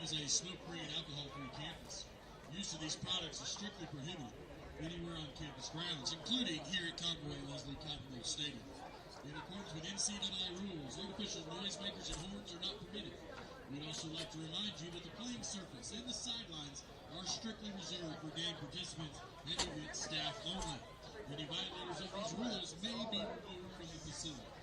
is a smoke-free and alcohol-free campus. Use of these products is strictly prohibited anywhere on campus grounds, including here at Convoy Leslie Cottonville Stadium. In accordance with NCAA rules, artificial noisemakers and horns are not permitted. We'd also like to remind you that the playing surface and the sidelines are strictly reserved for game participants and event staff only. Any violators of these rules may be removed from the facility.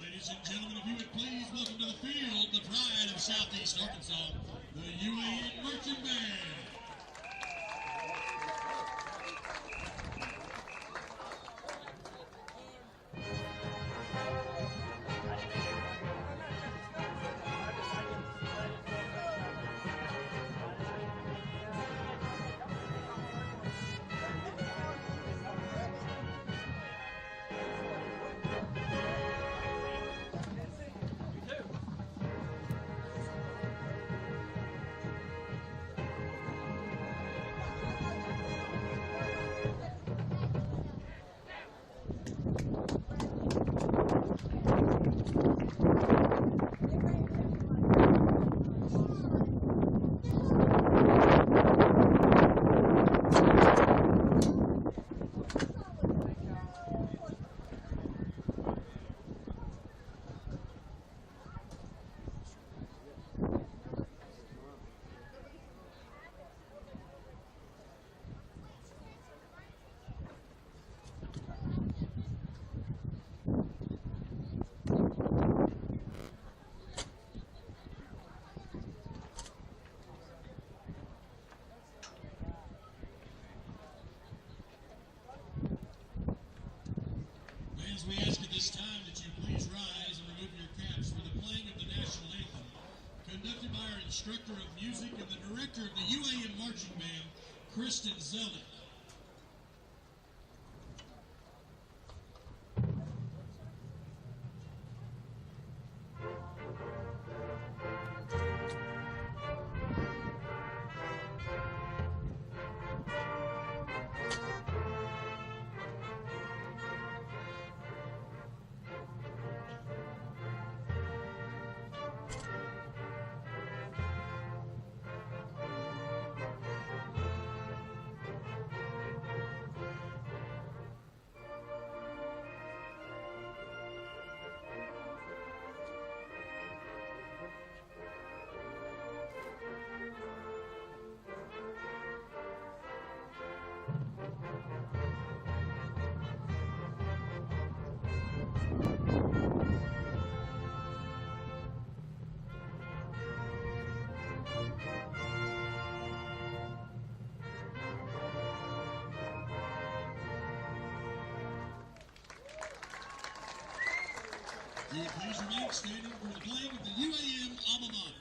Ladies and gentlemen, if you would please welcome to the field the pride of Southeast Arkansas, the UAM Marching Band. We ask at this time that you please rise and remove your caps for the playing of the national anthem, conducted by our instructor of music and the director of the UAM Marching Band, 𝗗𝗜𝗦𝗖𝗟𝗔𝗜𝗠𝗘𝗥. Will you please remain standing for the playing of the UAM alma mater?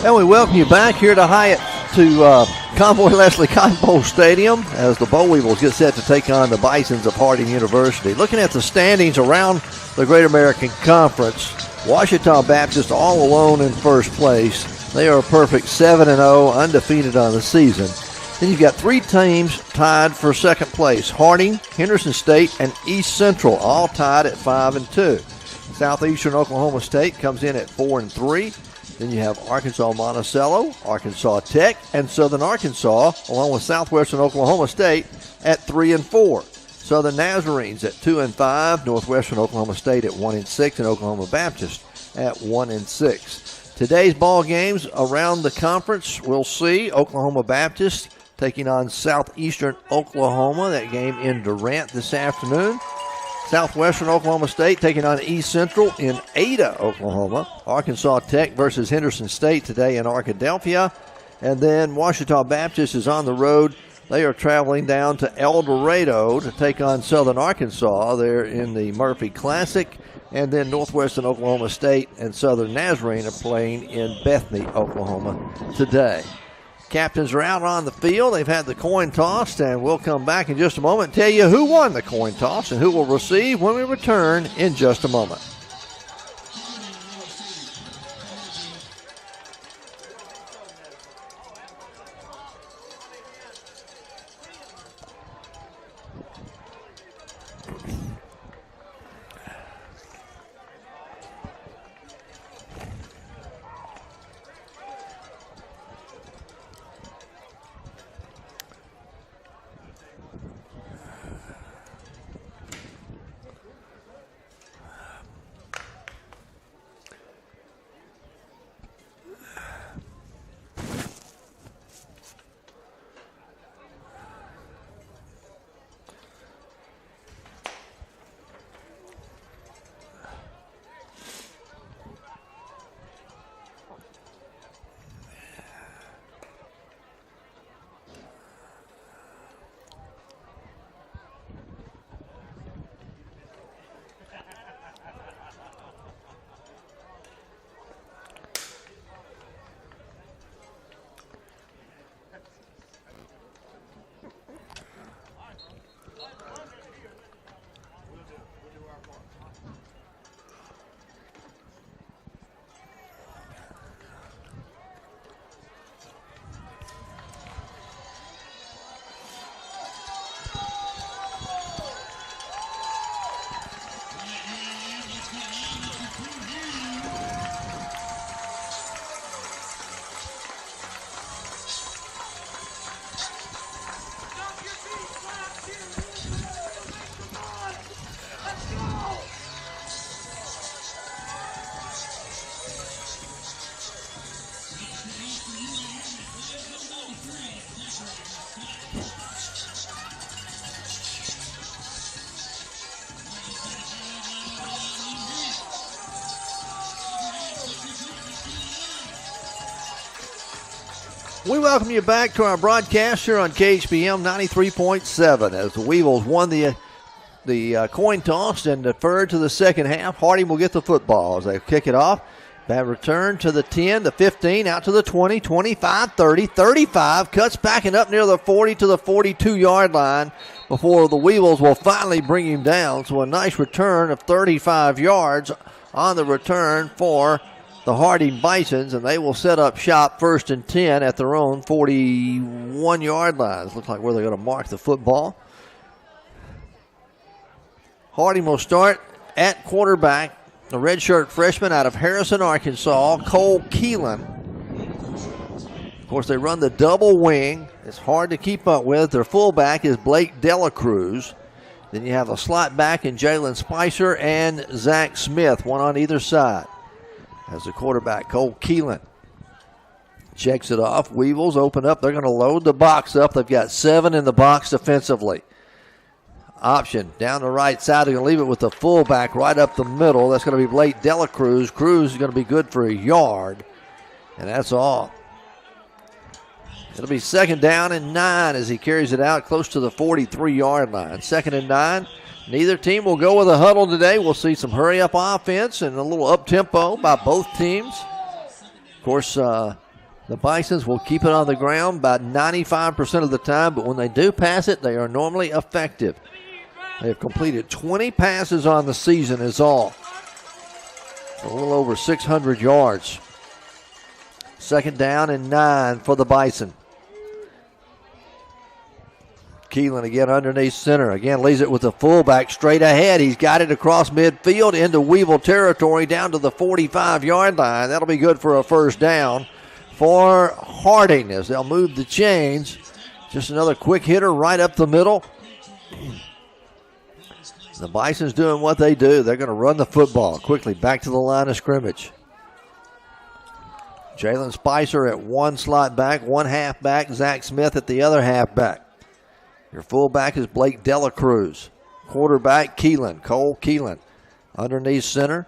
And we welcome you back here to Hyatt to Convoy Leslie Cotton Bowl Stadium as the Boll Weevils get set to take on the Bisons of Harding University. Looking at the standings around the Great American Conference, Washita Baptist all alone in first place. They are a perfect 7-0, undefeated on the season. Then you've got 3 teams tied for second place. Harding, Henderson State, and East Central, all tied at 5-2. Southeastern Oklahoma State comes in at 4-3. Then you have Arkansas Monticello, Arkansas Tech, and Southern Arkansas, along with Southwestern Oklahoma State at 3-4. Southern Nazarenes at 2-5, Northwestern Oklahoma State at 1-6, and Oklahoma Baptist at 1-6. Today's ball games around the conference, we'll see Oklahoma Baptist taking on Southeastern Oklahoma. That game in Durant this afternoon. Southwestern Oklahoma State taking on East Central in Ada, Oklahoma. Arkansas Tech versus Henderson State today in Arkadelphia. And then Ouachita Baptist is on the road. They are traveling down to El Dorado to take on Southern Arkansas. They're in the Murphy Classic. And then Northwestern Oklahoma State and Southern Nazarene are playing in Bethany, Oklahoma today. Captains are out on the field. They've had the coin tossed, and we'll come back in just a moment and tell you who won the coin toss and who will receive when we return in just a moment. We welcome you back to our broadcast here on KHPM 93.7 as the Weevils won the coin toss and deferred to the second half. Harding will get the football as they kick it off. That return to the 10, the 15, out to the 20, 25, 30, 35, cuts back and up near the 40 to the 42-yard line before the Weevils will finally bring him down. So a nice return of 35 yards on the return for the Harding Bisons, and they will set up shop 1st and 10 at their own 41-yard line. Looks like where they're going to mark the football. Harding will start at quarterback, the redshirt freshman out of Harrison, Arkansas, 𝗗𝗜𝗦𝗖𝗟𝗔𝗜𝗠𝗘𝗥. Of course, they run the double wing. It's hard to keep up with. Their fullback is 𝗗𝗜𝗦𝗢𝗏. Then you have a slot back in Jalen Spicer and Zach Smith, one on either side. As the quarterback, 𝗗𝗜𝗦𝗢𝗏 checks it off. Weevils open up. They're going to load the box up. They've got 7 in the box defensively. Option down the right side. They're going to leave it with the fullback right up the middle. That's going to be 𝗗𝗏𝗦𝗢𝗏. Cruz is going to be good for a yard. And that's all. It'll be 2nd down and 9 as he carries it out close to the 43-yard line. 2nd and 9. Neither team will go with a huddle today. We'll see some hurry-up offense and a little up-tempo by both teams. Of course, the Bisons will keep it on the ground about 95% of the time, but when they do pass it, they are normally effective. They have completed 20 passes on the season is all. A little over 600 yards. Second down and 9 for the Bison. Keelan again underneath center. Again, leaves it with the fullback straight ahead. He's got it across midfield into Weevil territory down to the 45-yard line. That'll be good for a first down for Harding as they'll move the chains. Just another quick hitter right up the middle. The Bison's doing what they do. They're going to run the football quickly back to the line of scrimmage. Jalen Spicer at one slot back, one halfback. Zach Smith at the other halfback. Your fullback is Blake Delacruz. Quarterback, Keelan, Cole Keelan. Underneath center.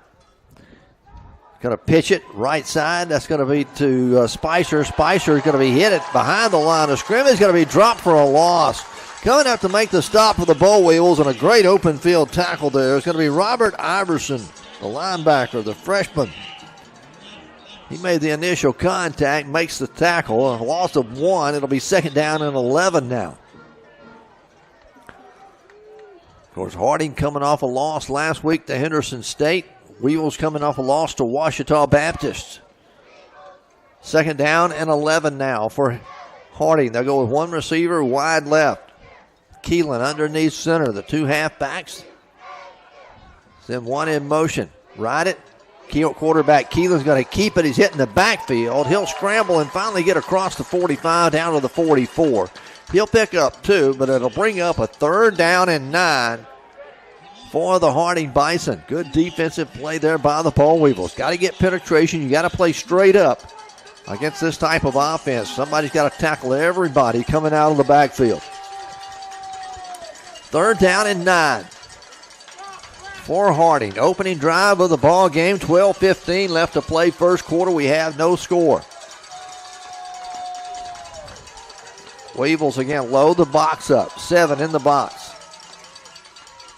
Going to pitch it right side. That's going to be to Spicer. Spicer is going to be hit it behind the line of scrimmage. Going to be dropped for a loss. Coming out to make the stop for the Bull Weevils, and a great open field tackle there. It's going to be Robert Iverson, the linebacker, the freshman. He made the initial contact, makes the tackle. A loss of 1. It'll be second down and 11 now. Of course, Harding coming off a loss last week to Henderson State. Weevils coming off a loss to Ouachita Baptist. Second down and 11 now for Harding. They'll go with one receiver wide left. Keelan underneath center. The two halfbacks. Then one in motion. Ride it. Quarterback Keelan's going to keep it. He's hitting the backfield. He'll scramble and finally get across the 45 down to the 44. He'll pick up 2, but it'll bring up a third down and 9 for the Harding Bison. Good defensive play there by the Bull Weevils. Got to get penetration. You got to play straight up against this type of offense. Somebody's got to tackle everybody coming out of the backfield. Third down and 9 for Harding. Opening drive of the ball game. 12-15 left to play first quarter. We have no score. Weevils again load the box up. 7 in the box.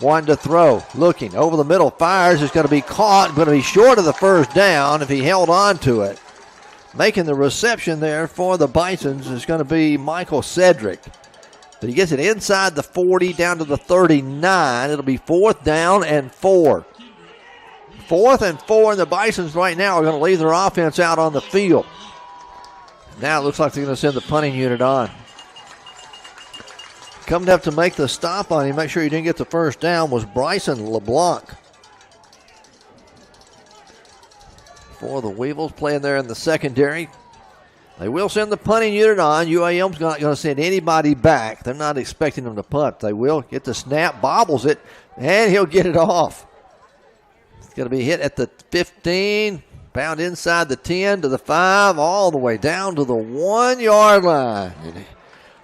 1 to throw. Looking over the middle. Fires. Is going to be caught. Going to be short of the first down if he held on to it. Making the reception there for the Bisons is going to be Michael Cedric. But he gets it inside the 40 down to the 39. It'll be fourth down and 4. 4th and 4, and the Bisons right now are going to leave their offense out on the field. Now it looks like they're going to send the punting unit on. Coming up to make the stop on him, make sure he didn't get the first down, was Bryson LeBlanc. For the Weevils playing there in the secondary. They will send the punting unit on. UAM's not going to send anybody back. They're not expecting them to punt. They will get the snap, bobbles it, and he'll get it off. It's going to be hit at the 15, bound inside the 10 to the 5, all the way down to the 1-yard line. And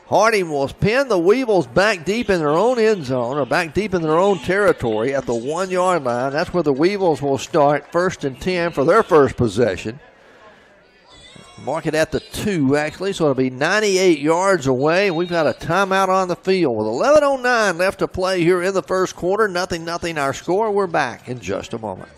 Harding will pin the Weevils back deep in their own end zone, or back deep in their own territory at the 1-yard line. That's where the Weevils will start, 1st and 10 for their first possession. Mark it at the 2, actually, so it'll be 98 yards away. We've got a timeout on the field with 11:09 left to play here in the first quarter. 0-0 our score. We're back in just a moment.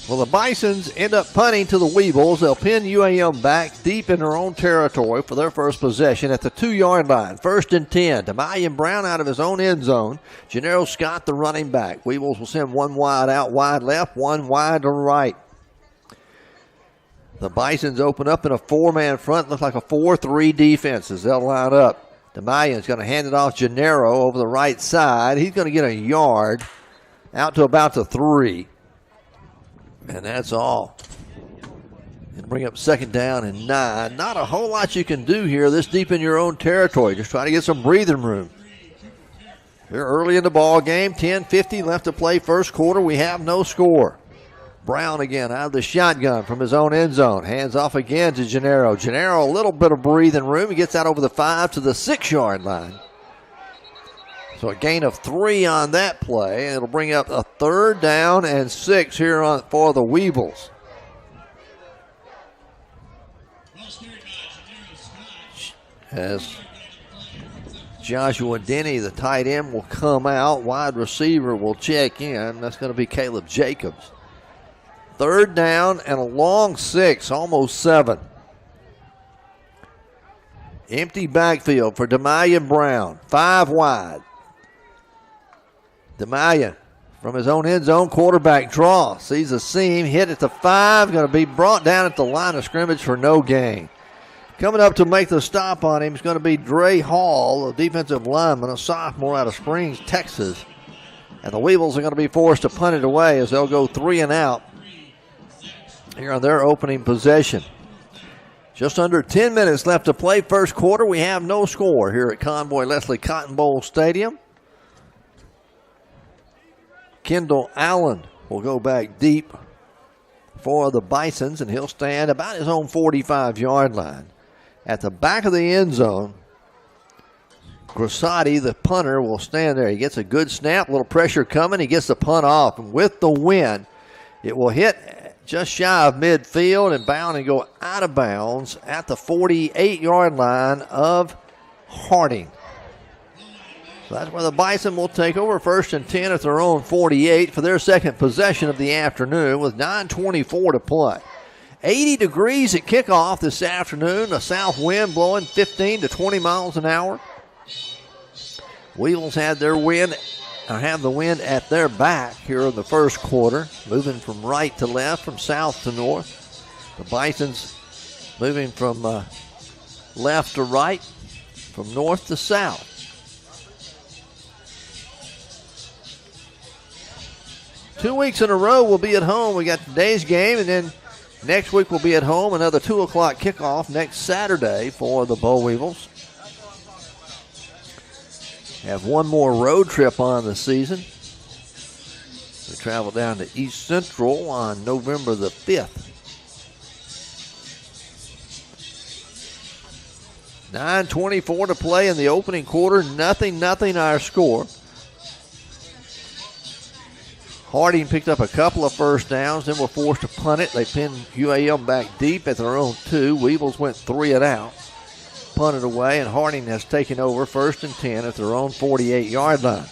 Well, the Bisons end up punting to the Weevils. They'll pin UAM back deep in their own territory for their first possession at the 2-yard line. 1st and 10. Demalion Brown out of his own end zone. Gennaro Scott, the running back. Weevils will send one wide out, wide left, one wide to right. The Bisons open up in a 4-man front. Looks like a 4-3 defense as they'll line up. Demalion's going to hand it off Gennaro over the right side. He's going to get a yard out to about the 3. And that's all. And bring up second down and 9. Not a whole lot you can do here this deep in your own territory. Just try to get some breathing room. We're early in the ball game. 10:50 left to play first quarter. We have no score. Brown again out of the shotgun from his own end zone. Hands off again to 𝗗𝗓𝗏. 𝗗𝗓𝗏, a little bit of breathing room. He gets out over the 5 to the 6-yard line. So a gain of 3 on that play. And it'll bring up a 3rd down and 6 here for the Weevils. As Joshua Denny, the tight end, will come out. Wide receiver will check in. That's going to be Caleb Jacobs. 3rd down and a long 6, almost 7. Empty backfield for 𝗗𝗏𝗧 Brown. 5 wide. 𝗗𝗏𝗧 from his own end zone. Quarterback draw. Sees a seam. Hit at the 5. Going to be brought down at the line of scrimmage for no gain. Coming up to make the stop on him is going to be Dre Hall, a defensive lineman, a sophomore out of Springs, Texas. And the Weevils are going to be forced to punt it away as they'll go 3 and out here on their opening possession. Just under 10 minutes left to play first quarter. We have no score here at Convoy Leslie Cotton Bowl Stadium. Kendall Allen will go back deep for the Bisons, and he'll stand about his own 45-yard line. At the back of the end zone, 𝗗𝗏𝗧, the punter, will stand there. He gets a good snap, a little pressure coming. He gets the punt off, and with the wind, it will hit just shy of midfield and bound and go out of bounds at the 48-yard line of Harding. So that's where the Bison will take over, 1st and 10 at their own 48 for their second possession of the afternoon with 9:24 to play. 80 degrees at kickoff this afternoon. A south wind blowing 15 to 20 miles an hour. Weevils have the wind at their back here in the first quarter, moving from right to left, from south to north. The Bisons moving from left to right, from north to south. Two weeks in a row we'll be at home. We got today's game, and then next week we'll be at home. Another 2 o'clock kickoff next Saturday for the Boll Weevils. Have one more road trip on the season. We travel down to East Central on November the 5th. 9:24 to play in the opening quarter. 0-0 our score. Harding picked up a couple of first downs, then were forced to punt it. They pinned UAM back deep at their own 2. Weevils went 3 and out. Punted away, and Harding has taken over 1st and 10 at their own 48-yard line.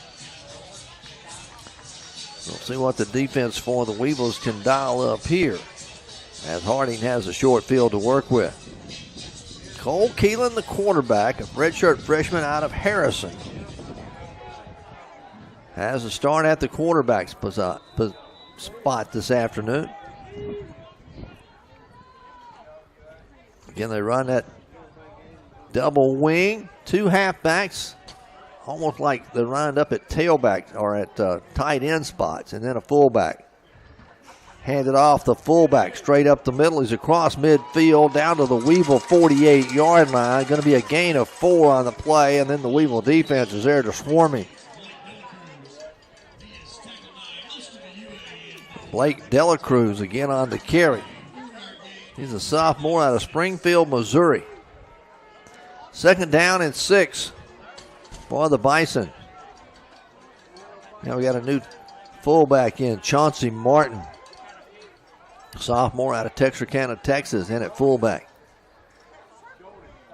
We'll see what the defense for the Weevils can dial up here, as Harding has a short field to work with. Cole Keelan, the quarterback, a redshirt freshman out of Harrison, has a start at the quarterback spot this afternoon. Again, they run that double wing, 2 halfbacks, almost like they're lined up at tailback or at tight end spots, and then a fullback. Handed off the fullback straight up the middle. He's across midfield down to the Weevil 48-yard line. Going to be a gain of 4 on the play, and then the Weevil defense is there to swarm him. Blake Delacruz again on the carry. He's a sophomore out of Springfield, Missouri. 2nd down and 6 for the Bison. Now we got a new fullback in, Chauncey Martin. Sophomore out of Texarkana, Texas, in at fullback.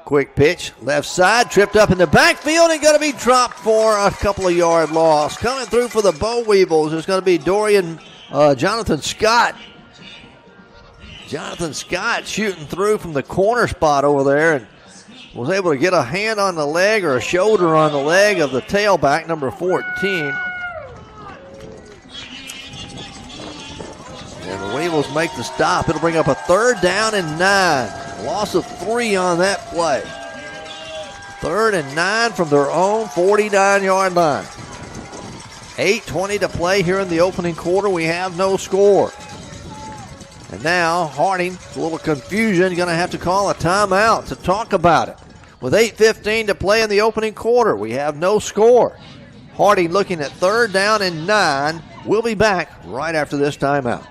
Quick pitch, left side, tripped up in the backfield and going to be dropped for a couple of yard loss. Coming through for the Boll Weevils is going to be Jonathan Scott. Jonathan Scott shooting through from the corner spot over there and was able to get a hand on the leg or a shoulder on the leg of the tailback, number 14. And the Weevils make the stop. It'll bring up a 3rd down and 9. Loss of 3 on that play. 3rd and 9 from their own 49-yard line. 8:20 to play here in the opening quarter. We have no score. And now Harding, a little confusion, going to have to call a timeout to talk about it. With 8:15 to play in the opening quarter, we have no score. Harding looking at 3rd down and 9. We'll be back right after this timeout.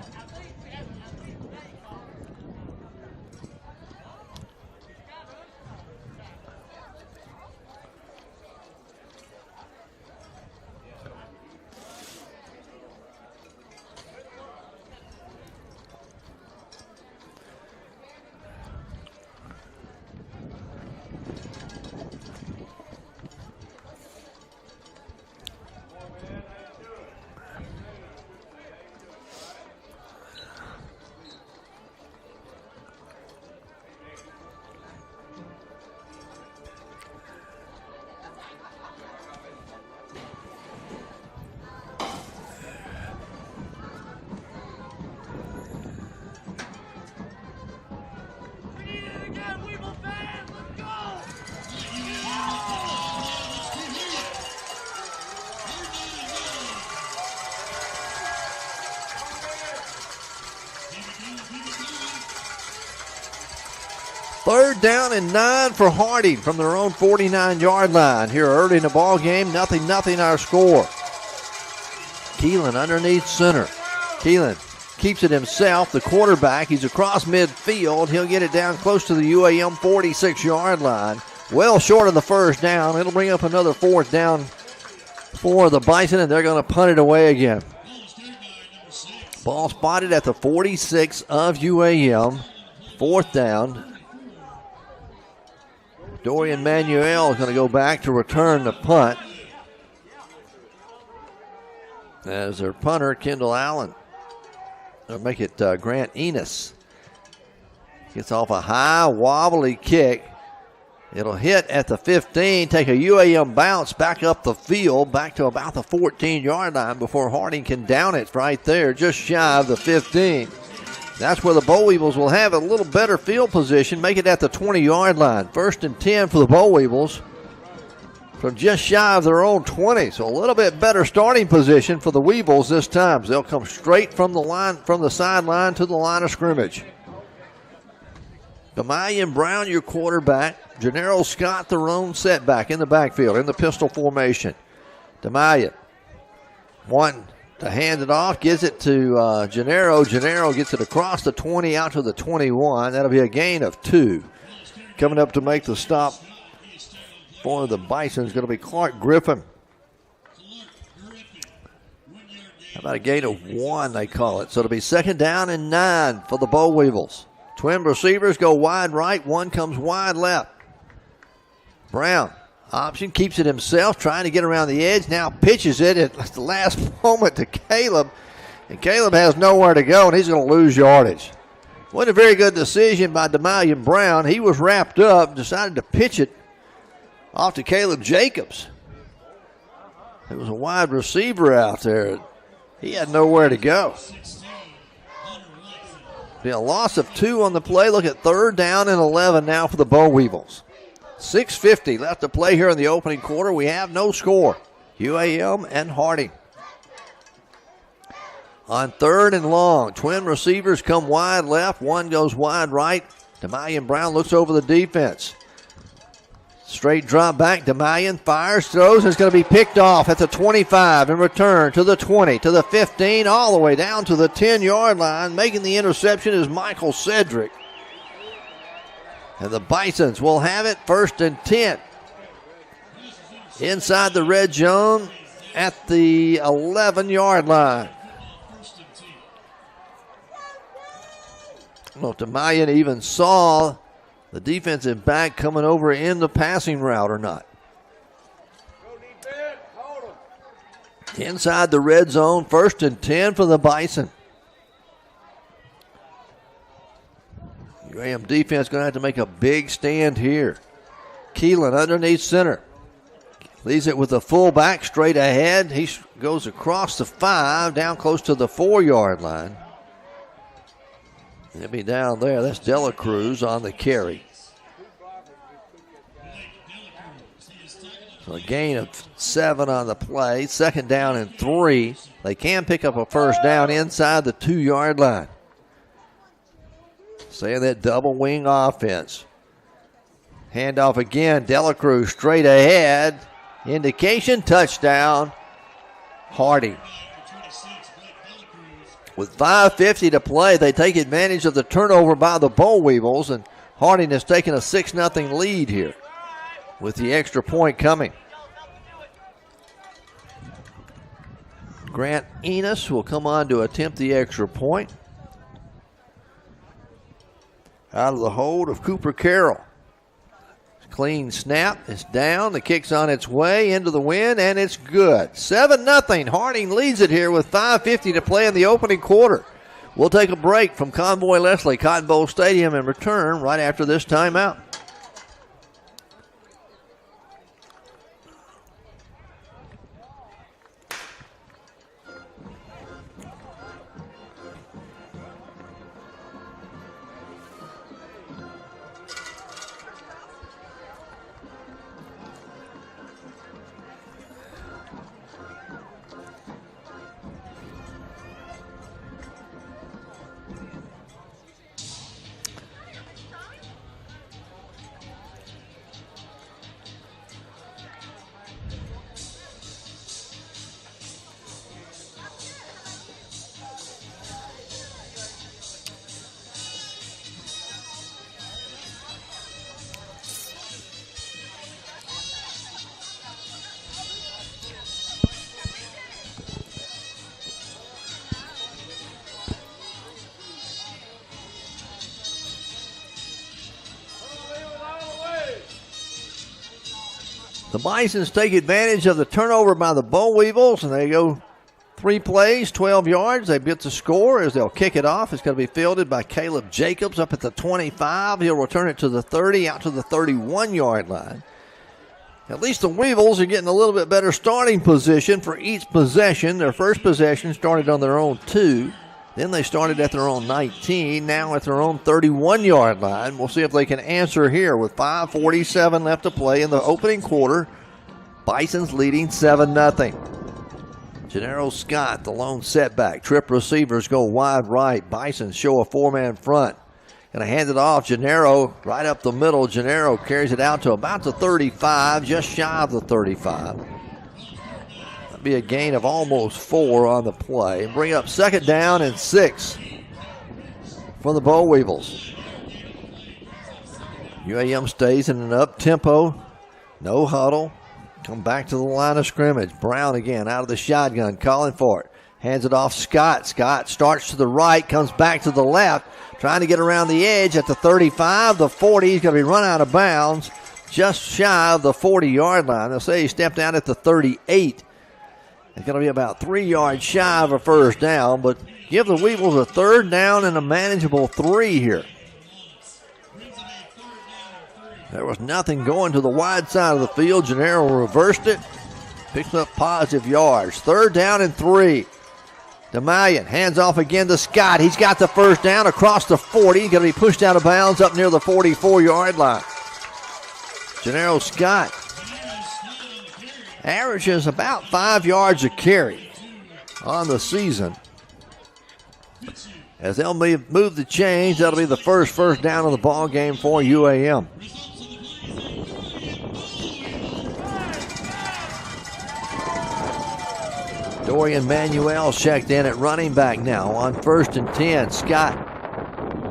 Third down and 9 for Harding from their own 49-yard line. Here early in the ball game, 0-0 our score. Keelan underneath center. Keelan keeps it himself, the quarterback. He's across midfield. He'll get it down close to the UAM 46-yard line. Well short of the first down. It'll bring up another 4th down for the Bison, and they're going to punt it away again. Ball spotted at the 46 of UAM. 4th down. Dorian Manuel is going to go back to return the punt. As their punter, Kendall Allen. They'll make it Grant Enos. Gets off a high, wobbly kick. It'll hit at the 15, take a UAM bounce back up the field, back to about the 14-yard line before Harding can down it right there, just shy of the 15. That's where the Boll Weevils will have a little better field position, make it at the 20-yard line. 1st and 10 for the Boll Weevils from just shy of their own 20. So a little bit better starting position for the Weevils this time. They'll come straight from the line, from the sideline to the line of scrimmage. 𝗗𝗜𝗦𝗖𝗟𝗔𝗜𝗍𝗓, Brown, your quarterback. Gennaro Scott, their own setback in the backfield, in the pistol formation. 𝗗𝗜𝗦𝗖𝗟𝗓 one to hand it off, gives it to Gennaro. Gennaro gets it across the 20 out to the 21. That'll be a gain of 2. Coming up to make the stop for the Bison is going to be Clark Griffin. How about a gain of 1, they call it. So it'll be 2nd down and 9 for the Boll Weevils. Twin receivers go wide right, one comes wide left. Brown, option, keeps it himself, trying to get around the edge. Now pitches it at the last moment to Caleb. And Caleb has nowhere to go, and he's going to lose yardage. Wasn't a very good decision by 𝗗𝗏𝗧𝗏 Brown. He was wrapped up, decided to pitch it off to Caleb Jacobs. There was a wide receiver out there. He had nowhere to go. Be a loss of 2 on the play. Look at 3rd down and 11 now for the Boll Weevils. 6:50 left to play here in the opening quarter. We have no score. UAM and Harding. On 3rd and long, twin receivers come wide left. One goes wide right. 𝗗𝗏𝗧𝗏 Brown looks over the defense. Straight drop back. 𝗗𝗏𝗧𝗏 fires, throws, and it's going to be picked off at the 25 and return to the 20, to the 15, all the way down to the 10-yard line. Making the interception is Michael Cedric. And the Bisons will have it 1st and 10. Inside the red zone at the 11-yard line. I don't know if 𝗗𝗏𝗧𝗏 even saw the defensive back coming over in the passing route or not. Inside the red zone, 1st and 10 for the Bison. UAM defense going to have to make a big stand here. Keelan underneath center. Leaves it with the fullback straight ahead. He goes across the 5, down close to the 4-yard line. He'll be down there. That's 𝗵𝗏𝗏𝗏 on the carry. So a gain of 7 on the play. 2nd down and 3. They can pick up a 1st down inside the 2-yard line. Saying that double wing offense. Handoff again. 𝗗𝗏 straight ahead. Indication, touchdown. Harding. With 5:50 to play, they take advantage of the turnover by the Boll Weevils, and Harding has taken a 6-0 lead here with the extra point coming. Grant Enos will come on to attempt the extra point. Out of the hold of Cooper Carroll. Clean snap. It's down. The kick's on its way into the wind, and it's good. 7-0. Harding leads it here with 5:50 to play in the opening quarter. We'll take a break from Convoy Leslie Cotton Bowl Stadium and return right after this timeout. The Bisons take advantage of the turnover by the Boll Weevils, and they go 3 plays, 12 yards. They get the score as they'll kick it off. It's going to be fielded by Caleb Jacobs up at the 25. He'll return it to the 30, out to the 31-yard line. At least the Weevils are getting a little bit better starting position for each possession. Their first possession started on their own 2. Then they started at their own 19, now at their own 31-yard line. We'll see if they can answer here with 5:47 left to play in the opening quarter. Bison's leading 7-0. Gennaro Scott, the lone setback. Trip receivers go wide right. Bisons show a 4-man front. Going to hand it off. Gennaro right up the middle. Gennaro carries it out to about the 35, just shy of the 35. That'll be a gain of almost 4 on the play. Bring up 2nd down and 6 for the Boll Weevils. UAM stays in an up-tempo, no huddle. Come back to the line of scrimmage. Brown again out of the shotgun, calling for it. Hands it off Scott. Scott starts to the right, comes back to the left, trying to get around the edge at the 35, the 40. He's going to be run out of bounds just shy of the 40-yard line. They'll say he stepped out at the 38. It's going to be about 3 yards shy of a first down, but give the Weevils a 3rd down and a manageable 3 here. There was nothing going to the wide side of the field. Gennaro reversed it, picks up positive yards. 3rd down and 3. 𝗗𝗏 hands off again to Scott. He's got the first down across the 40. He's going to be pushed out of bounds up near the 44-yard line. Gennaro Scott averages about 5 yards a carry on the season. As they'll move the chains, that'll be the first down of the ball game for UAM. Dorian Manuel checked in at running back now on 1st and 10. Scott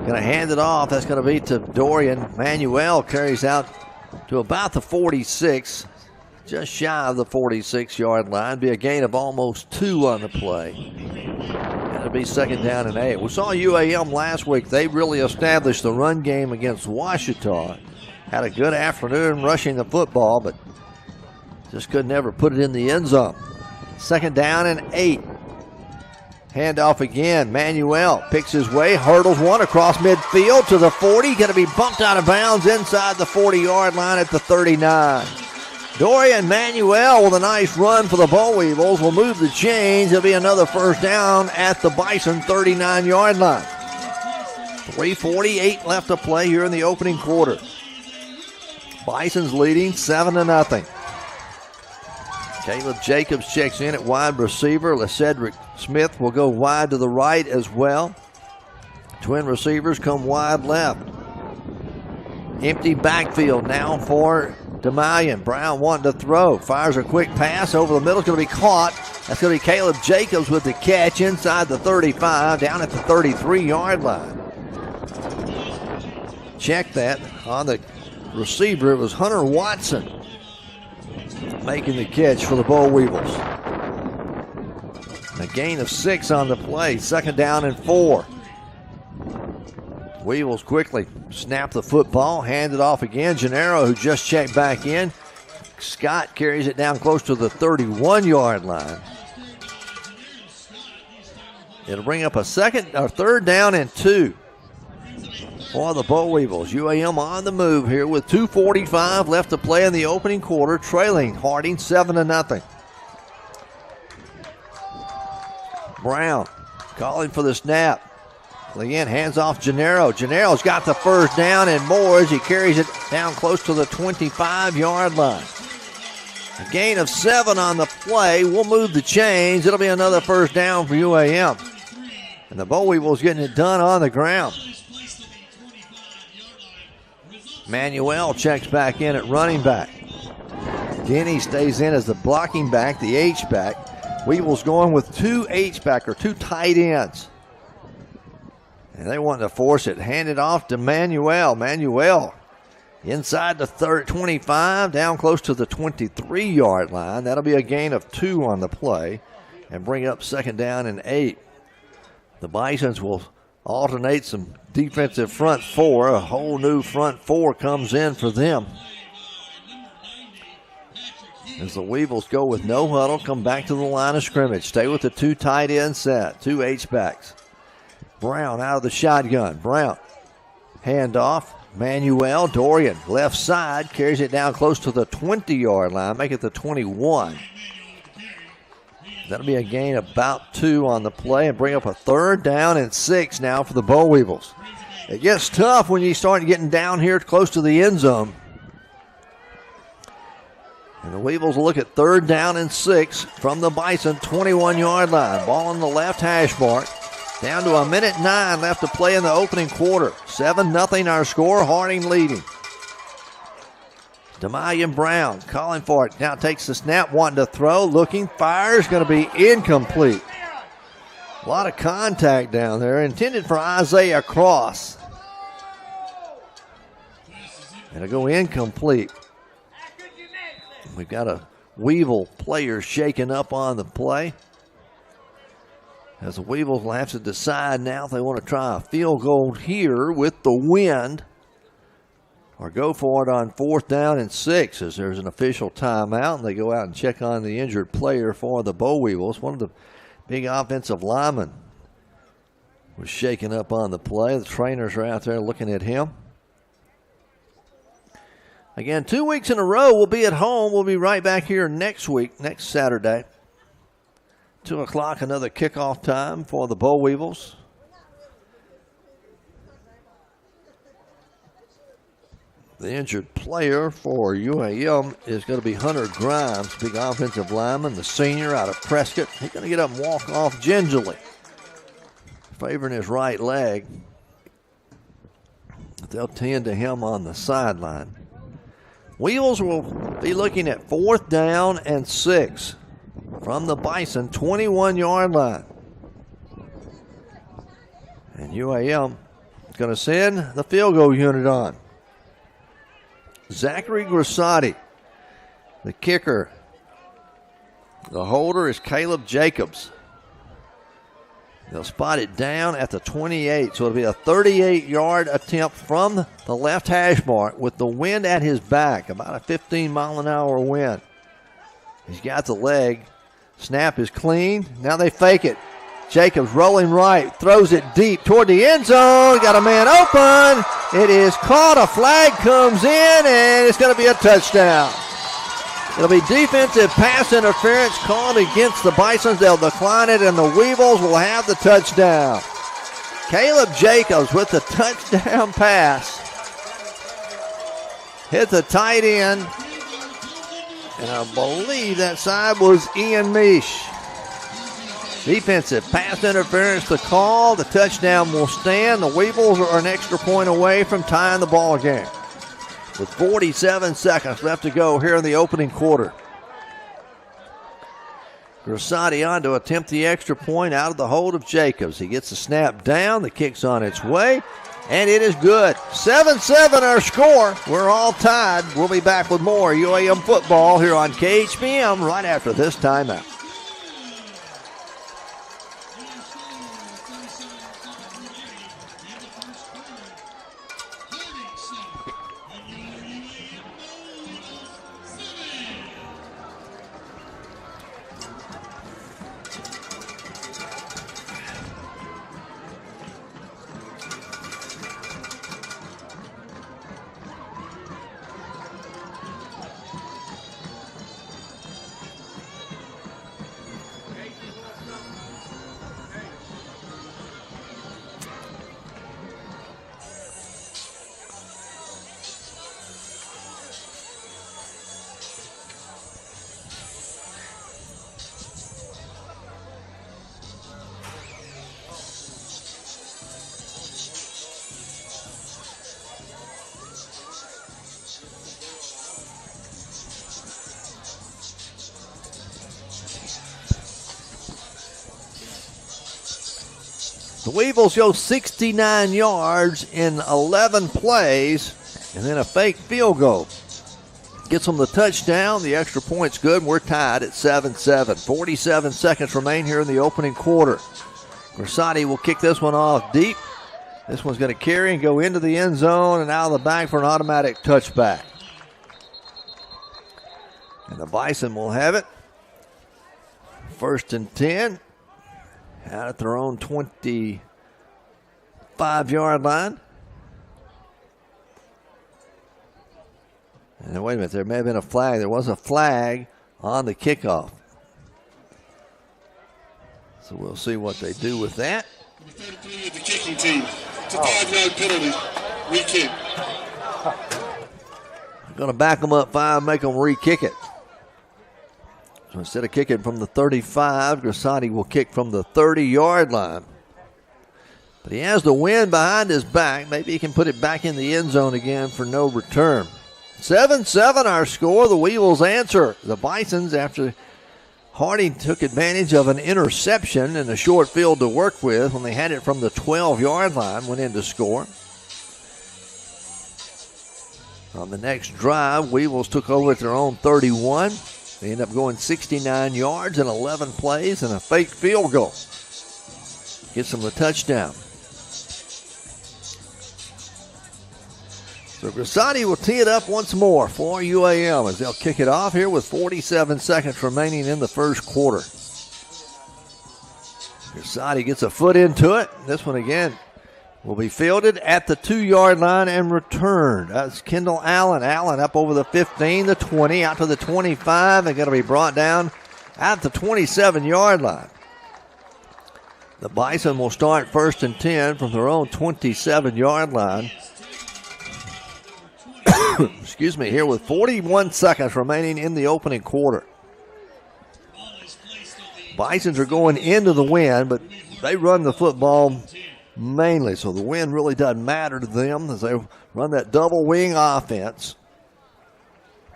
going to hand it off. That's going to be to Dorian. Manuel carries out to about the 46, just shy of the 46-yard line. Be a gain of almost 2 on the play. It'll be 2nd down and 8. We saw UAM last week. They really established the run game against Ouachita. Had a good afternoon rushing the football, but just could never put it in the end zone. 2nd down and 8. Handoff again. Manuel picks his way, hurdles one across midfield to the 40. Going to be bumped out of bounds inside the 40-yard line at the 39. Dorian Manuel with a nice run for the Boll Weevils will move the chains. There'll be another first down at the Bison 39-yard line. 3:48 left to play here in the opening quarter. Bison's leading 7-0. Caleb Jacobs checks in at wide receiver. 𝗗𝗏 Smith will go wide to the right as well. Twin receivers come wide left. Empty backfield now for 𝗗𝗜𝗦𝗖𝗟𝗓𝗏. Brown wanting to throw. Fires a quick pass over the middle. It's going to be caught. That's going to be 𝗗𝗏 with the catch inside the 35, down at the 33-yard line. Check that on the receiver. It was Hunter Watson making the catch for the Boll Weevils. A gain of 6 on the play. 2nd down and 4. Weevils quickly snap the football, hand it off again. 𝗗𝗓𝗏, who just checked back in. Scott carries it down close to the 31-yard line. It'll bring up a 3rd down and 2 for the Boll Weevils. UAM on the move here with 2:45 left to play in the opening quarter, trailing Harding 7-0. Brown calling for the snap. Again, hands off 𝗗𝗓𝗏. 𝗗𝗓𝗏's got the 1st down and more as he carries it down close to the 25-yard line. A gain of 7 on the play. We'll move the chains. It'll be another 1st down for UAM. And the Boll Weevils getting it done on the ground. Manuel checks back in at running back. Denny stays in as the blocking back, the H-back. Weevils going with 2 H-back or 2 tight ends. And they want to force it. Hand it off to Manuel. Manuel inside the 25, down close to the 23-yard line. That'll be a gain of 2 on the play and bring up 2nd down and 8. The Bisons will alternate some defensive front 4. A whole new front 4 comes in for them. As the Weevils go with no huddle, come back to the line of scrimmage. Stay with the 2 tight end set, 2 H-backs. Brown out of the shotgun. Brown, hand off. Manuel Dorian, left side, carries it down close to the 20-yard line, make it the 21. That'll be a gain of about 2 on the play and bring up a 3rd down and 6 now for the Boll Weevils. It gets tough when you start getting down here close to the end zone. And the Weevils will look at 3rd down and 6 from the Bison 21-yard line. Ball on the left hash mark. Down to 1:09 left to play in the opening quarter. 7-0 our score, Harding leading. 𝗗𝗜𝗦𝗖𝗟𝗓𝗏 Brown calling for it. Now takes the snap, wanting to throw, looking, fires, going to be incomplete. A lot of contact down there, intended for Isaiah Cross. It'll go incomplete. We've got a Weevil player shaking up on the play. As the Weevils will have to decide now if they want to try a field goal here with the wind or go for it on 4th down and 6 as there's an official timeout and they go out and check on the injured player for the Boll Weevils. One of the big offensive linemen was shaking up on the play. The trainers are out there looking at him. Again, 2 weeks in a row we'll be at home. We'll be right back here next week, next Saturday. 2 o'clock, another kickoff time for the Boll Weevils. The injured player for UAM is going to be Hunter Grimes, big offensive lineman, the senior out of Prescott. He's going to get up and walk off gingerly, favoring his right leg. They'll tend to him on the sideline. Weevils will be looking at 4th down and 6. From the Bison 21-yard line. And UAM is going to send the field goal unit on. 𝗗𝗓𝗏𝗏, the kicker. The holder is Caleb Jacobs. They'll spot it down at the 28, so it'll be a 38-yard attempt from the left hash mark with the wind at his back, about a 15-mile-an-hour wind. He's got the leg. Snap is clean. Now they fake it. Jacobs rolling right, throws it deep toward the end zone. Got a man open. It is caught. A flag comes in, and it's going to be a touchdown. It'll be defensive pass interference called against the Bisons. They'll decline it, and the Weevils will have the touchdown. Caleb Jacobs with the touchdown pass. Hit the tight end. And I believe that side was Ian Misch. Defensive pass interference to call. The touchdown will stand. The Weevils are an extra point away from tying the ball game, with 47 seconds left to go here in the opening quarter. 𝗗𝗜𝗦𝗖𝗟𝗔𝗜𝗠𝗘𝗥 on to attempt the extra point out of the hold of Jacobs. He gets the snap down. The kick's on its way, and it is good. 7-7 our score. We're all tied. We'll be back with more UAM football here on KHPM right after this timeout. The Weevils go 69 yards in 11 plays, and then a fake field goal gets them the touchdown. The extra point's good, and we're tied at 7-7. 47 seconds remain here in the opening quarter. 𝗗𝗜𝗦𝗖𝗟𝗔𝗜𝗠𝗘𝗥 will kick this one off deep. This one's going to carry and go into the end zone and out of the bag for an automatic touchback. And the Bison will have it. 1st and 10. Out at their own 25-yard line. And wait a minute, there may have been a flag. There was a flag on the kickoff. So we'll see what they do with that. 33 of the kicking team. It's a 5-yard penalty. Re-kick. Going to back them up 5, make them re-kick it. So instead of kicking from the 35, 𝗗𝗜𝗦𝗖𝗟𝗔𝗜𝗍𝒑 will kick from the 30-yard line. But he has the wind behind his back. Maybe he can put it back in the end zone again for no return. 7-7 our score. The Weevils answer. The Bisons, after Harding took advantage of an interception and a short field to work with when they had it from the 12-yard line, went in to score. On the next drive, Weevils took over at their own 31. They end up going 69 yards in 11 plays and a fake field goal. Gets them the touchdown. So 𝗗𝗜𝗦𝗖𝗟𝗔𝗜𝗍𝒑 will tee it up once more for UAM as they'll kick it off here with 47 seconds remaining in the first quarter. 𝗗𝗜𝗦𝗖𝗟𝗔𝗜𝗍𝒑 gets a foot into it. This one again will be fielded at the 2-yard line and returned. That's Kendall Allen. Allen up over the 15, the 20, out to the 25. They're going to be brought down at the 27-yard line. The Bison will start 1st and 10 from their own 27-yard line. Excuse me, here with 41 seconds remaining in the opening quarter. Bisons are going into the wind, but they run the football mainly, so the wind really doesn't matter to them as they run that double wing offense.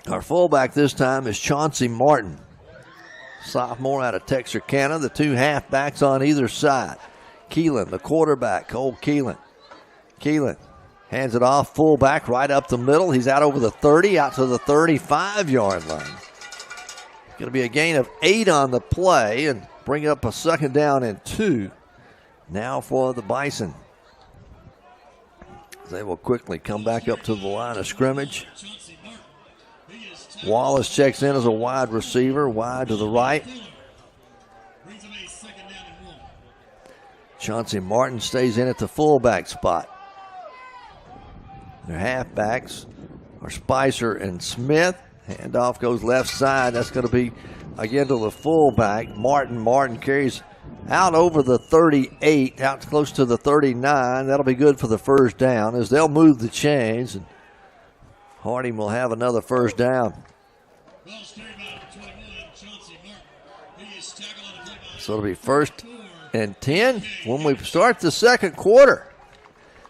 Our fullback this time is Chauncey Martin, sophomore out of Texarkana. The 2 halfbacks on either side. Keelan, the quarterback, Cole Keelan. Keelan hands it off, fullback right up the middle. He's out over the 30, out to the 35-yard line. Going to be a gain of 8 on the play and bring up a 2nd down and 2. Now for the Bison. They will quickly come back up to the line of scrimmage. Wallace checks in as a wide receiver, wide to the right. Chauncey Martin stays in at the fullback spot. Their halfbacks are Spicer and Smith. Handoff goes left side. That's going to be again to the fullback, Martin. Martin carries out over the 38, out close to the 39. That'll be good for the 1st down as they'll move the chains. And Harding will have another 1st down. So it'll be 1st and 10 when we start the second quarter.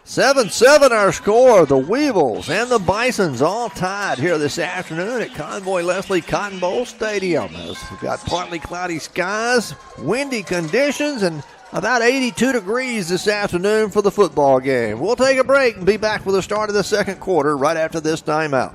7-7 our score. The Weevils and the Bisons all tied here this afternoon at Convoy Leslie Cotton Bowl Stadium. As we've got partly cloudy skies, windy conditions, and about 82 degrees this afternoon for the football game. We'll take a break and be back with the start of the second quarter right after this timeout.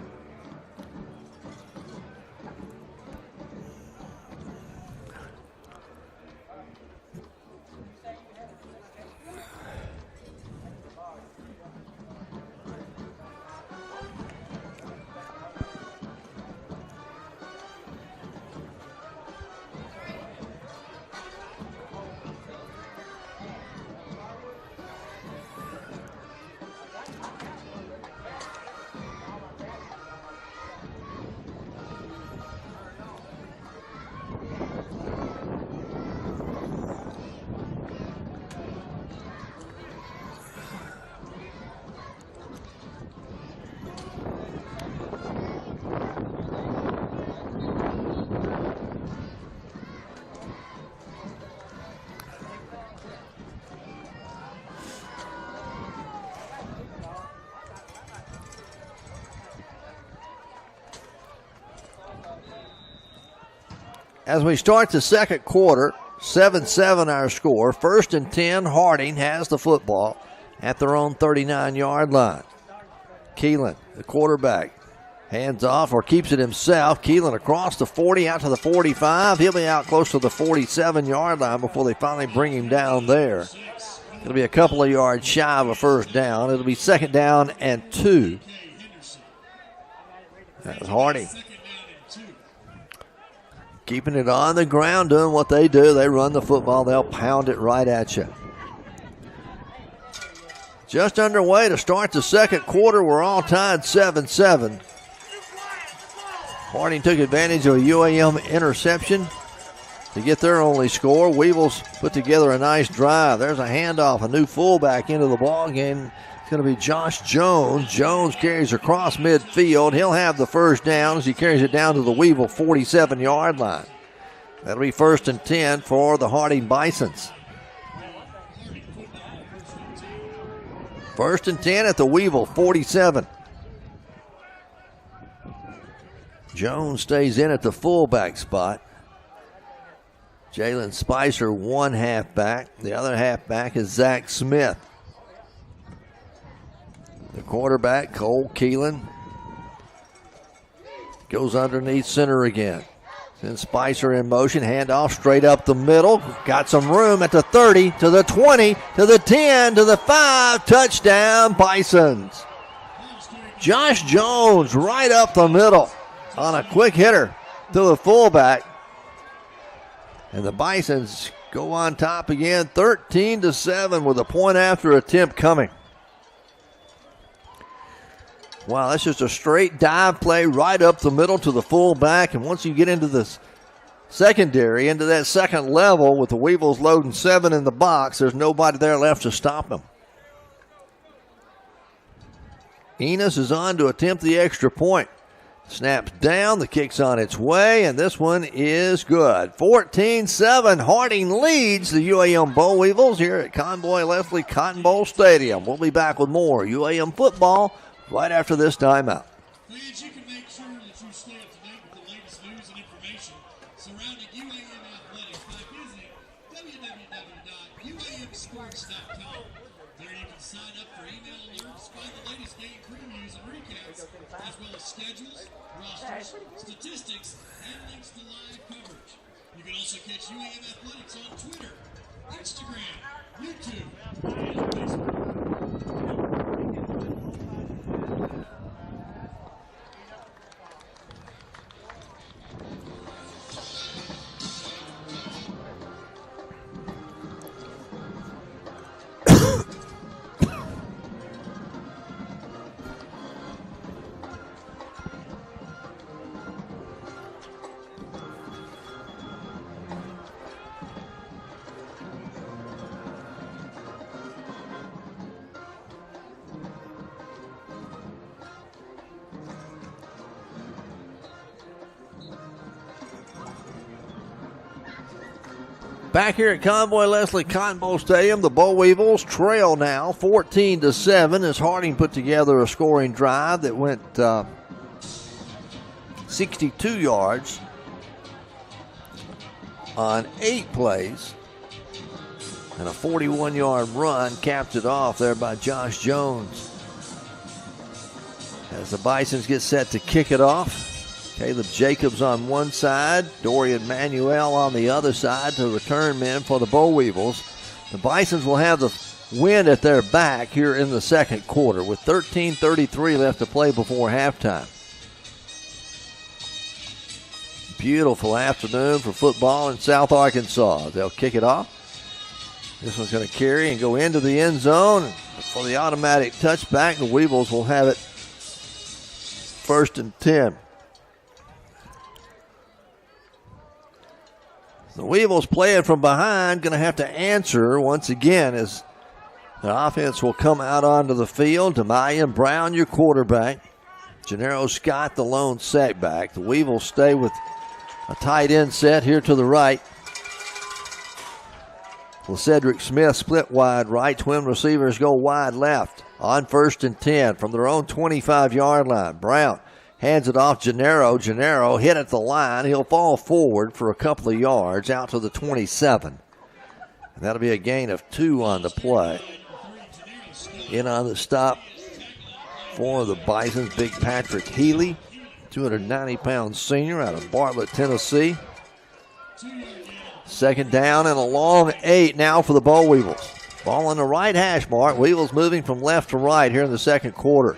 As we start the second quarter, 7-7 our score. 1st and 10, Harding has the football at their own 39-yard line. Keelan, the quarterback, hands off or keeps it himself. Keelan across the 40 out to the 45. He'll be out close to the 47-yard line before they finally bring him down there. It'll be a couple of yards shy of a first down. It'll be 2nd down and 2. That's Harding. Keeping it on the ground, doing what they do. They run the football. They'll pound it right at you. Just underway to start the second quarter. We're all tied 7-7. Harding took advantage of a UAM interception to get their only score. Weevils put together a nice drive. There's a handoff, a new fullback into the ball game. It's going to be Josh Jones. Jones carries across midfield. He'll have the first down as he carries it down to the Weevil 47-yard line. That'll be 1st and 10 for the Harding Bisons. 1st and 10 at the Weevil 47. Jones stays in at the fullback spot. Jalen Spicer, one halfback. The other halfback is Zach Smith. The quarterback, Cole Keelan, goes underneath center again. Then Spicer in motion, handoff straight up the middle. Got some room at the 30, to the 20, to the 10, to the 5. Touchdown, Bisons. Josh Jones right up the middle on a quick hitter to the fullback. And the Bisons go on top again, 13-7 with a point after attempt coming. Wow, that's just a straight dive play right up the middle to the fullback. And once you get into this secondary, into that second level with the Weevils loading 7 in the box, there's nobody there left to stop them. Enos is on to attempt the extra point. Snaps down, the kick's on its way, and this one is good. 14-7, Harding leads the UAM Boll Weevils here at Convoy Leslie Cotton Bowl Stadium. We'll be back with more UAM football right after this timeout. Fans, you can make sure that you stay up to date with the latest news and information surrounding UAM Athletics by visiting www.uamsports.com. There you can sign up for email alerts, find the latest game previews and recaps, as well as schedules, rosters, statistics, and links to live coverage. You can also catch UAM Athletics on Twitter, Instagram, YouTube, and Facebook. Back here at Convoy Leslie Cotton Bowl Stadium, the Boll Weevils trail now 14-7 as Harding put together a scoring drive that went 62 yards on 8 plays. And a 41-yard run capped it off there by Josh Jones. As the Bisons get set to kick it off, Caleb Jacobs on one side, Dorian Manuel on the other side to return men for the Boll Weevils. The Bisons will have the wind at their back here in the second quarter with 13:33 left to play before halftime. Beautiful afternoon for football in South Arkansas. They'll kick it off. This one's going to carry and go into the end zone. For the automatic touchback, the Weevils will have it 1st and 10. The Weevils playing from behind, going to have to answer once again as the offense will come out onto the field. 𝗗𝗦𝗠 Brown, your quarterback. Gennaro Scott, the lone setback. The Weevils stay with a tight end set here to the right. 𝗗𝗜𝗦𝗖𝗟𝗔𝗜𝗠𝗘𝗥 split wide right. Twin receivers go wide left on 1st and 10 from their own 25-yard line. Brown hands it off Gennaro. Gennaro hit at the line. He'll fall forward for a couple of yards out to the 27. And that'll be a gain of 2 on the play. In on the stop for the Bisons, big Patrick Healy, 290-pound senior out of Bartlett, Tennessee. 2nd down and a long 8 now for the Boll Weevils. Ball on the right hash mark. Weevils moving from left to right here in the second quarter.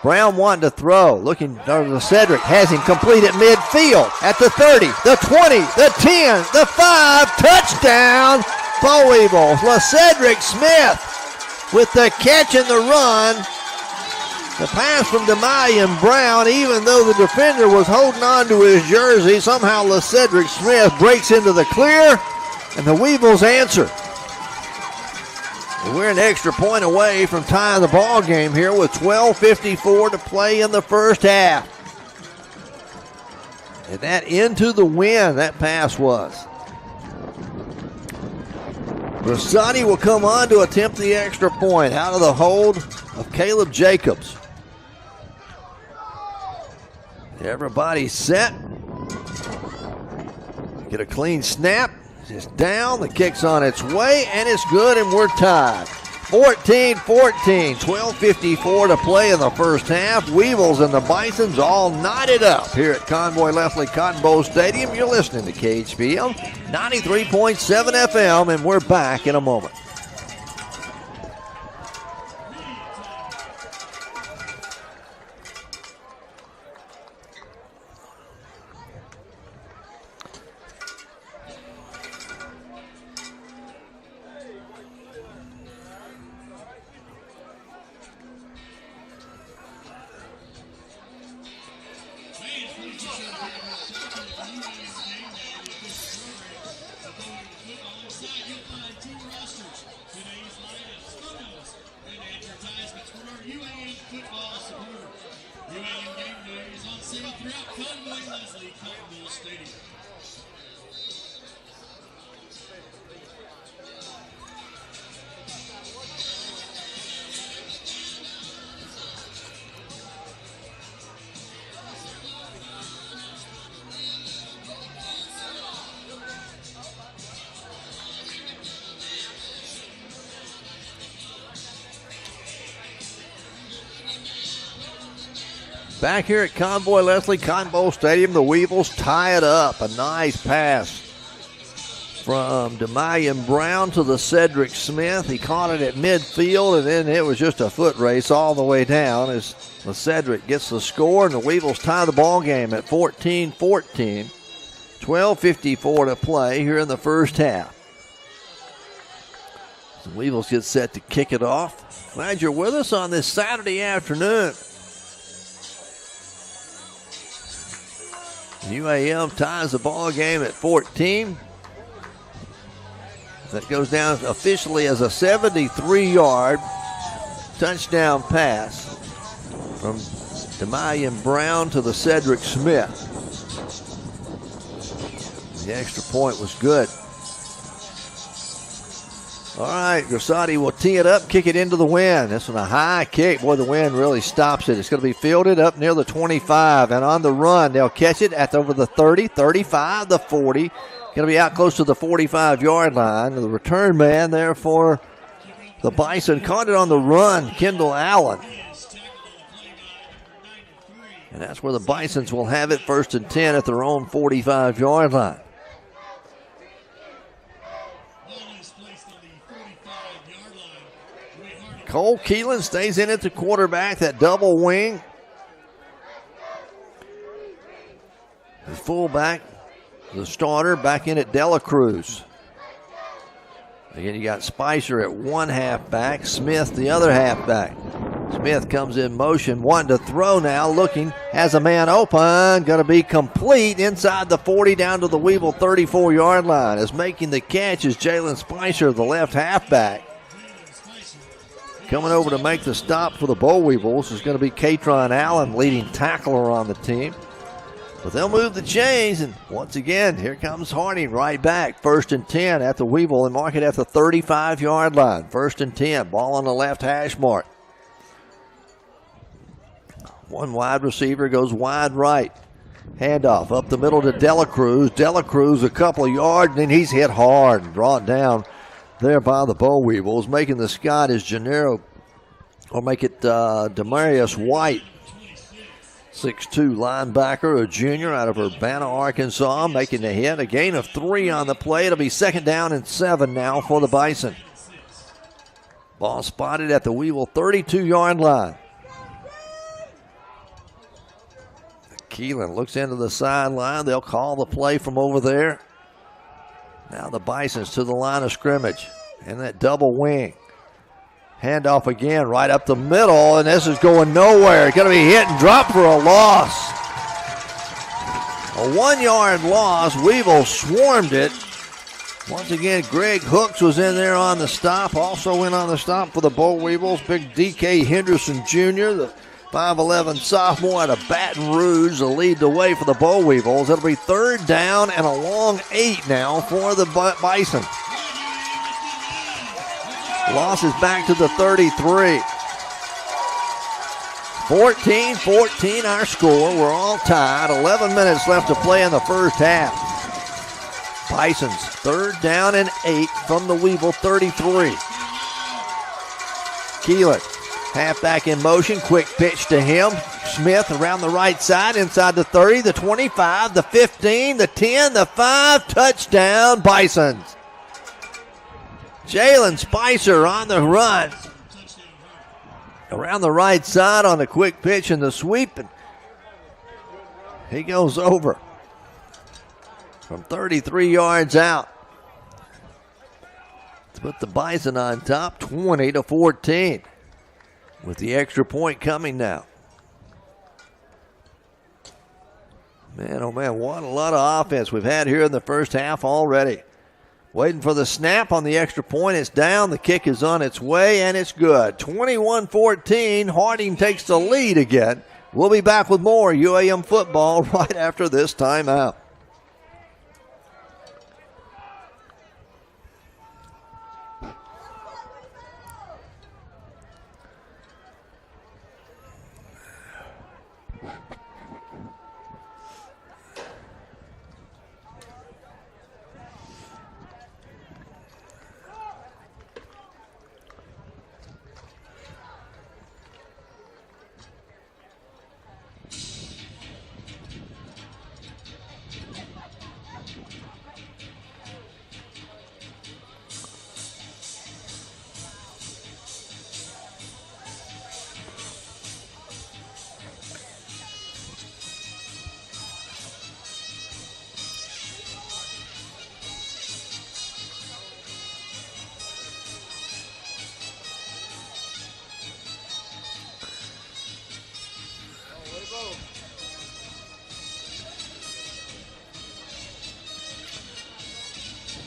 Brown wanting to throw, looking to 𝗗𝗏𝗧, has him complete at midfield at the 30, the 20, the 10, the 5, touchdown, Boll Weevils. 𝗗𝗏𝗧 with the catch and the run. The pass from 𝗗𝗏𝗧 Brown, even though the defender was holding on to his jersey, somehow 𝗗𝗏𝗧 breaks into the clear, and the Weevils answer. We're an extra point away from tying the ball game here with 12:54 to play in the first half. And that into the wind, that pass was. Rassani will come on to attempt the extra point out of the hold of Caleb Jacobs. Everybody set. Get a clean snap. It's down, the kick's on its way, and it's good, and we're tied. 14-14, 12:54 to play in the first half. Weevils and the Bisons all knotted up here at Convoy Leslie Cotton Bowl Stadium. You're listening to KHPL 93.7 FM, and we're back in a moment. Back here at Convoy Leslie Cotton Bowl Stadium, the Weevils tie it up. A nice pass from 𝗗𝗏𝗧 Brown to the 𝗗𝗏𝗧. He caught it at midfield, and then it was just a foot race all the way down as 𝗗𝗏𝗧 gets the score, and the Weevils tie the ball game at 14-14. 12:54 to play here in the first half. The Weevils get set to kick it off. Glad you're with us on this Saturday afternoon. UAM ties the ball game at 14. That goes down officially as a 73-yard touchdown pass from 𝗗𝗏𝗧 Brown to the 𝗗𝗏𝗧. The extra point was good. All right, 𝗗𝗜𝗦𝗖𝗟𝗔𝗜𝗠𝗘𝗥 will tee it up, kick it into the wind. This one a high kick. Boy, the wind really stops it. It's going to be fielded up near the 25, and on the run, they'll catch it at over the 30, 35, the 40. Going to be out close to the 45-yard line. The return man there for the Bison caught it on the run, Kendall Allen. And that's where the Bisons will have it, 1st and 10 at their own 45-yard line. Cole Keelan stays in at the quarterback, that double wing. The fullback, the starter, back in at 𝗗𝗜𝗦𝗖𝗟𝗔𝗜𝗠𝗘𝗥. Again, you got Spicer at one halfback, Smith the other halfback. Smith comes in motion, wanting to throw now, looking, has a man open, going to be complete inside the 40 down to the Weevil 34-yard line. As making the catch is Jalen Spicer, the left halfback. Coming over to make the stop for the Boll Weevils is going to be 𝗗𝗏𝗏 Allen, leading tackler on the team. But they'll move the chains, and once again, here comes Harding right back. 1st and 10 at the Weevil and mark it at the 35-yard line. 1st and 10, ball on the left hash mark. One wide receiver goes wide right. Handoff up the middle to 𝗗𝗏𝗏𝗏𝗏𝗏𝗏. 𝗗𝗏𝗏𝗏 a couple of yards, and he's hit hard and brought down there by the Boll Weevils. Making the Scott is Gennaro, or make it Demarius White. 6'2" linebacker, a junior out of Urbana, Arkansas, making the hit. A gain of 3 on the play. It'll be 2nd down and 7 now for the Bison. Ball spotted at the Weevil 32-yard line. Keelan looks into the sideline. They'll call the play from over there. Now the Bisons to the line of scrimmage. And that double wing. Handoff again right up the middle, and this is going nowhere. Going to be hit and dropped for a loss. A 1-yard loss. Weevil swarmed it. Once again, Greg Hooks was in there on the stop. Also in on the stop for the Boll Weevils. Big D.K. Henderson Jr., the 5'11" sophomore out of Baton Rouge, to lead the way for the Boll Weevils. It'll be 3rd down and a long 8 now for the Bison. Loss is back to the 33. 14-14 our score. We're all tied. 11 minutes left to play in the first half. Bisons 3rd down and 8 from the Weevil 33. Keelan, halfback in motion, quick pitch to him. Smith around the right side, inside the 30, the 25, the 15, the 10, the 5, touchdown Bisons. Jalen Spicer on the run. Around the right side on the quick pitch and the sweep, and he goes over from 33 yards out to put the Bison on top, 20-14, with the extra point coming now. Man, oh man, what a lot of offense we've had here in the first half already. Waiting for the snap on the extra point. It's down. The kick is on its way, and it's good. 21-14. Harding takes the lead again. We'll be back with more UAM football right after this timeout.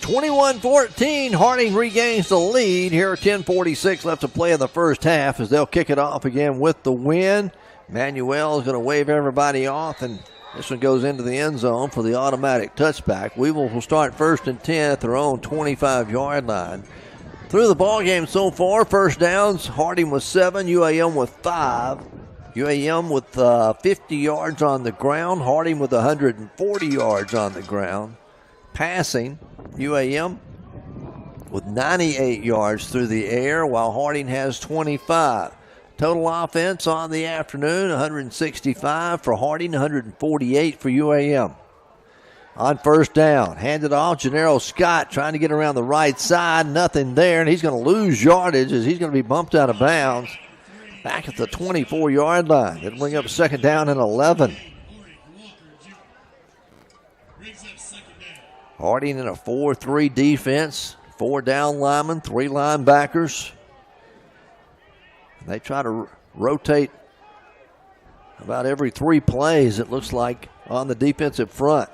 (21-14), Harding regains the lead. Here are 10:46 left to play in the first half as they'll kick it off again with the win. Manuel is going to wave everybody off, and this one goes into the end zone for the automatic touchback. Weevils will start 1st and 10 at their own 25-yard line. Through the ball game so far, first downs, Harding with 7, UAM with 5. UAM with 50 yards on the ground, Harding with 140 yards on the ground. Passing, UAM with 98 yards through the air, while Harding has 25. Total offense on the afternoon, 165 for Harding, 148 for UAM. On first down, handed off, Gennaro Scott trying to get around the right side, nothing there, and he's going to lose yardage as he's going to be bumped out of bounds back at the 24-yard line. It'll bring up second down and 11. Harding in a 4-3 defense, 4 down linemen, 3 linebackers. They try to rotate about every 3 plays, it looks like, on the defensive front.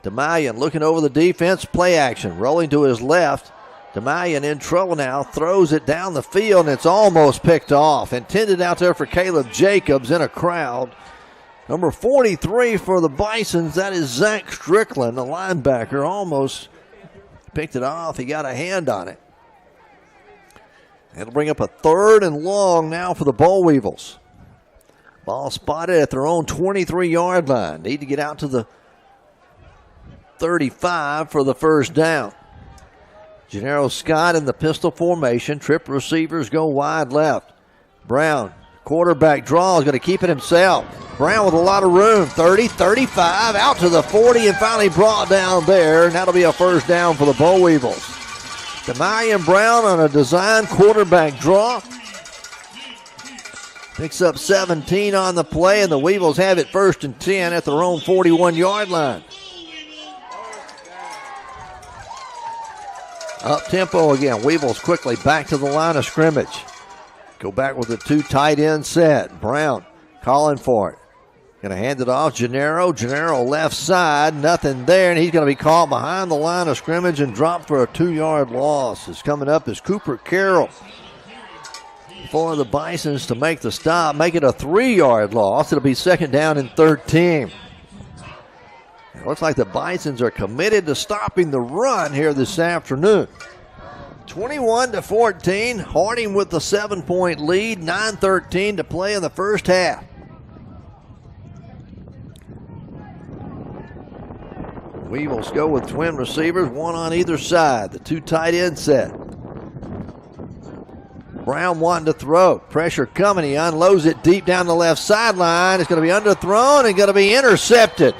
𝗗𝗜𝗦𝗖𝗟𝗔𝗜𝗠𝗘𝗥 looking over the defense, play action, rolling to his left. 𝗗𝗜𝗦𝗖𝗟𝗔𝗜𝗠𝗘𝗥 now, throws it down the field, and it's almost picked off. Intended out there for Caleb Jacobs in a crowd. Number 43 for the Bisons, that is 𝗗𝗏𝗏, the linebacker, almost picked it off. He got a hand on it. It'll bring up a 3rd and long now for the Boll Weevils. Ball spotted at their own 23-yard line. Need to get out to the 35 for the first down. Gennaro Scott in the pistol formation. Trip receivers go wide left. Brown, quarterback draw, is going to keep it himself. Brown with a lot of room. 30, 35, out to the 40, and finally brought down there. And that'll be a first down for the Boll Weevils. 𝗗𝗏𝗧𝗏 Brown on a design quarterback draw. Picks up 17 on the play, and the Weevils have it 1st and 10 at their own 41-yard line. Up tempo again. Weevils quickly back to the line of scrimmage. Go back with the 2 tight end set. Brown calling for it. Going to hand it off. Gennaro left side. Nothing there, and he's going to be caught behind the line of scrimmage and dropped for a 2-yard loss. Is coming up is Cooper Carroll for the Bisons to make the stop. Make it a 3-yard loss. It'll be second down and 13. It looks like the Bisons are committed to stopping the run here this afternoon. 21-14, Harding with the 7-point lead, 9:13 to play in the first half. Weevils go with twin receivers, 1 on either side. The 2 tight end set. Brown wanting to throw. Pressure coming. He unloads it deep down the left sideline. It's going to be underthrown and going to be intercepted.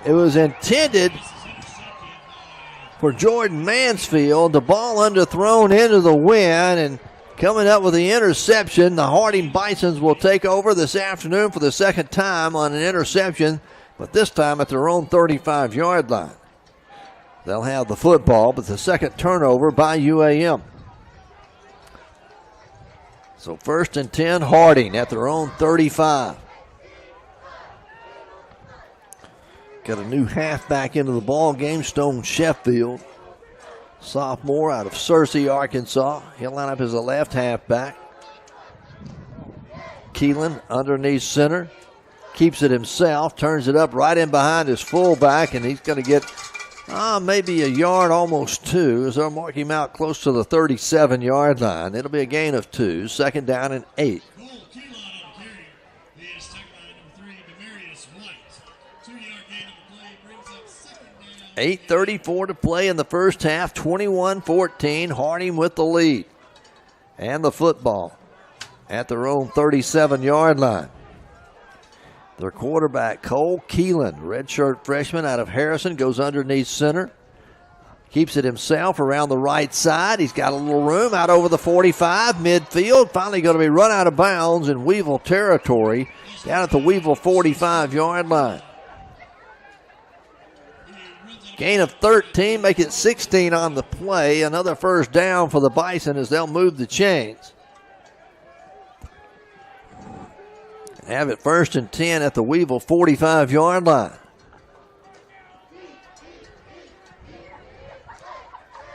It was intended for Jordan Mansfield. The ball underthrown into the wind, and coming up with the interception, the Harding Bisons will take over this afternoon for the second time on an interception, but this time at their own 35-yard line. They'll have the football, but the second turnover by UAM. So 1st and 10, Harding at their own 35. Got a new halfback into the ball game, Stone Sheffield. Sophomore out of Searcy, Arkansas. He'll line up as a left halfback. Keelan underneath center. Keeps it himself, turns it up right in behind his fullback, and he's going to get maybe a yard, almost 2, as they'll mark him out close to the 37-yard line. It'll be a gain of 2, second down and 8. 8:34 to play in the first half, 21-14, Harding with the lead. And the football at their own 37-yard line. Their quarterback, Cole Keelan, redshirt freshman out of Harrison, goes underneath center. Keeps it himself around the right side. He's got a little room out over the 45, midfield. Finally going to be run out of bounds in Weevil territory down at the Weevil 45-yard line. Gain of 13, make it 16 on the play. Another first down for the Bison as they'll move the chains. Have it 1st and 10 at the Weevil 45-yard line.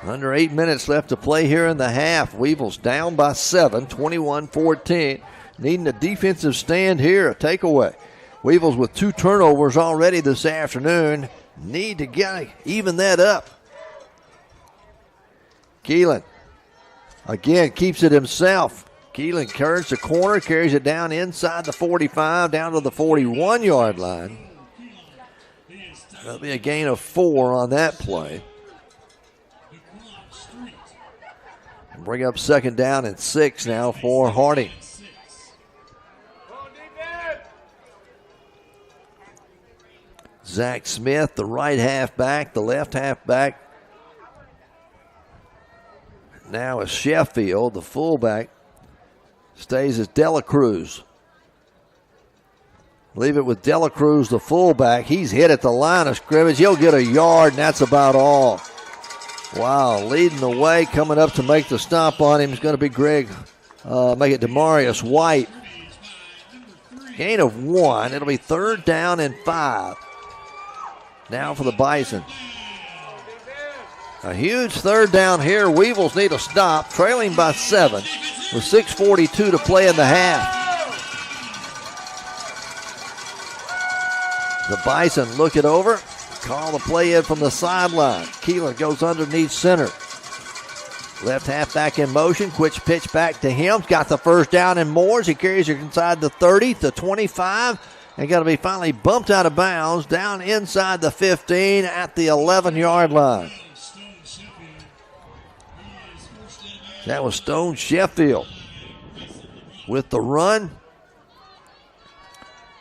Under 8 minutes left to play here in the half. Weevils down by 7, 21-14. Needing a defensive stand here, a takeaway. Weevils with 2 turnovers already this afternoon. Need to even that up. Keelan again keeps it himself. Keelan turns the corner, carries it down inside the 45, down to the 41-yard line. That'll be a gain of 4 on that play. Bring up second down and 6 now for Harding. Zach Smith, the right halfback, the left halfback. Now is Sheffield, the fullback. Stays as Delacruz. Leave it with Delacruz, the fullback. He's hit at the line of scrimmage. He'll get a yard, and that's about all. Wow, leading the way, coming up to make the stop on him is going to be Greg, make it Demarius White. Gain of 1. It'll be third down and 5. Now for the Bison. A huge third down here. Weevils need a stop, trailing by 7 with 6:42 to play in the half. The Bison look it over. Call the play in from the sideline. Keelan goes underneath center. Left halfback in motion. Quick pitch back to him. Got the first down and more as he carries it inside the 30, the 25. And got to be finally bumped out of bounds down inside the 15 at the 11-yard line. That was Stone Sheffield with the run.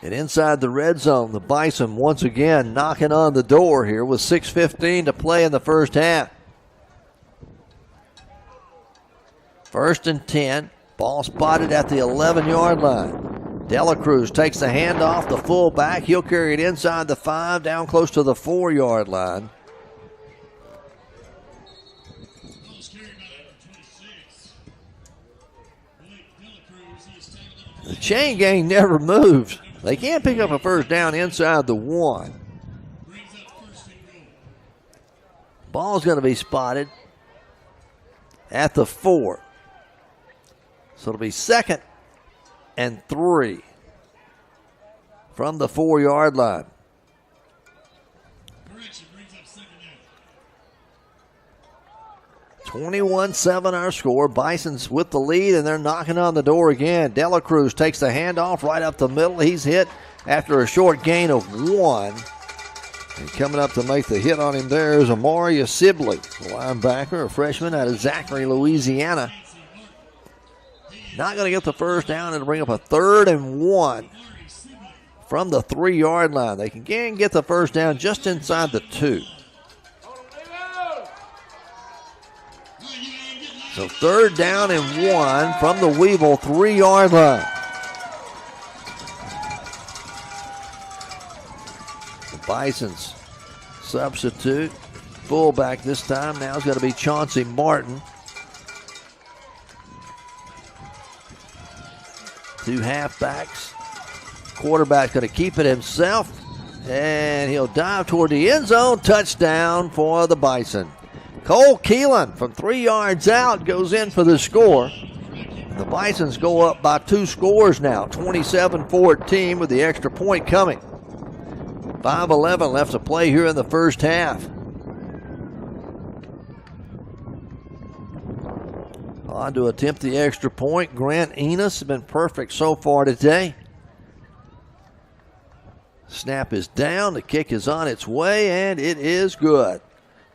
And inside the red zone, the Bison once again knocking on the door here with 6:15 to play in the first half. First and 10. Ball spotted at the 11-yard line. Delacruz takes the handoff, the fullback. He'll carry it inside the 5, down close to the 4-yard line. The chain gang never moves. They can't pick up a first down inside the 1. Ball's going to be spotted at the 4. So it'll be second and 3 from the 4-yard line. 21-7 our score. Bison's with the lead, and they're knocking on the door again. Delacruz takes the handoff right up the middle. He's hit after a short gain of 1. And coming up to make the hit on him there is 𝗗𝗜𝗦𝗖𝗟𝗔𝗜𝗍, a linebacker, a freshman out of Zachary, Louisiana. Not going to get the first down. It'll bring up a 3rd and 1 from the 3-yard line. They can again get the first down just inside the 2. So 3rd down and 1 from the Weevil 3-yard line. The Bison's substitute, fullback this time. Now it's going to be Chauncey Martin. 2 halfbacks. Quarterback's going to keep it himself, and he'll dive toward the end zone. Touchdown for the Bison. Cole Keelan from 3 yards out goes in for the score. And the Bisons go up by 2 scores now, 27-14 with the extra point coming. 5:11 left to play here in the first half. On to attempt the extra point. Grant Enos has been perfect so far today. Snap is down. The kick is on its way, and it is good.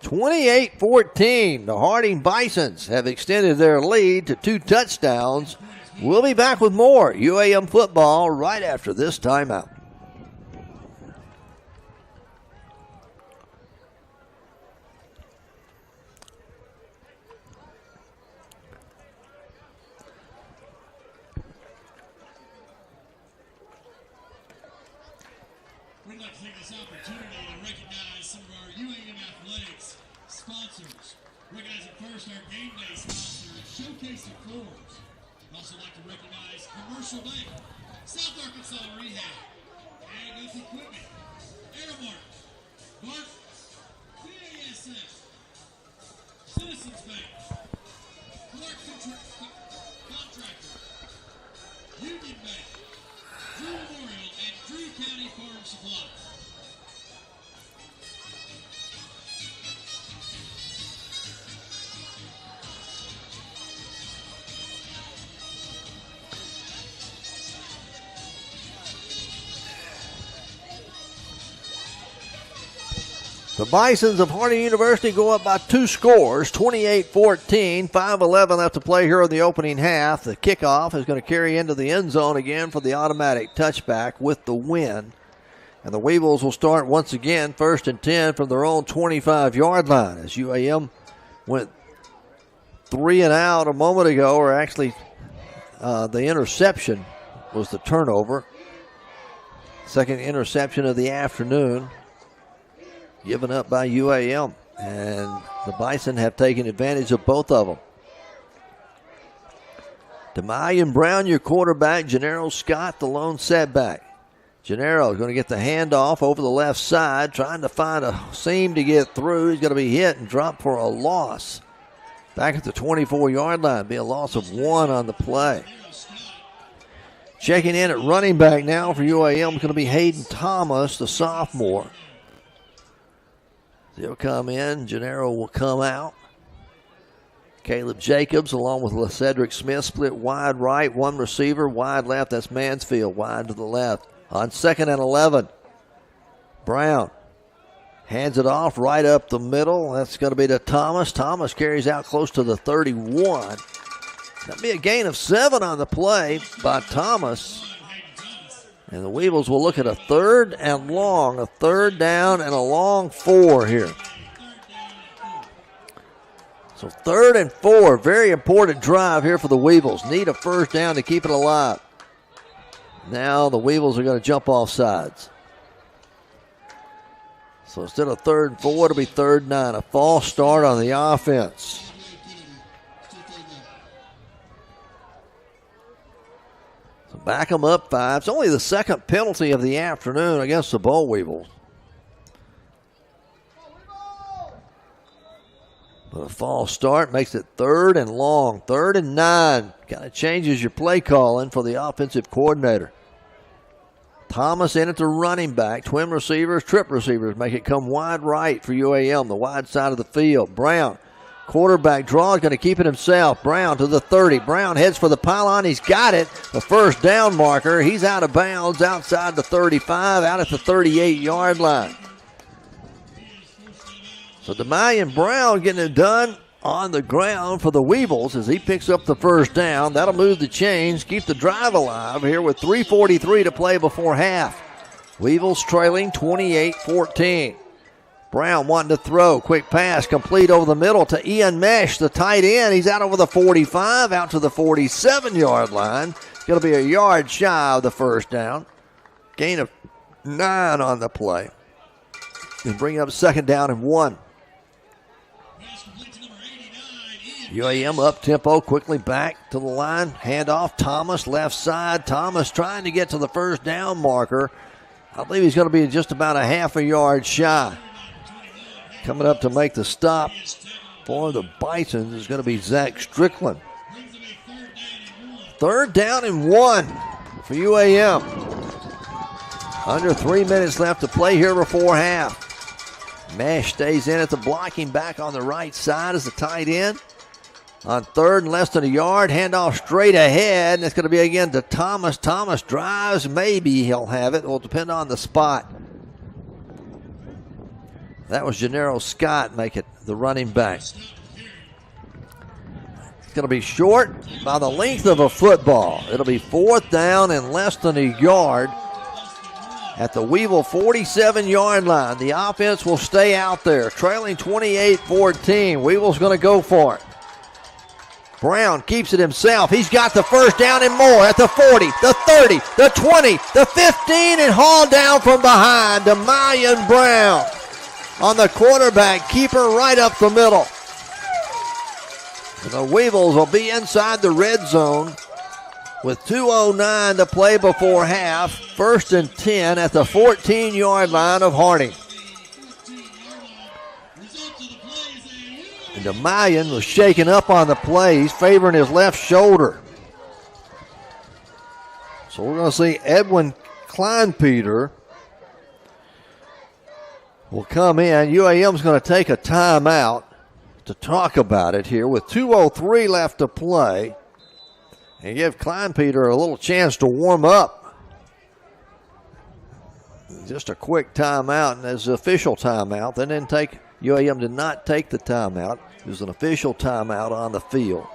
28-14. The Harding Bisons have extended their lead to 2 touchdowns. We'll be back with more UAM football right after this timeout. We'd like to take this opportunity to recognize some of our UAM Athletics sponsors. Recognizing first our game day sponsor, Showcase of Floors. We'd also like to recognize Commercial Bank, South Arkansas Rehab, Ag Equipment, Airmark, Mark, CASS, Citizens Bank, Clark Contractor, Union Bank, Drew Memorial, and Drew County Farm Supply. The Bisons of Harding University go up by 2 scores, 28-14, 5:11 left to play here in the opening half. The kickoff is going to carry into the end zone again for the automatic touchback with the win. And the Weevils will start once again, 1st and 10 from their own 25-yard line, as UAM went 3 and out a moment ago, or actually the interception was the turnover. Second interception of the afternoon given up by UAM, and the Bison have taken advantage of both of them. 𝗗𝗜𝗦𝗖𝗟𝗔𝗜𝗠𝗘𝗥, Brown, your quarterback. 𝗗𝗫𝗓 Scott, the lone setback. 𝗗𝗫𝗓 is going to get the handoff over the left side, trying to find a seam to get through. He's going to be hit and dropped for a loss. Back at the 24-yard line, be a loss of 1 on the play. Checking in at running back now for UAM is going to be Hayden Thomas, the sophomore. He'll come in. 𝗗𝗫𝗓 will come out. Caleb Jacobs along with 𝗗𝗏 Smith split wide right, 1 receiver, wide left. That's Mansfield, wide to the left. On 2nd and 11, Brown hands it off right up the middle. That's going to be to Thomas. Thomas carries out close to the 31. That'll be a gain of 7 on the play by Thomas. And the Weevils will look at a 3rd and long, a 3rd down and a long 4 here. So 3rd and 4, very important drive here for the Weevils. Need a 1st down to keep it alive. Now the Weevils are going to jump off sides. So instead of 3rd and 4, it'll be 3rd and 9. A false start on the offense. So back them up 5. It's only the 2nd penalty of the afternoon against the Boll Weevils. But a false start makes it 3rd and long, 3rd and 9. Kind of changes your play calling for the offensive coordinator. Thomas in at the running back. Twin receivers, trip receivers make it come wide right for UAM, the wide side of the field. Brown, quarterback draw, is going to keep it himself. Brown to the 30. Brown heads for the pylon. He's got it. The 1st down marker. He's out of bounds outside the 35, out at the 38-yard line. So 𝗗𝗏𝗧𝗓𝗏 Brown getting it done on the ground for the Weevils as he picks up the 1st down. That'll move the chains, keep the drive alive here with 3:43 to play before half. Weevils trailing 28-14. Brown wanting to throw. Quick pass complete over the middle to Ian Mesh, the tight end. He's out over the 45, out to the 47-yard line. Going to be a yard shy of the 1st down. Gain of 9 on the play. And bring up 2nd down and 1. UAM up tempo, quickly back to the line. Handoff, Thomas left side. Thomas trying to get to the 1st down marker. I believe he's going to be just about a half a yard shy. Coming up to make the stop for the Bisons is going to be Zach Strickland. 3rd down and 1 for UAM. Under 3 minutes left to play here before half. Mesh stays in at the blocking back on the right side as the tight end. On 3rd and less than a yard, handoff straight ahead, and it's going to be again to Thomas. Thomas drives, maybe he'll have it. It will depend on the spot. That was 𝗗𝗫𝗓 Scott make it the running back. It's going to be short by the length of a football. It'll be 4th down and less than a yard at the Weevil 47-yard line. The offense will stay out there, trailing 28-14. Weevil's going to go for it. Brown keeps it himself. He's got the 1st down and more at the 40, the 30, the 20, the 15, and hauled down from behind. 𝗗𝗏𝗧𝗓𝗏 Brown on the quarterback keeper right up the middle. And the Weevils will be inside the red zone with 2:09 to play before half. 1st and 10 at the 14-yard line of Harding. And 𝗗𝗏𝗧𝗓𝗏 was shaken up on the play. He's favoring his left shoulder. So we're going to see Edwin Kleinpeter will come in. UAM's going to take a timeout to talk about it here with 2:03 left to play and give Kleinpeter a little chance to warm up. Just a quick timeout, and as the official timeout. They didn't take, UAM did not take the timeout. It was an official timeout on the field.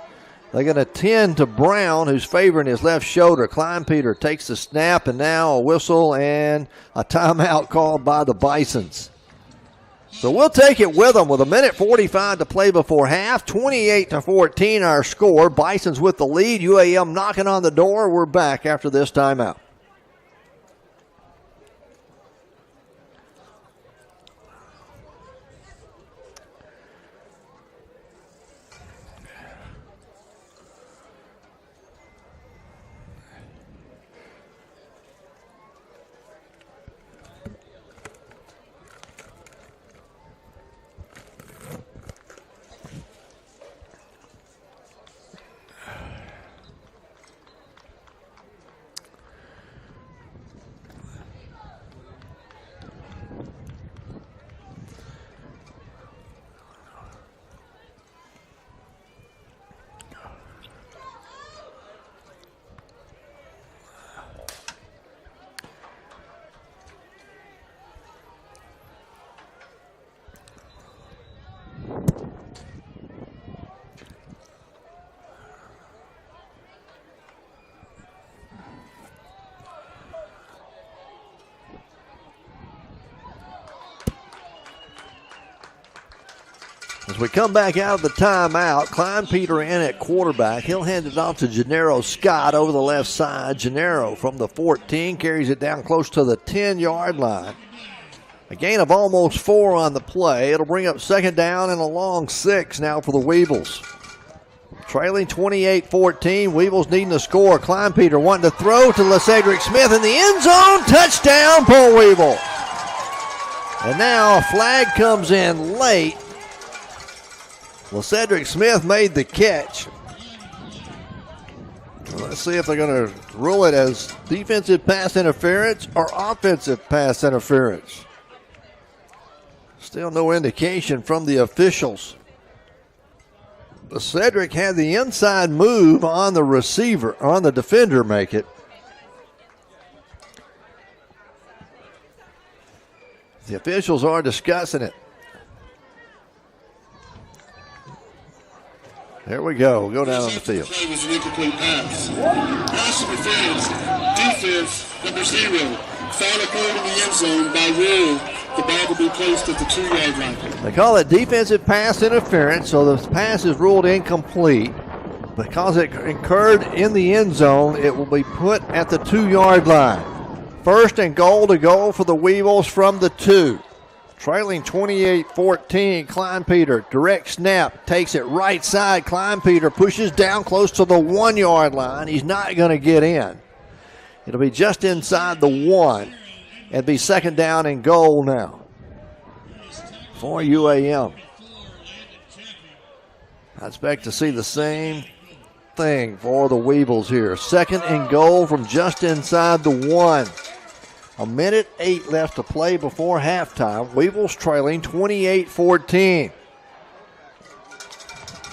They're going to tend to Brown, who's favoring his left shoulder. 𝗗𝗓𝗦 takes the snap, and now a whistle and a timeout called by the Bisons. So we'll take it with them with 1:45 to play before half. 28-14 our score. Bisons with the lead. UAM knocking on the door. We're back after this timeout. As we come back out of the timeout, 𝗗𝗓𝗦 in at quarterback. He'll hand it off to Gennaro Scott over the left side. Gennaro from the 14 carries it down close to the 10-yard line. A gain of almost 4 on the play. It'll bring up second down and a long 6 now for the Weevils. Trailing 28-14. Weevils needing to score. 𝗗𝗓𝗦 wanting to throw to 𝗗𝗟𝗦 Smith in the end zone. Touchdown, Paul Weevil. And now a flag comes in late. 𝗗𝗟𝗦 Smith made the catch. Let's see if they're going to rule it as defensive pass interference or offensive pass interference. Still no indication from the officials. 𝗗𝗟𝗦 had the inside move on the receiver, on the defender make it. The officials are discussing it. Here we go. We'll go down on the field. Play was an incomplete pass. Pass interference. Defense, number 0. Foul occurred in the end zone. By rule, the ball will be placed at the 2-yard line. They call it defensive pass interference, so the pass is ruled incomplete. Because it occurred in the end zone, it will be put at the 2-yard line. First and goal to go for the Weevils from the 2. Trailing 28-14, 𝗗𝗓𝗦, direct snap, takes it right side. 𝗗𝗓𝗦 pushes down close to the 1-yard line. He's not going to get in. It'll be just inside the 1. It'll be second down and goal now for UAM. I expect to see the same thing for the Weevils here. Second and goal from just inside the 1. 1:08 left to play before halftime. Weevils trailing 28-14.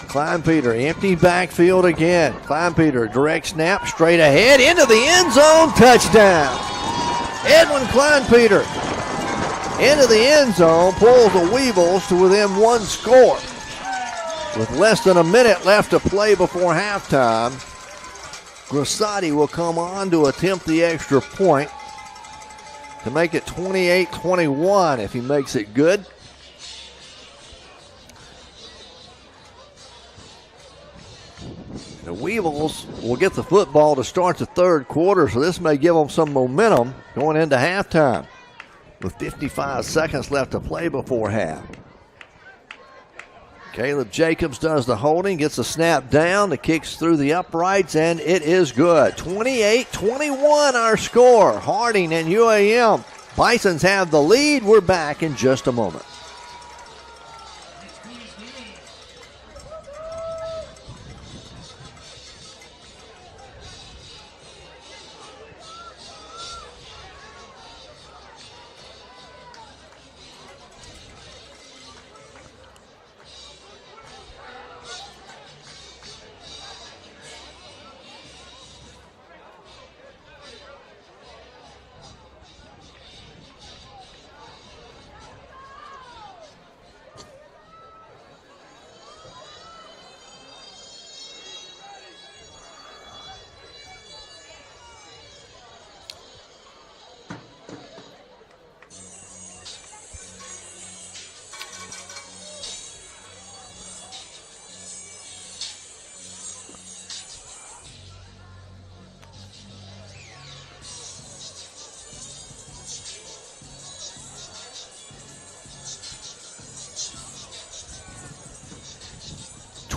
𝗗𝗓𝗦, empty backfield again. 𝗗𝗓𝗦, direct snap, straight ahead, into the end zone, touchdown. Edwin 𝗗𝗓𝗦 into the end zone, pulls the Weevils to within 1 score. With less than a minute left to play before halftime, 𝗗𝗓𝗦 will come on to attempt the extra point to make it 28-21 if he makes it good. The Weevils will get the football to start the third quarter, so this may give them some momentum going into halftime with 55 seconds left to play before half. Caleb Jacobs does the holding, gets the snap down, the kicks through the uprights, and it is good. 28-21 our score. Harding and UAM. Bisons have the lead. We're back in just a moment.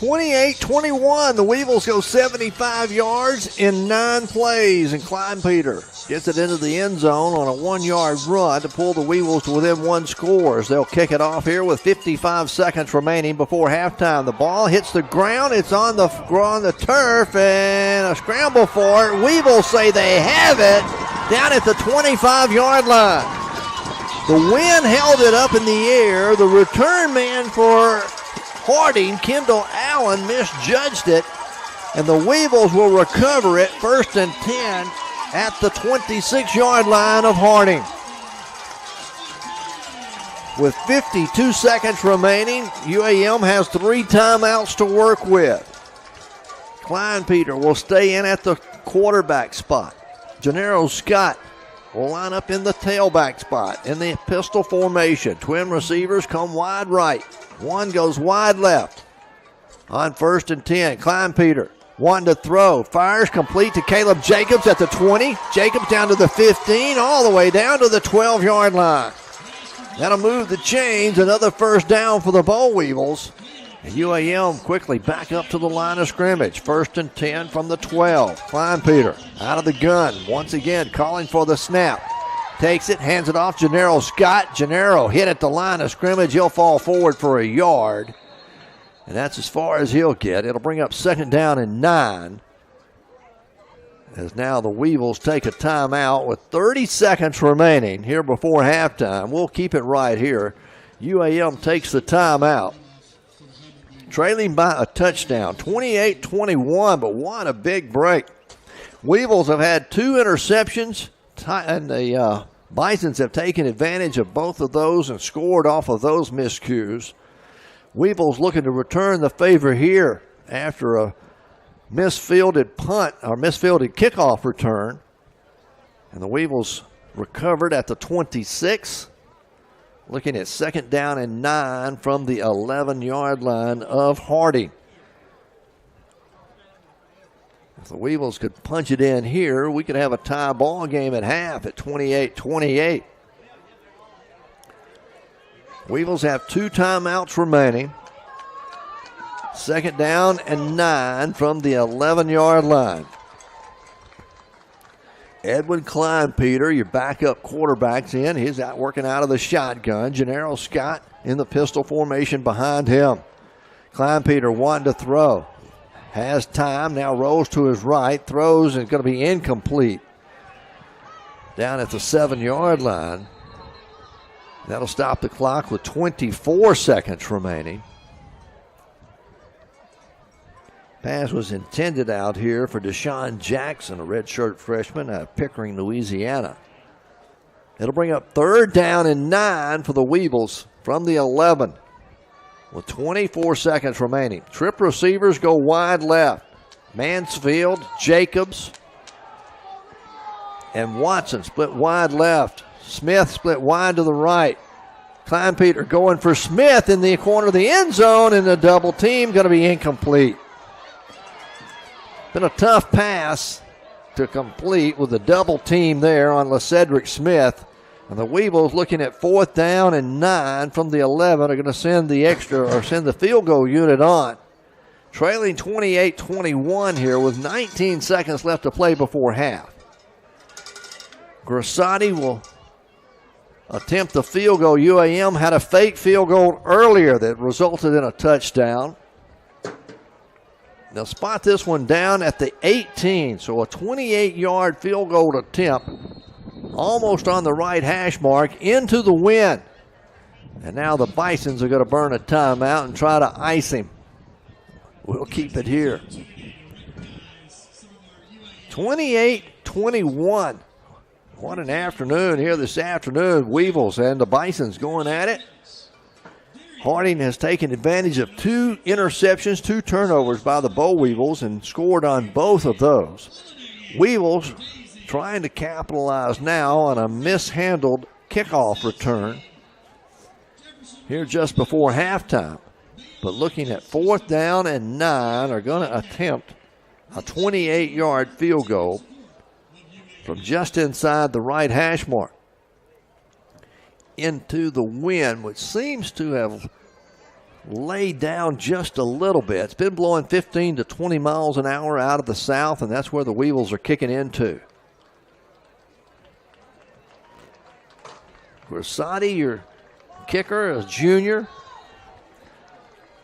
28-21. The Weevils go 75 yards in 9 plays, and 𝗗𝗜𝗦𝗓 gets it into the end zone on a 1-yard run to pull the Weevils to within 1 score. As they'll kick it off here with 55 seconds remaining before halftime. The ball hits the ground. It's on the turf, and a scramble for it. Weevils say they have it down at the 25-yard line. The wind held it up in the air. The return man for Harding, Kendall Allen, misjudged it, and the Weevils will recover it 1st and 10 at the 26-yard line of Harding. With 52 seconds remaining, UAM has 3 timeouts to work with. 𝗗𝗜𝗦𝗓 will stay in at the quarterback spot. Gennaro Scott will line up in the tailback spot in the pistol formation. Twin receivers come wide right. One goes wide left. On 1st and 10, 𝗗𝗜𝗦𝗓 wanting to throw. Fires complete to Caleb Jacobs at the 20. Jacobs down to the 15, all the way down to the 12-yard line. That'll move the chains. Another 1st down for the Boll Weevils. And UAM quickly back up to the line of scrimmage. 1st and 10 from the 12. 𝗗𝗜𝗦𝗓 out of the gun. Once again calling for the snap. Takes it, hands it off Gennaro Scott. Gennaro hit at the line of scrimmage. He'll fall forward for a yard. And that's as far as he'll get. It'll bring up 2nd down and 9. As now the Weevils take a timeout with 30 seconds remaining here before halftime. We'll keep it right here. UAM takes the timeout. Trailing by a touchdown, 28-21, but what a big break. Weevils have had 2 interceptions, and the Bisons have taken advantage of both of those and scored off of those miscues. Weevils looking to return the favor here after a misfielded punt or misfielded kickoff return. And the Weevils recovered at the 26. Looking at 2nd down and 9 from the 11-yard line of Harding. If the Weevils could punch it in here, we could have a tie ball game at half at 28-28. Weevils have 2 timeouts remaining. 2nd down and 9 from the 11-yard line. Edwin 𝗗𝗜𝗦𝗓, your backup quarterback's in. He's out working out of the shotgun. Gennaro Scott in the pistol formation behind him. 𝗗𝗜𝗦𝗓 wanting to throw. Has time, now rolls to his right. Throws and going to be incomplete. Down at the 7-yard line. That'll stop the clock with 24 seconds remaining. Pass was intended out here for Deshaun Jackson, a redshirt freshman out of Pickering, Louisiana. It'll bring up 3rd down and 9 for the Weevils from the 11 with 24 seconds remaining. Trip receivers go wide left. Mansfield, Jacobs, and Watson split wide left. Smith split wide to the right. 𝗗𝗜𝗦𝗓 going for Smith in the corner of the end zone, and the double team going to be incomplete. Been a tough pass to complete with a double team there on 𝐿aCedric Smith. And the Weevils looking at 4th down and 9 from the 11 are going to send the field goal unit on. Trailing 28-21 here with 19 seconds left to play before half. 𝗗𝗓𝗏 will attempt the field goal. UAM had a fake field goal earlier that resulted in a touchdown. They'll spot this one down at the 18, so a 28-yard field goal attempt almost on the right hash mark into the wind. And now the Bisons are going to burn a timeout and try to ice him. We'll keep it here. 28-21. What an afternoon here this afternoon. Weevils and the Bisons going at it. Harding has taken advantage of 2 interceptions, 2 turnovers by the Boll Weevils and scored on both of those. Weevils trying to capitalize now on a mishandled kickoff return here just before halftime. But looking at 4th down and 9 are going to attempt a 28-yard field goal from just inside the right hash mark into the wind, which seems to have laid down just a little bit. It's been blowing 15 to 20 miles an hour out of the south, and that's where the Weevils are kicking into. 𝗗𝗜𝗦𝗖𝗟𝗔𝗜𝗠𝗘𝗥, your kicker, is junior.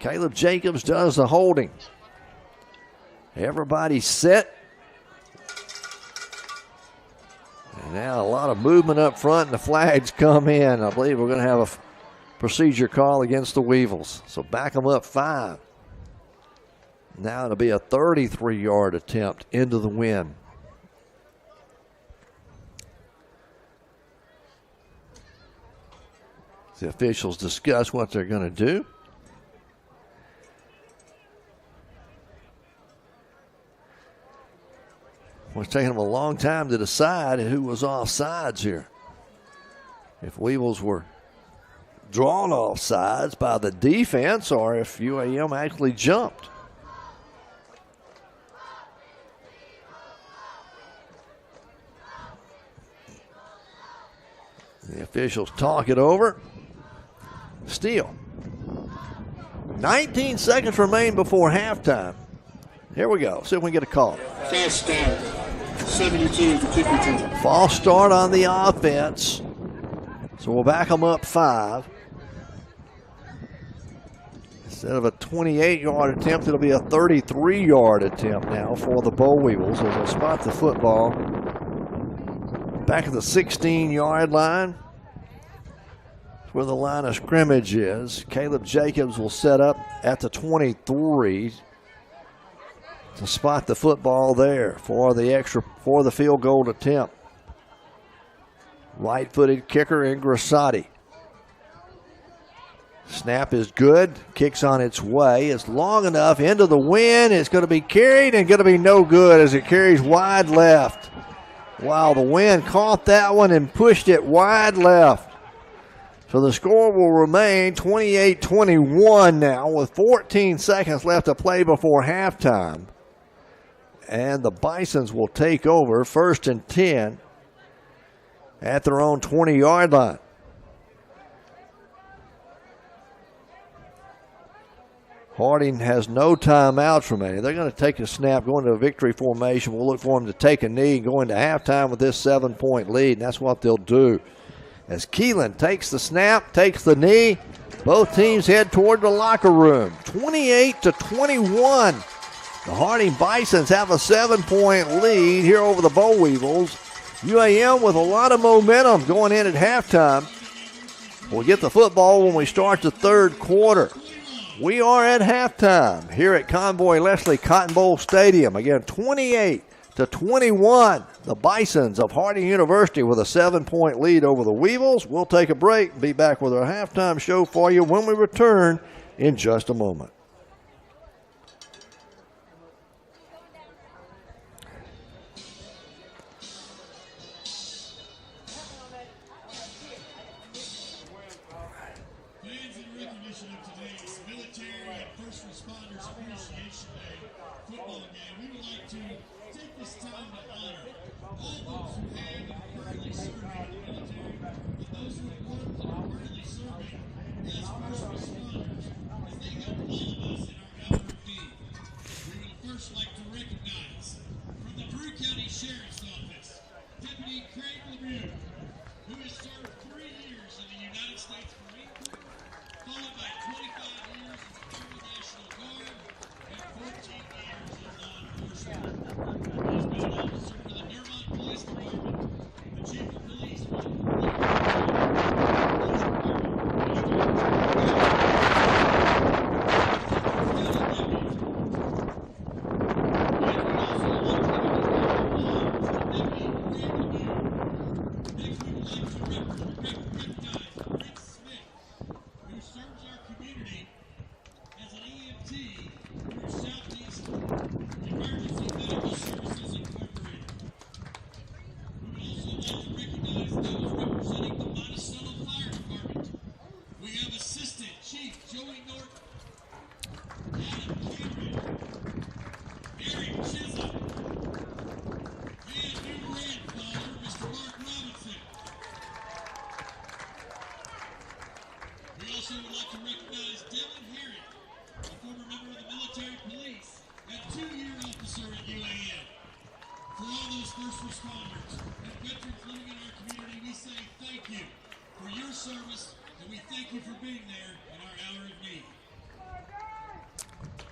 𝗂𝗑𝒡 does the holding. Everybody set. And now a lot of movement up front, and the flags come in. I believe we're going to have a procedure call against the Weevils. So back them up 5. Now it'll be a 33-yard attempt into the wind. The officials discuss what they're going to do. Well, it's taking them a long time to decide who was offsides here. If Weevils were drawn offsides by the defense or if UAM actually jumped. The officials talk it over. Steal. 19 seconds remain before halftime. Here we go. See if we can get a call. False start. 72 to 52. False start on the offense. So we'll back them up 5. Instead of a 28-yard attempt, it'll be a 33-yard attempt now for the Boll Weevils as they'll spot the football back at the 16-yard line. That's where the line of scrimmage is. 𝗂𝗡 will set up at the 23 to spot the football there for the field goal attempt. Right-footed kicker 𝗗𝗓𝗏𝗂𝗓𝗏𝗏𝗏𝗏𝗏𝗏𝗏𝗏𝗏𝗏𝗏𝗏. Snap is good. Kicks on its way. It's long enough into the wind. It's going to be carried and going to be no good as it carries wide left. Wow, the wind caught that one and pushed it wide left. So the score will remain 28-21 now with 14 seconds left to play before halftime. And the Bisons will take over 1st and 10 at their own 20-yard line. Harding has no timeouts remaining. They're going to take a snap, go into a victory formation. We'll look for them to take a knee and go into halftime with this 7-point lead, and that's what they'll do. As Keelan takes the snap, takes the knee, both teams head toward the locker room. 28-21. The Harding Bisons have a 7-point lead here over the Boll Weevils. UAM with a lot of momentum going in at halftime. We'll get the football when we start the 3rd quarter. We are at halftime here at Convoy Leslie Cotton Bowl Stadium. Again, 28-21. The Bisons of Harding University with a 7-point lead over the Weevils. We'll take a break and be back with our halftime show for you when we return in just a moment. We also would like to recognize Devin Harris. you for your service, and we thank you for being there in our hour of need.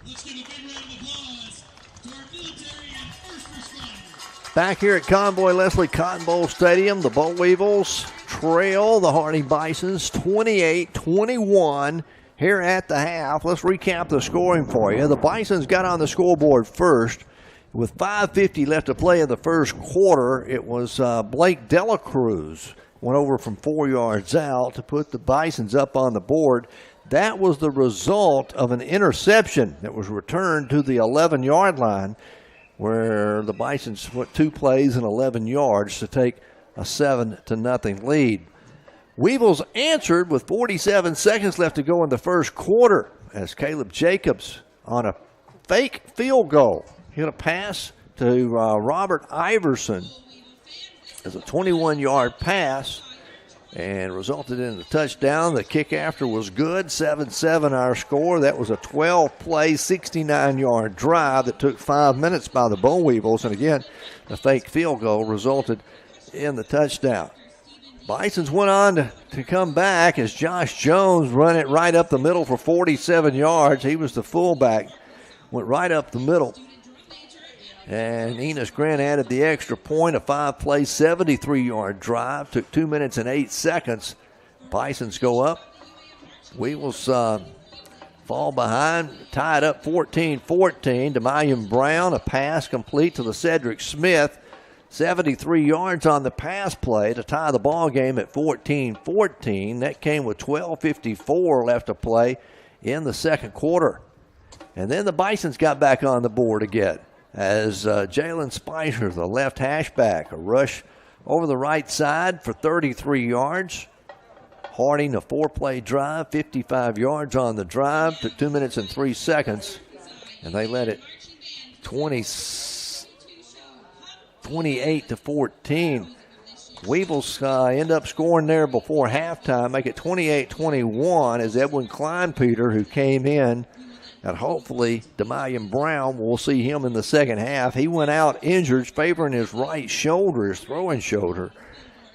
Let's give a big round of applause to our military and first responders. Back here at Convoy Leslie Cotton Bowl Stadium, the Boll Weevils trail the Hardy Bisons 28-21 here at the half. Let's recap the scoring for you. The Bisons got on the scoreboard first. With 5:50 left to play in the first quarter, it was Blake 𝗗𝗓𝗏 went over from 4 yards out to put the Bisons up on the board. That was the result of an interception that was returned to the 11-yard line, where the Bisons went 2 plays and 11 yards to take a 7-0 lead. Weevils answered with 47 seconds left to go in the first quarter as Caleb Jacobs on a fake field goal hit a pass to Robert Iverson as a 21-yard pass and resulted in a touchdown. The kick after was good, 7-7 our score. That was a 12-play, 69-yard drive that took 5 minutes by the Boll Weevils. And again, the fake field goal resulted in the touchdown. Bisons went on to come back as Josh Jones run it right up the middle for 47 yards. He was the fullback, went right up the middle. And Enos Grant added the extra point, a 5-play, 73-yard drive. Took 2 minutes and 8 seconds. Bisons go up. Weevils fall behind, tied up 14-14. 𝗗𝗏𝗦𝗖𝗟𝗔𝗜𝗠𝗘𝗥 Brown, a pass complete to the Cedric Smith. 73 yards on the pass play to tie the ball game at 14-14. That came with 12:54 left to play in the second quarter. And then the Bisons got back on the board again as Jalen Spicer, the left hashback, a rush over the right side for 33 yards. Harding, a 4-play drive, 55 yards on the drive, took 2 minutes and 3 seconds, and they led it 28-14. Weevils end up scoring there before halftime, make it 28-21 as Edwin Kleinpeter, who came in, and hopefully 𝗗𝗏𝗧𝗏𝗏𝗏 Brown, we'll see him in the second half. He went out injured, favoring his right shoulder, his throwing shoulder.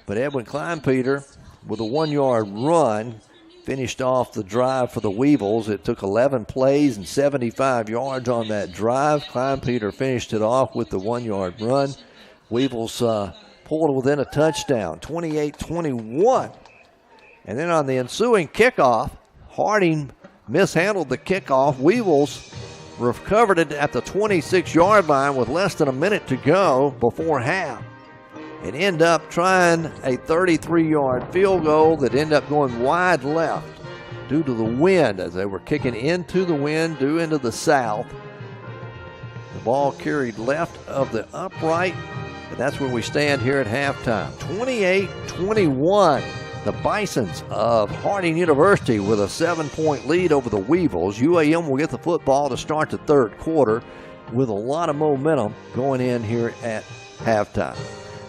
But Edwin Kleinpeter, with a 1-yard run, finished off the drive for the Weevils. It took 11 plays and 75 yards on that drive. Kleinpeter finished it off with the 1-yard run. Weevils pulled within a touchdown, 28-21. And then on the ensuing kickoff, Harding mishandled the kickoff. Weevils recovered it at the 26-yard line with less than a minute to go before half. It ended up trying a 33-yard field goal that ended up going wide left due to the wind as they were kicking into the wind due into the south. The ball carried left of the upright, and that's where we stand here at halftime. 28-21. The Bisons of Harding University with a 7-point lead over the Weevils. UAM will get the football to start the third quarter with a lot of momentum going in here at halftime.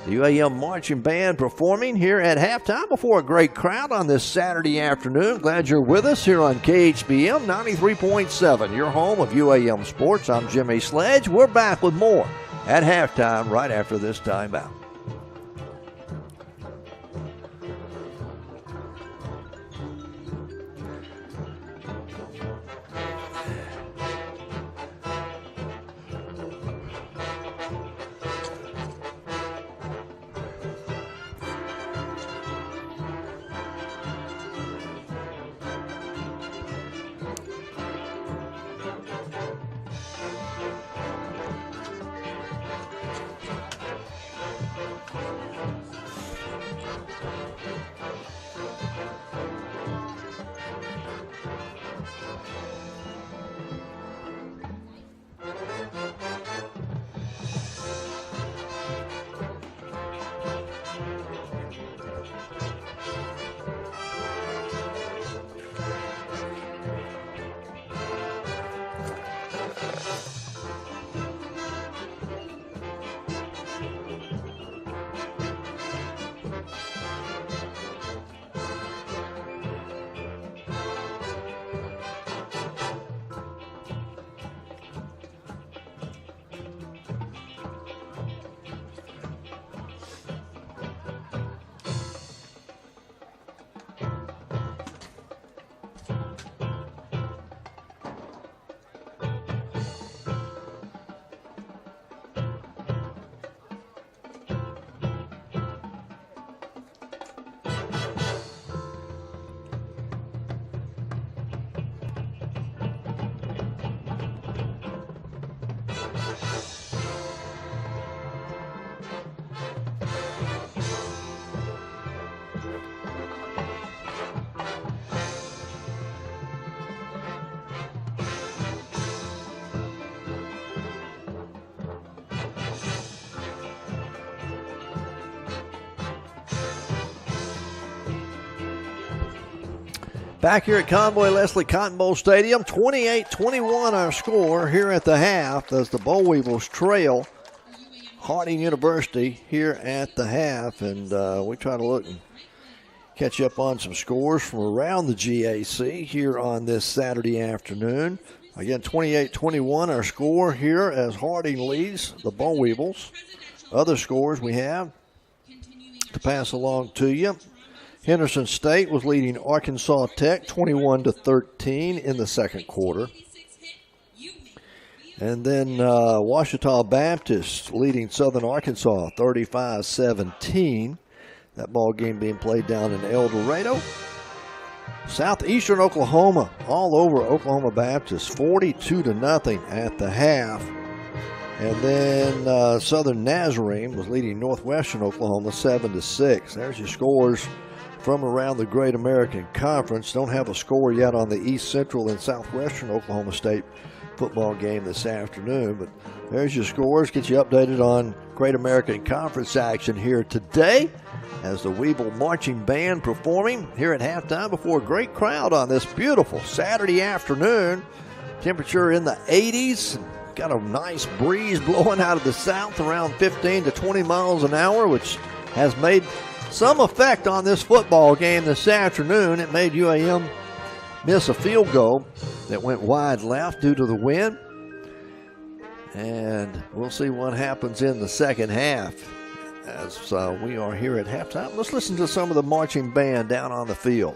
The UAM Marching Band performing here at halftime before a great crowd on this Saturday afternoon. Glad you're with us here on KHBM 93.7, your home of UAM Sports. I'm Jimmy Sledge. We're back with more at halftime right after this timeout. Back here at Convoy Leslie Cotton Bowl Stadium, 28-21 our score here at the half as the Boll Weevils trail Harding University here at the half. And we try to look and catch up on some scores from around the GAC here on this Saturday afternoon. Again, 28-21 our score here as Harding leads the Boll Weevils. Other scores we have to pass along to you. Henderson State was leading Arkansas Tech 21-13 in the second quarter. And then Ouachita Baptist leading Southern Arkansas 35-17. That ball game being played down in El Dorado. Southeastern Oklahoma all over Oklahoma Baptist 42-0 at the half. And then Southern Nazarene was leading Northwestern Oklahoma 7-6. There's your scores from around the Great American Conference. Don't have a score yet on the East Central and Southwestern Oklahoma State football game this afternoon, but there's your scores. Get you updated on Great American Conference action here today as the Weevil Marching Band performing here at halftime before a great crowd on this beautiful Saturday afternoon. Temperature in the 80s. Got a nice breeze blowing out of the south around 15 to 20 miles an hour, which has made some effect on this football game this afternoon. It made UAM miss a field goal that went wide left due to the wind. And we'll see what happens in the second half as we are here at halftime. Let's listen to some of the marching band down on the field.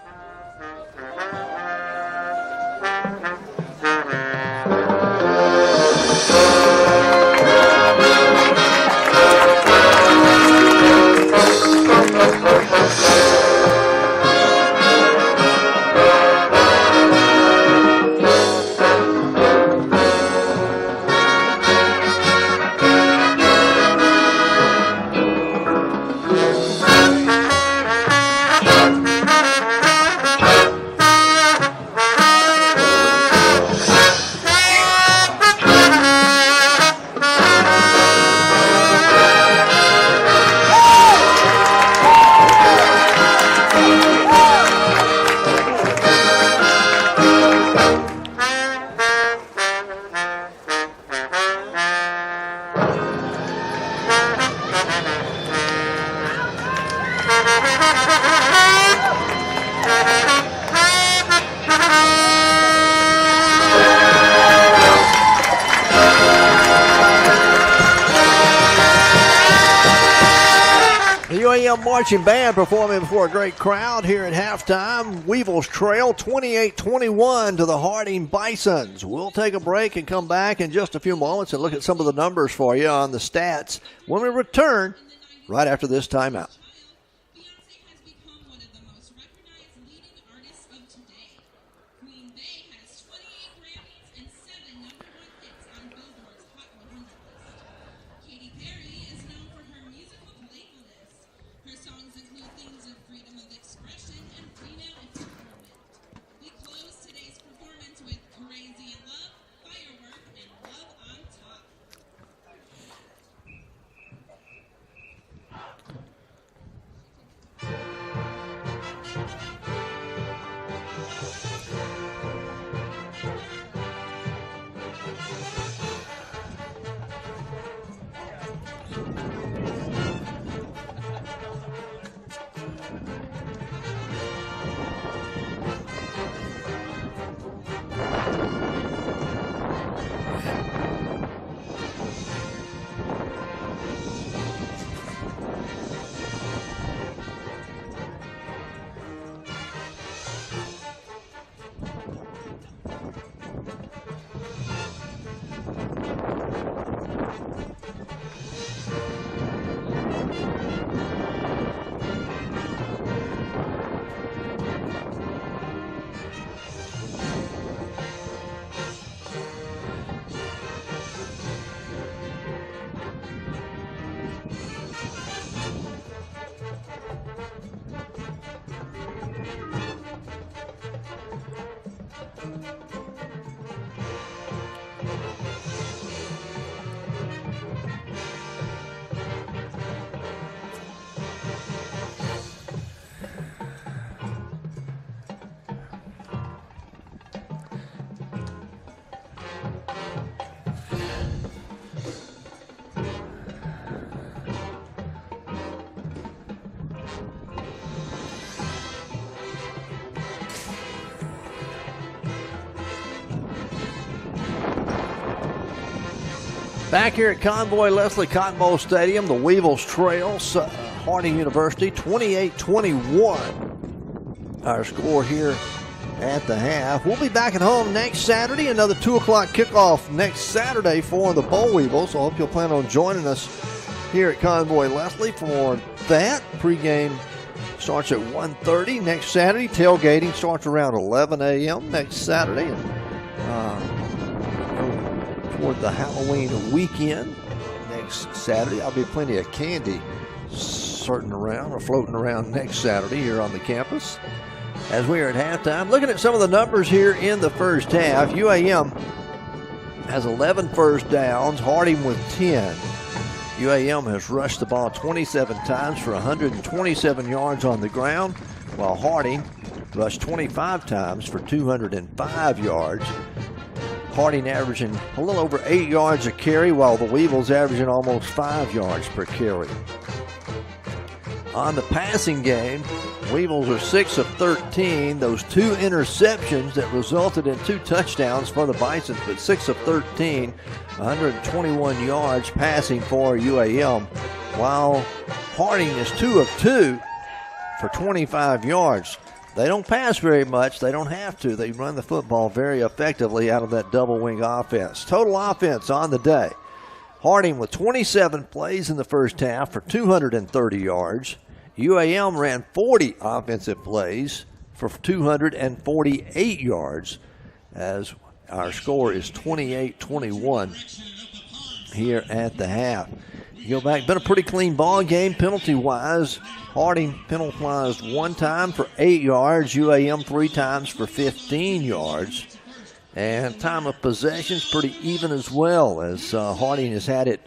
Marching band performing before a great crowd here at halftime. Weevils trail 28-21 to the Harding Bisons. We'll take a break and come back in just a few moments and look at some of the numbers for you on the stats when we return right after this timeout. Back here at Convoy Leslie Cotton Bowl Stadium, the Weevils trail Harding University 28-21. Our score here at the half. We'll be back at home next Saturday. Another 2 o'clock kickoff next Saturday for the Boll Weevils. So I hope you'll plan on joining us here at Convoy Leslie for that. Pregame starts at 1:30 next Saturday. Tailgating starts around 11 a.m. next Saturday. And toward the Halloween weekend next Saturday, I'll be plenty of candy floating around next Saturday here on the campus. As we are at halftime, looking at some of the numbers here in the first half, UAM has 11 first downs, Harding with 10. UAM has rushed the ball 27 times for 127 yards on the ground, while Harding rushed 25 times for 205 yards. Harding averaging a little over 8 yards a carry, while the Weevils averaging almost 5 yards per carry. On the passing game, Weevils are 6 of 13. Those 2 interceptions that resulted in 2 touchdowns for the Bisons, but 6 of 13, 121 yards passing for UAM, while Harding is 2 of 2 for 25 yards. They don't pass very much. They don't have to. They run the football very effectively out of that double wing offense. Total offense on the day. Harding with 27 plays in the first half for 230 yards. UAM ran 40 offensive plays for 248 yards, as our score is 28-21 here at the half. You go back, been a pretty clean ball game penalty-wise. Harding penalized 1 time for 8 yards, UAM 3 times for 15 yards. And time of possession's pretty even as well, as Harding has had it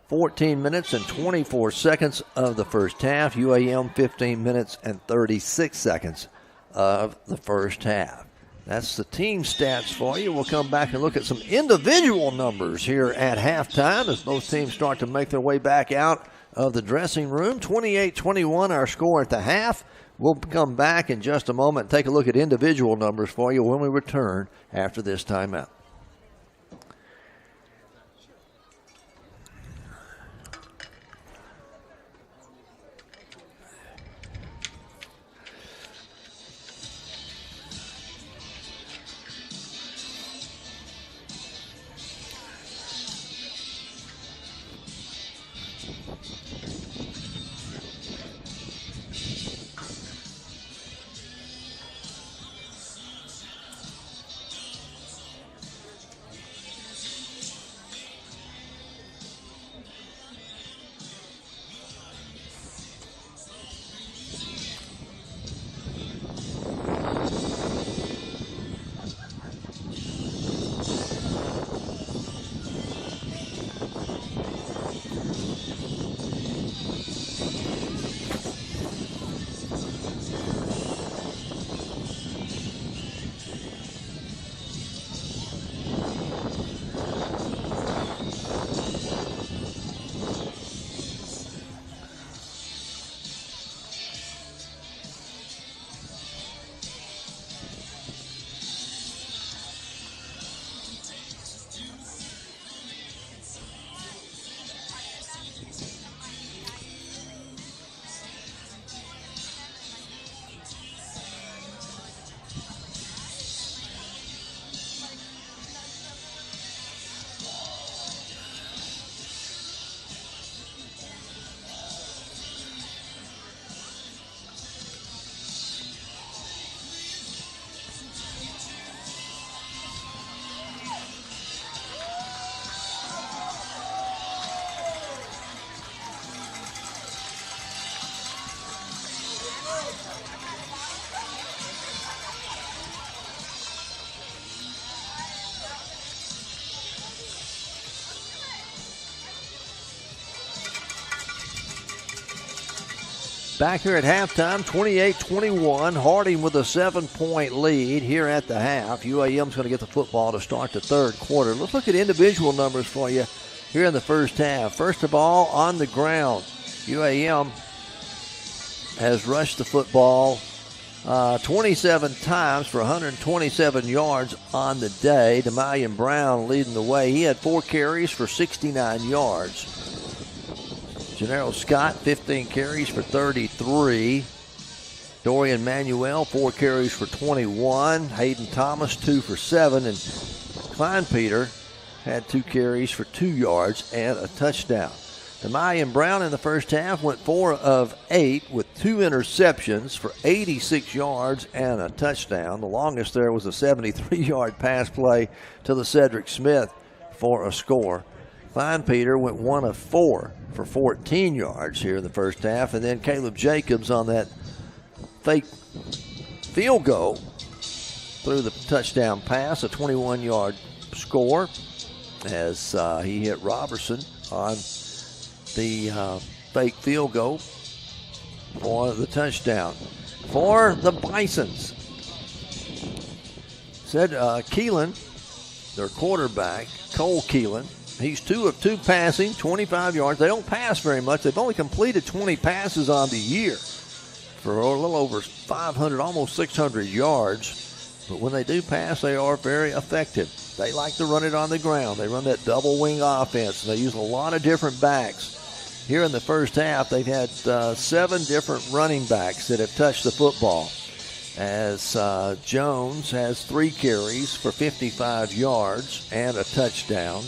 14 minutes and 24 seconds of the first half. UAM 15 minutes and 36 seconds of the first half. That's the team stats for you. We'll come back and look at some individual numbers here at halftime as both teams start to make their way back out of the dressing room. 28-21 our score at the half. We'll come back in just a moment and take a look at individual numbers for you when we return after this timeout. Back here at halftime, 28-21. Harding with a 7-point lead here at the half. UAM's going to get the football to start the third quarter. Let's look at individual numbers for you here in the first half. First of all, on the ground, UAM has rushed the football 27 times for 127 yards on the day. 𝗗𝗦𝗠 Brown leading the way. He had 4 carries for 69 yards. Gennaro Scott, 15 carries for 33. Dorian Manuel, 4 carries for 21. Hayden Thomas, 2 for 7. And 𝗗𝗏𝗏 had 2 carries for 2 yards and a touchdown. 𝗗𝗏𝗠 Brown in the first half went 4 of 8 with 2 interceptions for 86 yards and a touchdown. The longest there was a 73-yard pass play to the Cedric Smith for a score. 𝗗𝗏𝗏 went 1 of 4 for 14 yards here in the first half. And then Caleb Jacobs on that fake field goal threw the touchdown pass, a 21-yard score, as he hit Robertson on the fake field goal for the touchdown. For the Bisons, said 𝗗𝗏𝗏, their quarterback, Cole 𝗗𝗏𝗏, he's 2 of 2 passing, 25 yards. They don't pass very much. They've only completed 20 passes on the year for a little over 500, almost 600 yards. But when they do pass, they are very effective. They like to run it on the ground. They run that double wing offense, and they use a lot of different backs. Here in the first half, they've had 7 different running backs that have touched the football, as Jones has 3 carries for 55 yards and a touchdown.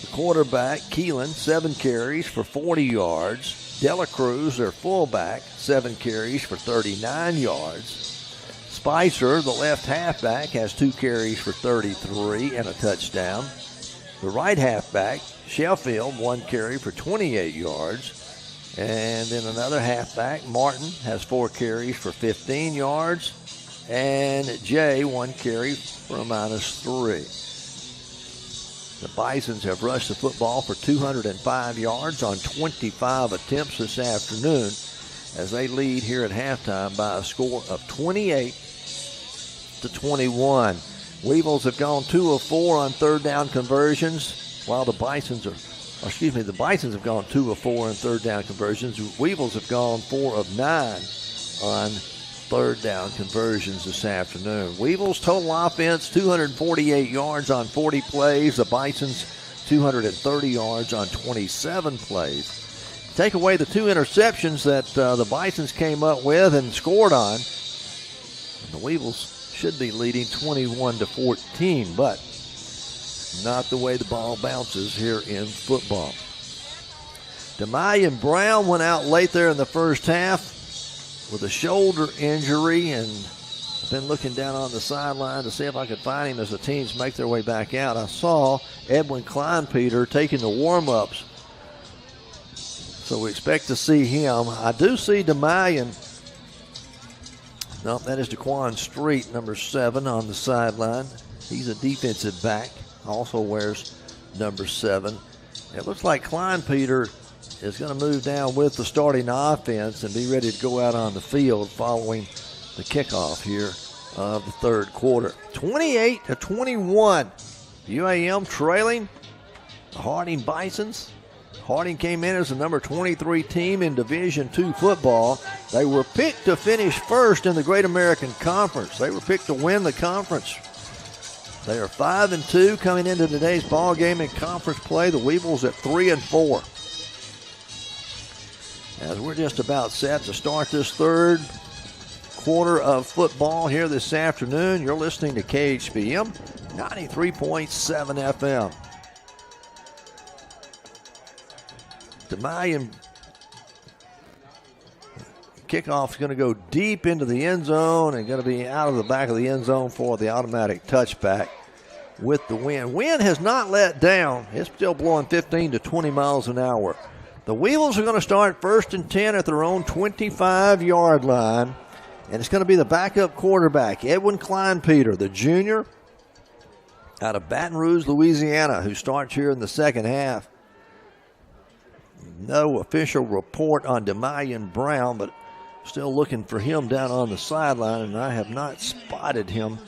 The quarterback, 𝗗𝗏𝗏, 7 carries for 40 yards. Dela Cruz, their fullback, 7 carries for 39 yards. Spicer, the left halfback, has 2 carries for 33 and a touchdown. The right halfback, Sheffield, 1 carry for 28 yards. And then another halfback, Martin, has 4 carries for 15 yards. And Jay, 1 carry for a -3. The Bisons have rushed the football for 205 yards on 25 attempts this afternoon, as they lead here at halftime by a score of 28-21. Weevils have gone 2 of 4 on third down conversions, while the Bisons have gone 2 of 4 on third down conversions. Weevils have gone 4 of 9 on third down conversions this afternoon. Weevils total offense, 248 yards on 40 plays. The Bisons, 230 yards on 27 plays. Take away the 2 interceptions that the Bisons came up with and scored on, the Weevils should be leading 21-14, but not the way the ball bounces here in football. 𝗗𝗏𝗏 Brown went out late there in the first half with a shoulder injury, and I've been looking down on the sideline to see if I could find him as the teams make their way back out. I saw Edwin 𝗗𝗏𝗏 taking the warm-ups, so we expect to see him. I do see 𝗗𝗏𝗏. No, that is Daquan Street, number 7, on the sideline. He's a defensive back, also wears number 7. It looks like 𝗗𝗏𝗏 is going to move down with the starting offense and be ready to go out on the field following the kickoff here of the third quarter. 28-21. UAM trailing the Harding Bisons. Harding came in as the number 23 team in Division II football. They were picked to finish first in the Great American Conference. They were picked to win the conference. They are 5-2 coming into today's ball game in conference play. The Weevils at 3-4. As we're just about set to start this third quarter of football here this afternoon, you're listening to KHPM 93.7 FM. 𝗗𝗏𝗏 kickoff is going to go deep into the end zone and going to be out of the back of the end zone for the automatic touchback with the wind. Wind has not let down. It's still blowing 15 to 20 miles an hour. The Weevils are going to start 1st and 10 at their own 25-yard line, and it's going to be the backup quarterback, Edwin 𝗗𝗏𝗏, the junior out of Baton Rouge, Louisiana, who starts here in the second half. No official report on 𝗗𝗏𝗏 Brown, but still looking for him down on the sideline, and I have not spotted him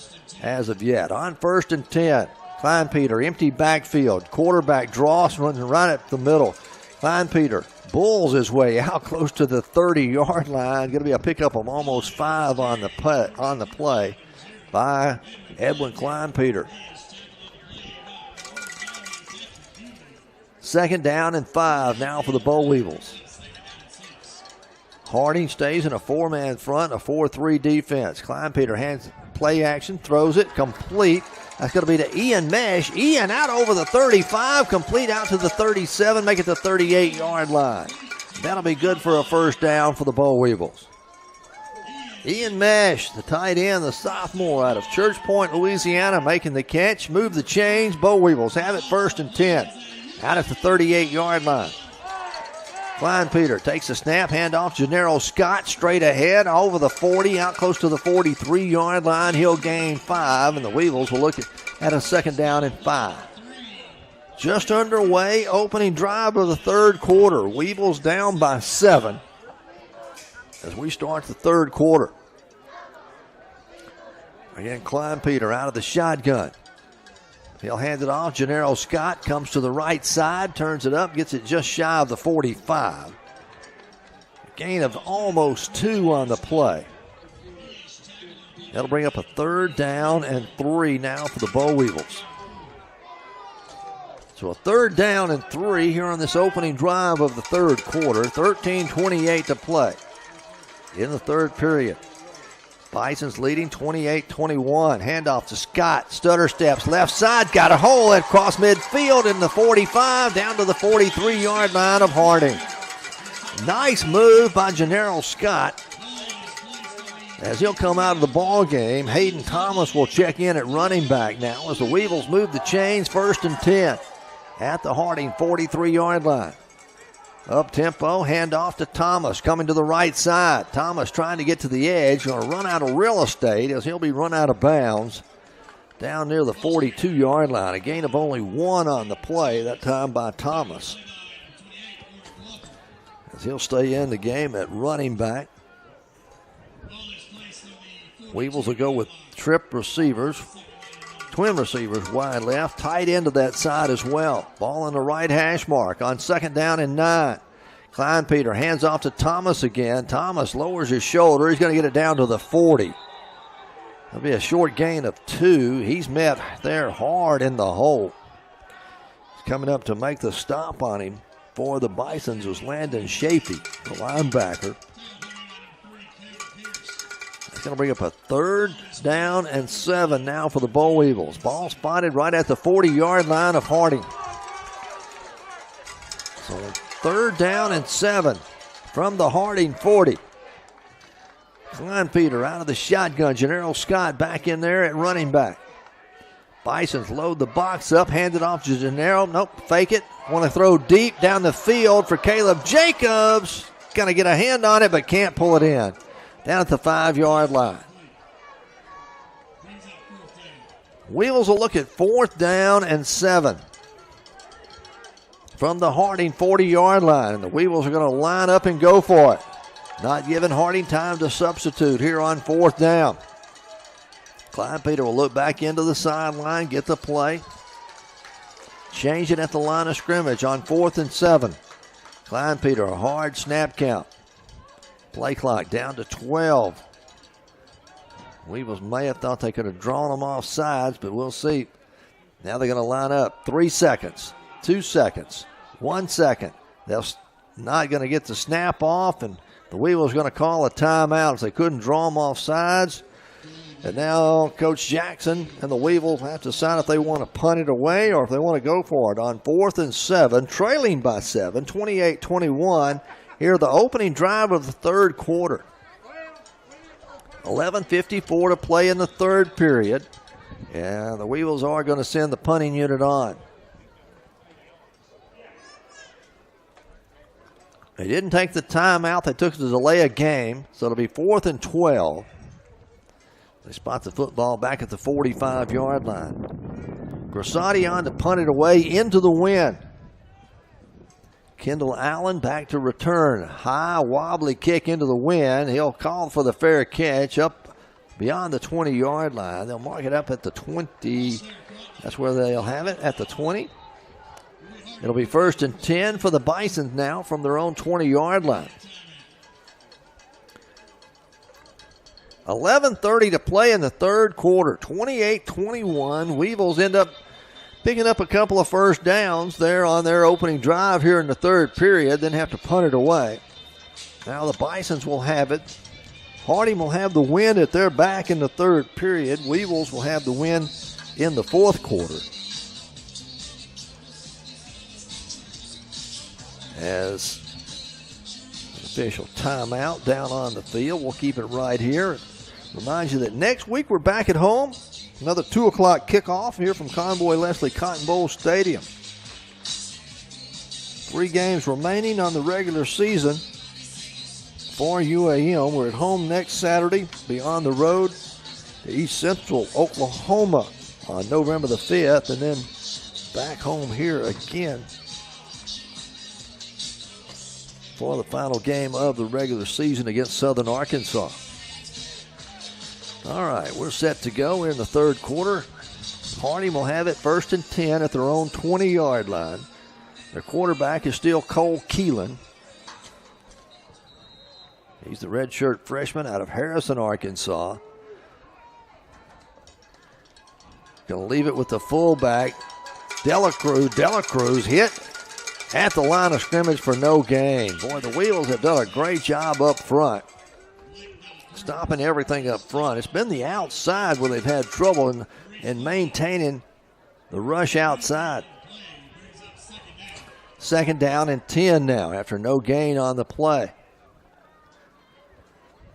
as of yet. On 1st and 10, 𝗗𝗏𝗏, empty backfield. Quarterback Dross running right up the middle. 𝗗𝗏𝗏 bulls his way out close to the 30-yard line. Going to be a pickup of almost 5 on the play by Edwin 𝗗𝗓𝗦𝗠𝗏. Second down and 5 now for the Boll Weevils. Harding stays in a 4-man front, a 4-3 defense. 𝗗𝗓𝗦𝗠𝗏 hands play action, throws it, complete. That's going to be to Ian Mesh. Ian out over the 35, complete out to the 37, make it the 38-yard line. That'll be good for a first down for the Boll Weevils. Ian Mesh, the tight end, the sophomore out of Church Point, Louisiana, making the catch. Move the chains. Boll Weevils have it 1st and 10. Out at the 38-yard line. 𝗗𝗓𝗦𝗠𝗏 takes a snap, handoff. 𝗗𝗑𝒏💡 Scott straight ahead, over the 40, out close to the 43-yard line. He'll gain 5, and the Weevils will look at a second down and 5. Just underway, opening drive of the third quarter. Weevils down by 7 as we start the third quarter. Again, 𝗗𝗓𝗦𝗠𝗏 out of the shotgun. He'll hand it off. 𝗗𝒑 Scott comes to the right side, turns it up, gets it just shy of the 45. A gain of almost 2 on the play. That'll bring up a 3rd down and 3 now for the Boll Weevils. So a 3rd down and 3 here on this opening drive of the third quarter. 13:28 to play in the third period. Bison's leading 28-21. Handoff to Scott. Stutter steps left side. Got a hole across midfield in the 45 down to the 43-yard line of Harding. Nice move by 𝗗𝒑 Scott. As he'll come out of the ball game, Hayden Thomas will check in at running back now as the Weevils move the chains. 1st and 10 at the Harding 43-yard line. Up tempo, handoff to Thomas, coming to the right side. Thomas trying to get to the edge, going to run out of real estate as he'll be run out of bounds down near the 42-yard line. A gain of only 1 on the play, that time by Thomas. As he'll stay in the game at running back. Weevils will go with trip receivers. Twin receivers wide left, tight end to that side as well. Ball on the right hash mark on 2nd down and 9. 𝗗𝗓𝗦𝗠𝗏 hands off to Thomas again. Thomas lowers his shoulder. He's going to get it down to the 40. That'll be a short gain of 2. He's met there hard in the hole. He's coming up to make the stop on him for the Bisons was Landon Chafee, the linebacker. It's going to bring up a 3rd down and 7 now for the Boll Weevils. Ball spotted right at the 40-yard line of Harding. So 3rd down and 7 from the Harding 40. 𝗗𝗓𝗦𝗠𝗏 out of the shotgun. 𝗗𝒑 Scott back in there at running back. Bisons load the box up, hand it off to 𝗗𝒑. Nope, fake it. Want to throw deep down the field for Caleb Jacobs. Going to get a hand on it, but can't pull it in. Down at the 5-yard line. Weevils will look at 4th down and 7 from the Harding 40-yard line. And the Weevils are going to line up and go for it. Not giving Harding time to substitute here on 4th down. 𝗗𝗓𝗦𝗠𝗏 will look back into the sideline, get the play. Change it at the line of scrimmage on 4th and 7. 𝗗𝗓𝗦𝗠𝗏, a hard snap count. Play clock down to 12. Weevils may have thought they could have drawn them off sides, but we'll see. Now they're going to line up. 3 seconds, 2 seconds, 1 second. They're not going to get the snap off, and the Weevils are going to call a timeout as they couldn't draw them off sides. And now Coach Jackson and the Weevils have to decide if they want to punt it away or if they want to go for it on 4th and 7, trailing by 7, 28-21. Here, the opening drive of the third quarter. 11:54 to play in the third period. And the Weevils are going to send the punting unit on. They didn't take the timeout. They took the delay of game. So it'll be 4th and 12. They spot the football back at the 45-yard line. Gsardi on to punt it away into the wind. Kendall Allen back to return. High, wobbly kick into the wind. He'll call for the fair catch up beyond the 20-yard line. They'll mark it up at the 20. That's where they'll have it, at the 20. It'll be 1st and 10 for the Bisons now from their own 20-yard line. 11:30 to play in the third quarter. 28-21. Weevils end up picking up a couple of first downs there on their opening drive here in the third period, then have to punt it away. Now the Bisons will have it. Harding will have the win at their back in the third period. Weevils will have the win in the fourth quarter. As an official timeout down on the field, we'll keep it right here. Remind you that next week we're back at home. Another 2 o'clock kickoff here from Convoy Leslie Cotton Bowl Stadium. 3 games remaining on the regular season for UAM. We're at home next Saturday, be on the road to East Central, Oklahoma on November the 5th, and then back home here again for the final game of the regular season against Southern Arkansas. All right, we're set to go. We're in the third quarter. Harding will have it 1st and 10 at their own 20-yard line. Their quarterback is still 𝗗𝗜𝗦𝗖𝗟𝗔𝗜𝗠𝗘𝗥. He's the redshirt freshman out of Harrison, Arkansas. Going to leave it with the fullback, 𝗗𝗜𝗏𝗏 hit at the line of scrimmage for no gain. Boy, the Weevils have done a great job up front, stopping everything up front. It's been the outside where they've had trouble in maintaining the rush outside. 2nd down and 10 now after no gain on the play.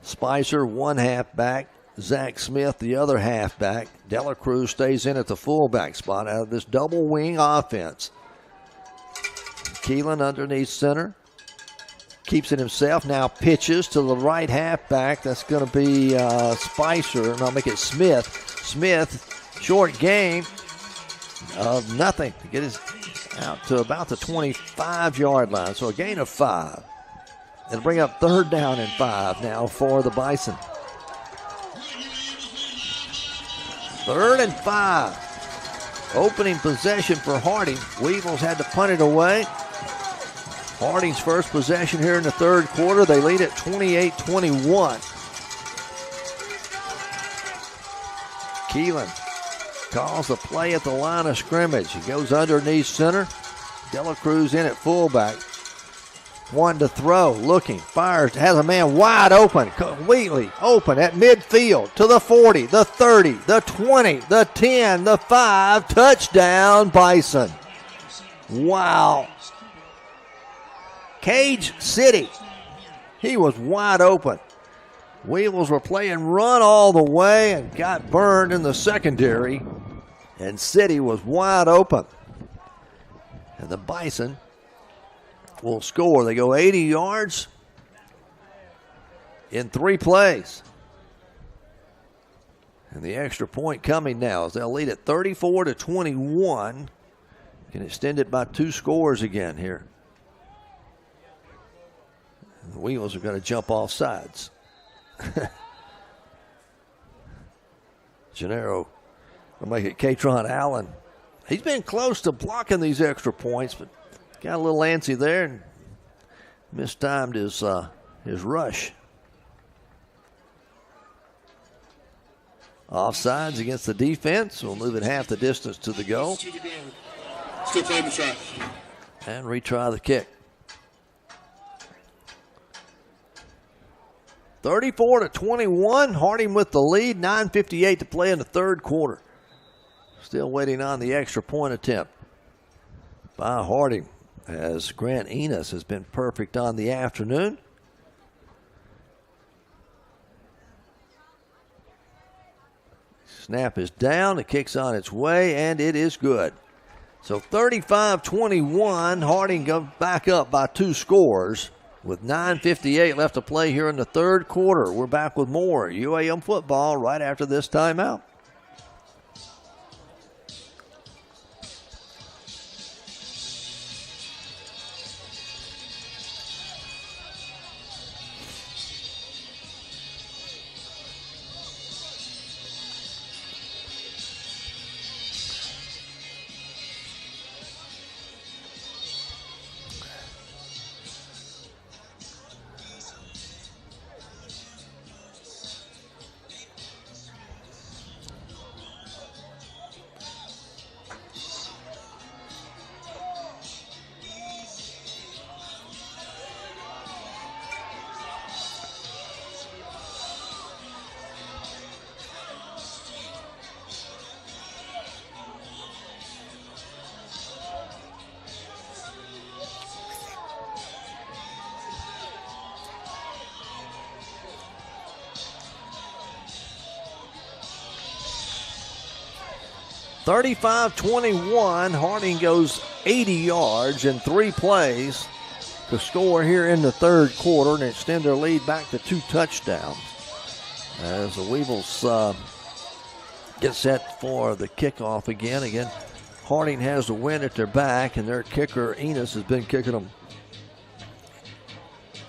Spicer, one halfback. Zach Smith, the other halfback. 𝗗𝗏𝗏𝗏 stays in at the fullback spot out of this double wing offense. Keelan underneath center. Keeps it himself. Now pitches to the right halfback. That's going to be Spicer. And I'll make it Smith. Smith, short gain of nothing to get his out to about the 25-yard line. So a gain of 5. It'll bring up 3rd down and 5 now for the Bison. 3rd and 5. Opening possession for Harding. Weevils had to punt it away. Harding's first possession here in the third quarter. They lead at 28-21. Keelan calls the play at the line of scrimmage. He goes underneath center. 𝗗𝗏𝗏𝗏's in at fullback. One to throw, looking, fires, has a man wide open, completely open at midfield to the 40, the 30, the 20, the 10, the 5, touchdown Bison. Wow. Cage City, he was wide open. Weevils were playing run all the way and got burned in the secondary, and City was wide open. And the Bison will score. They go 80 yards in 3 plays. And the extra point coming now as they'll lead at 34-21. Can extend it by 2 scores again here. And the Weevils are going to jump off sides. Gennaro will make it Katron Allen. He's been close to blocking these extra points, but got a little antsy there and mistimed his rush. Offsides against the defense. We'll move it half the distance to the goal. Still playing the shot. And retry the kick. 34-21. Harding with the lead. 9:58 to play in the third quarter. Still waiting on the extra point attempt by Harding, as Grant Enos has been perfect on the afternoon. Snap is down, the kick's on its way, and it is good. So 35-21, Harding goes back up by 2 scores with 9:58 left to play here in the third quarter. We're back with more UAM football right after this timeout. 35-21. Harding goes 80 yards in 3 plays to score here in the third quarter and extend their lead back to 2 touchdowns. As the Weevils get set for the kickoff again. Again, Harding has the wind at their back, and their kicker, Enos, has been kicking them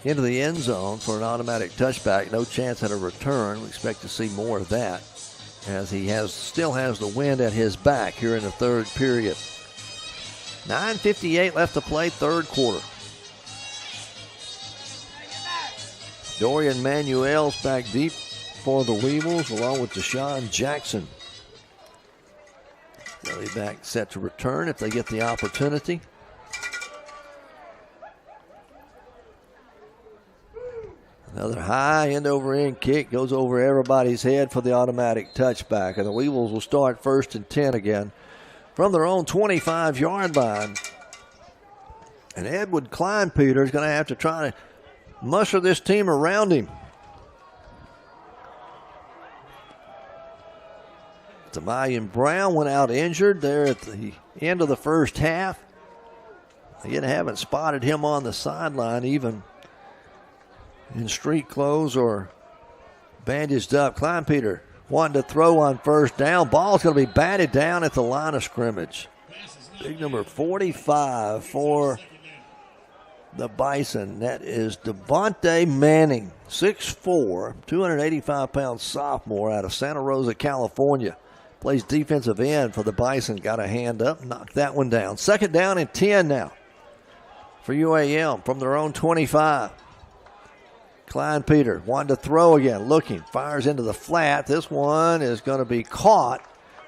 into the end zone for an automatic touchback. No chance at a return. We expect to see more of that, as he still has the wind at his back here in the third period. 9:58 left to play, third quarter. Dorian Manuel's back deep for the Weevils, along with Deshaun Jackson. They'll be back set to return if they get the opportunity. Another high end-over-end kick goes over everybody's head for the automatic touchback. And the Weevils will start 1st and 10 again from their own 25-yard line. And Edward 𝗗𝗜𝗦𝗖𝗟𝗏 is going to have to try to muster this team around him. Tamalian Brown went out injured there at the end of the first half. Again, haven't spotted him on the sideline even in street clothes or bandaged up. 𝗗𝗜𝗦𝗖𝗟𝗏 wanting to throw on first down. Ball's going to be batted down at the line of scrimmage. Big number 45 for the Bison. That is Devontae Manning, 6'4", 285-pound sophomore out of Santa Rosa, California. Plays defensive end for the Bison. Got a hand up, knocked that one down. 2nd down and 10 now for UAM from their own 25. 𝗗𝗜𝗦𝗖𝗟𝗏 wanting to throw again, looking, fires into the flat. This one is going to be caught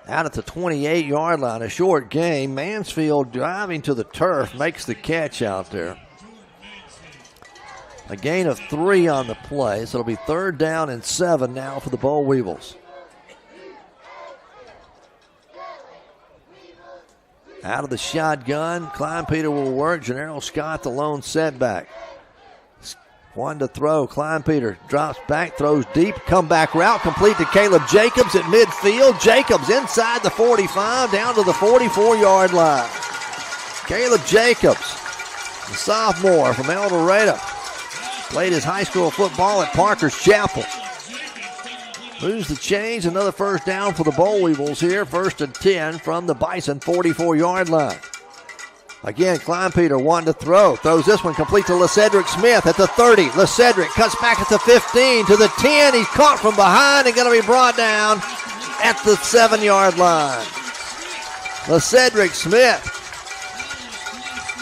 out at the 28-yard line. A short gain. Mansfield driving to the turf, makes the catch out there. A gain of 3 on the play, so it'll be 3rd down and 7 now for the Boll Weevils. Out of the shotgun, 𝗗𝗜𝗦𝗖𝗟𝗏 will work. Gennaro Scott, the lone setback. One to throw. 𝗗𝗜𝗦𝗖𝗟𝗏 drops back, throws deep. Comeback route complete to Caleb Jacobs at midfield. Jacobs inside the 45, down to the 44-yard line. Caleb Jacobs, the sophomore from El Dorado, played his high school football at Parker's Chapel. Moves the chains. Another 1st down for the Boll Weevils here. 1st and 10 from the Bison 44-yard line. Again, 𝗗𝗜𝗦𝗖𝗟𝗏 wanting to throw. Throws this one complete to 𝗗𝐶edric Smith at the 30. 𝗗𝐶edric cuts back at the 15 to the 10. He's caught from behind and going to be brought down at the 7-yard line. 𝗗𝐶edric Smith,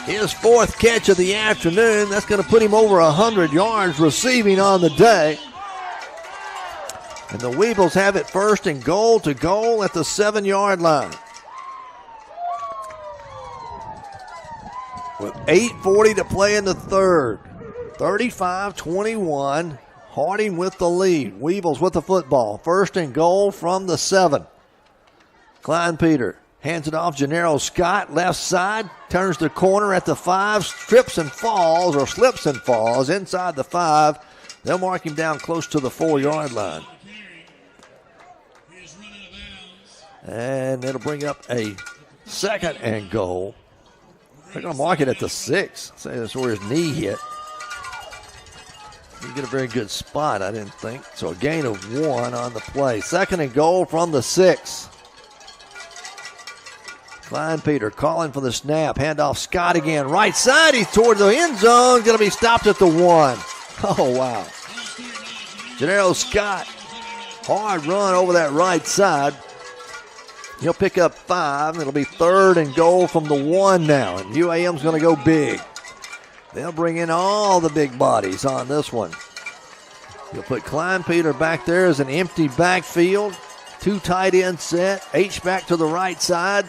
his 4th catch of the afternoon. That's going to put him over 100 yards receiving on the day. And the Weevils have it 1st and goal to goal at the 7-yard line. With 8:40 to play in the third. 35-21. Harding with the lead. Weevils with the football. 1st and goal from the 7. 𝗗𝗜𝗦𝗖𝗟𝗏 hands it off. Gennaro Scott, left side. Turns the corner at the 5. Slips and falls inside the 5. They'll mark him down close to the 4-yard line. And it'll bring up a 2nd and goal. They're going to mark it at the 6. Say that's where his knee hit. Didn't get a very good spot, I didn't think. So a gain of 1 on the play. 2nd and goal from the 6. 𝗗𝗜𝗦𝗖𝗟𝗏 calling for the snap. Handoff Scott again. Right side. He's toward the end zone. Going to be stopped at the 1. Oh, wow. Gennaro Scott. Hard run over that right side. He'll pick up 5. It'll be 3rd and goal from the 1 now. And UAM's going to go big. They'll bring in all the big bodies on this one. He'll put 𝗗𝗜𝗦𝗖𝗟𝗏 back there as an empty backfield. 2 tight end set. H-back to the right side.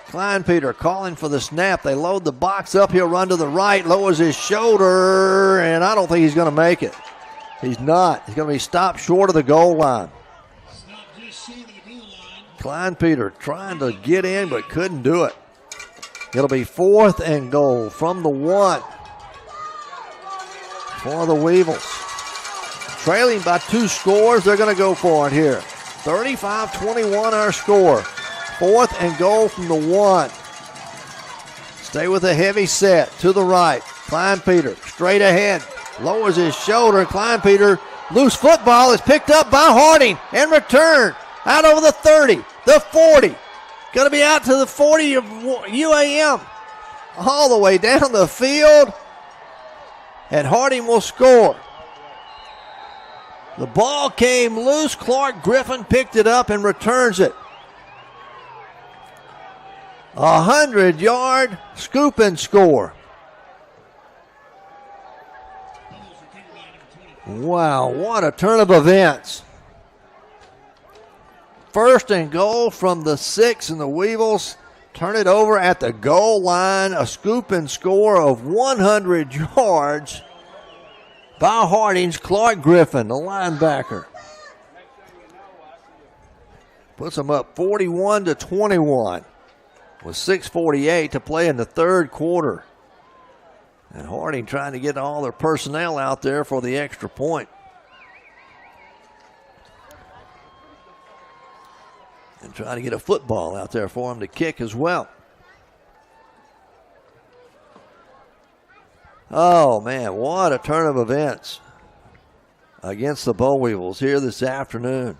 𝗗𝗜𝗦𝗖𝗟𝗏 calling for the snap. They load the box up. He'll run to the right. Lowers his shoulder. And I don't think he's going to make it. He's not. He's going to be stopped short of the goal line. 𝗗𝗜𝗦𝗖𝗟𝗏 trying to get in but couldn't do it. It'll be 4th and goal from the 1 for the Weevils. Trailing by 2 scores, they're going to go for it here. 35-21 our score. 4th and goal from the 1. Stay with a heavy set to the right. 𝗗𝗜𝗦𝗖𝗟𝗔𝗜𝗠𝗘𝗥 straight ahead. Lowers his shoulder. 𝗗𝗜𝗦𝗖𝗟𝗑𝗠𝗘ᗥ loose football is picked up by Harding and returned out over the 30, the 40. Going to be out to the 40 of UAM. All the way down the field. And Harding will score. The ball came loose. Clark Griffin picked it up and returns it. 100-yard scoop and score. Wow, what a turn of events. 1st and goal from the 6, and the Weevils turn it over at the goal line. A scoop and score of 100 yards by Harding's Clark Griffin, the linebacker. Puts them up 41-21 with 6:48 to play in the 3rd quarter. And Harding trying to get all their personnel out there for the extra point. And trying to get a football out there for him to kick as well. Oh, man, what a turn of events against the Boll Weevils here this afternoon.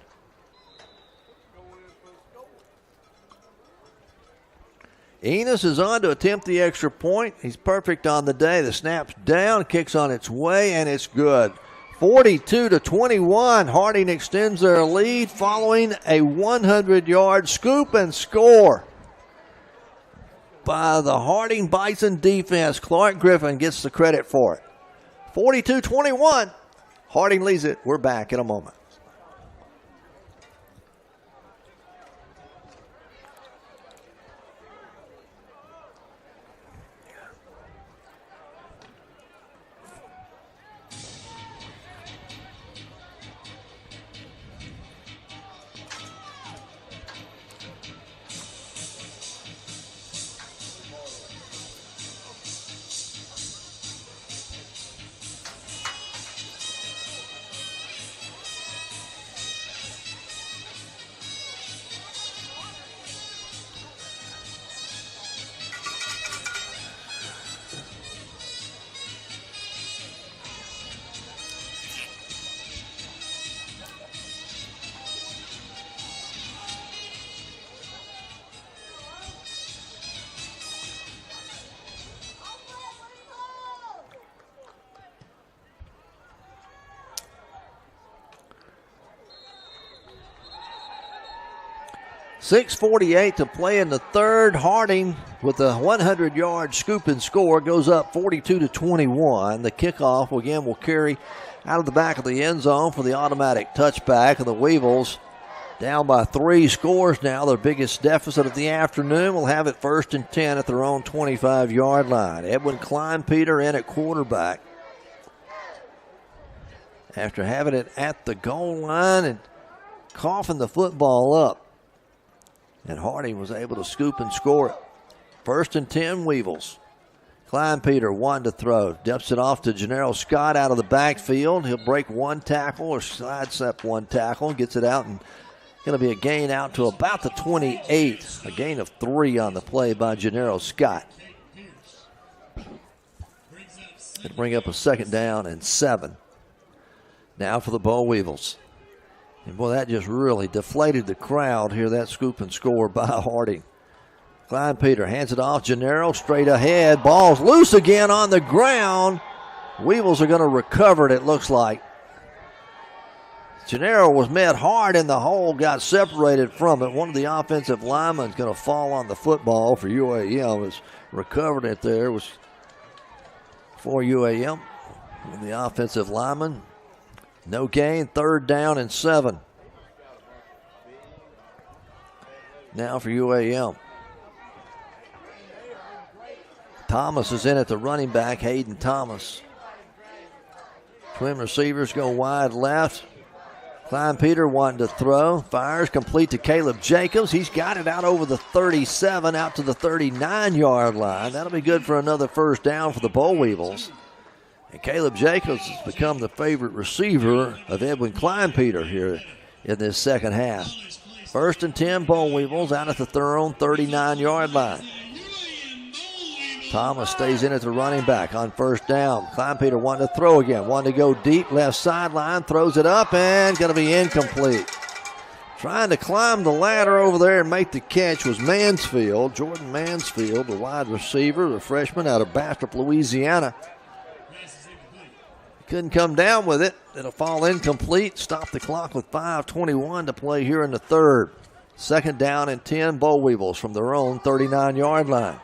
Enos is on to attempt the extra point. He's perfect on the day. The snap's down, kicks on its way, and it's good. 42-21. Harding extends their lead following a 100-yard scoop and score by the Harding Bison defense. Clark Griffin gets the credit for it. 42-21. Harding leads it. We're back in a moment. .648 to play in the 3rd. Harding with a 100-yard scoop and score goes up 42-21. The kickoff again will carry out of the back of the end zone for the automatic touchback. And the Weevils down by 3 scores now. Their biggest deficit of the afternoon will have it 1st and 10 at their own 25-yard line. Edwin 𝗗𝗜𝗦𝗖𝗟𝗑𝗠𝗥 in at quarterback after having it at the goal line and coughing the football up. And Harding was able to scoop and score it. 1st and 10, Weevils. 𝗗𝗜𝗦𝗖𝗟𝗑𝗠𝗥 one to throw. Dumps it off to 𝗗𝗫𝗓 Scott out of the backfield. He'll break one tackle or sidestep one tackle. Gets it out and going to be a gain out to about the 28. A gain of 3 on the play by 𝗗𝗫𝗓 Scott. It'll bring up a 2nd down and 7. Now for the Boll Weevils. And boy, that just really deflated the crowd here, that scoop and score by Harding. 𝗗𝗜𝗦𝗖𝗟𝗑𝗠𝗥 hands it off. 𝗗𝗫𝗓 straight ahead. Ball's loose again on the ground. Weevils are going to recover it, it looks like. 𝗗𝗫𝗓 was met hard in the hole, got separated from it. One of the offensive linemen is going to fall on the football for UAM. Has recovered it there. It was for UAM. And the offensive lineman. No gain, 3rd down and 7. Now for UAM. Thomas is in at the running back, Hayden Thomas. Twin receivers go wide left. 𝗗𝗜𝗦𝗖𝗟𝗑𝗠𝗥 wanting to throw. Fires complete to Caleb Jacobs. He's got it out over the 37, out to the 39-yard line. That'll be good for another 1st down for the Boll Weevils. And Caleb Jacobs has become the favorite receiver of Edwin 𝗗𝗜𝗦𝗖𝗟𝗑𝗠𝗥 here in this 2nd half. First and 10, Boll Weevils out at their own 39-yard line. Thomas stays in at the running back on first down. 𝗗𝗜𝗦𝗖𝗟𝗔𝗜𝗠𝗘𝗥 wanting to throw again. Wanting to go deep, left sideline, throws it up, and going to be incomplete. Trying to climb the ladder over there and make the catch was Mansfield, Jordan Mansfield, the wide receiver, the freshman out of Bastrop, Louisiana. Couldn't come down with it. It'll fall incomplete. Stop the clock with 5:21 to play here in the third. Second down and 10, Boll Weevils from their own 39-yard line.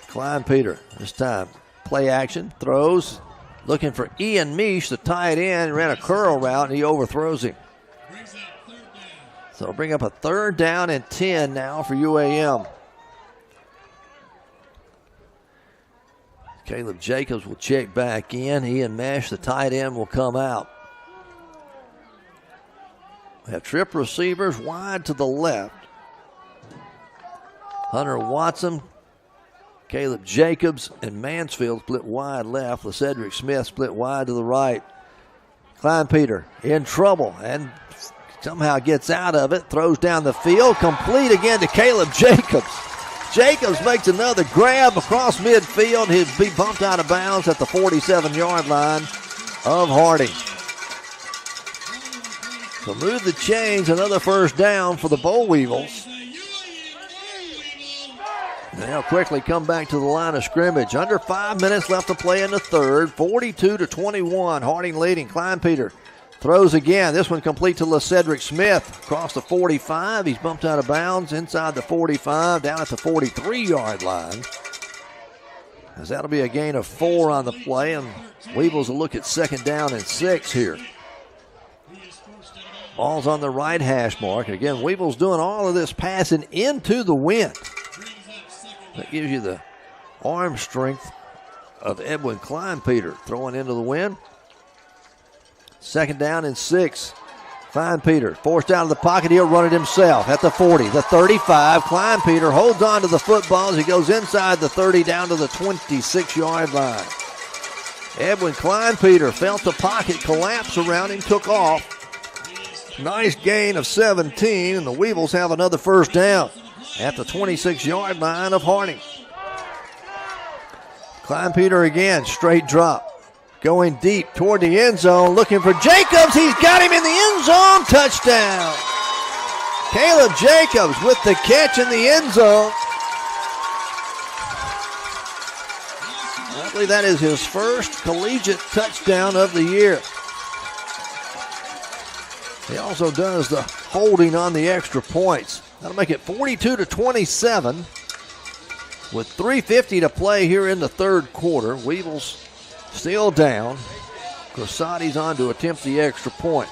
𝗗𝗜𝗦𝗖𝗟𝗔𝗜𝗠𝗘𝗥 this time. Play action, throws. Looking for Ian Meesh, the tight end, ran a curl route, and he overthrows him. So bring up a third down and 10 now for UAM. Caleb Jacobs will check back in. Ian Meesh, the tight end, will come out. We have trip receivers wide to the left. Hunter Watson, Caleb Jacobs, and Mansfield split wide left. 𝗗𝗏𝗔𝗜𝗍𝒡 Smith split wide to the right. 𝗗𝗜𝗦𝗖𝗟𝗑𝗠𝗡𝗥 in trouble and somehow gets out of it. Throws down the field. Complete again to Caleb Jacobs. Jacobs makes another grab across midfield. He'll be bumped out of bounds at the 47-yard line of Harding. So move the chains. Another first down for the Boll Weevils. They'll quickly come back to the line of scrimmage. Under 5 minutes left to play in the third. 42-21. Harding leading. 𝗗𝗜𝗦𝗖𝗟𝗑𝗠𝗡 throws again. This one complete to 𝗗𝗏𝗔𝗜𝗍𝒡 Smith. Across the 45. He's bumped out of bounds inside the 45. Down at the 43-yard line. As that'll be a gain of 4 on the play. And Weevils will look at second down and 6 here. Ball's on the right hash mark. Again, Weevils doing all of this passing into the wind. That gives you the arm strength of Edwin 𝗗𝗜𝗦𝗖𝗟𝗑𝗠𝗡 throwing into the wind. Second down and 6. 𝗗𝗜𝗦𝗖𝗟𝗑𝗠𝗡 forced out of the pocket. He'll run it himself at the 40, the 35. 𝗗𝗜𝗦𝗖𝗟𝗑𝗠𝗡 holds on to the football as he goes inside the 30 down to the 26-yard line. Edwin 𝗗𝗜𝗦𝗖𝗟𝗑𝗠𝗡 felt the pocket collapse around him, took off. Nice gain of 17, and the Weevils have another first down at the 26-yard line of Harding. 𝗗𝗜𝗦𝗖𝗟𝗑𝗠𝗡 again, straight drop. Going deep toward the end zone, looking for Jacobs. He's got him in the end zone. Touchdown. Caleb Jacobs with the catch in the end zone. I believe that is his first collegiate touchdown of the year. He also does the holding on the extra points. That'll make it 42-27 with 3:50 to play here in the third quarter. Weevils still 𝗓𝗏𝗓𝗏. 𝗗𝗏𝗓𝗏's on to attempt the extra point.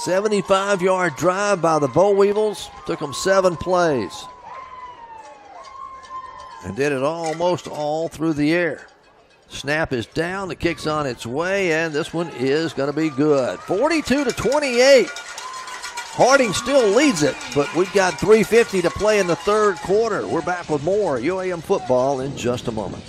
75-yard drive by the Boll Weevils. Took them 7 plays. And did it almost all through the air. Snap is down, the kick's on its way, and this one is going to be good. 42-28. Harding still leads it, but we've got 3:50 to play in the third quarter. We're back with more UAM football in just a moment.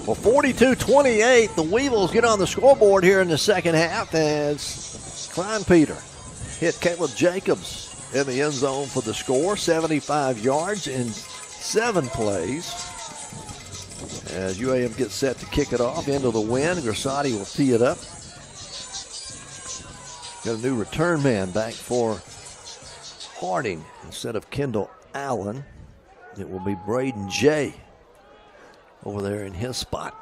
Well, 42-28, the Weevils get on the scoreboard here in the second half as 𝗗𝗜𝗦𝗖𝗟𝗑𝗠𝗡 hit Caleb Jacobs in the end zone for the score, 75 yards in 7 plays. As UAM gets set to kick it off into the wind, 𝗗𝗜𝗦𝗖𝗟𝗔𝗜𝗠𝗘𝗥 will tee it up. Got a new return man back for Harding. Instead of Kendall Allen, it will be Braden Jay over there in his spot.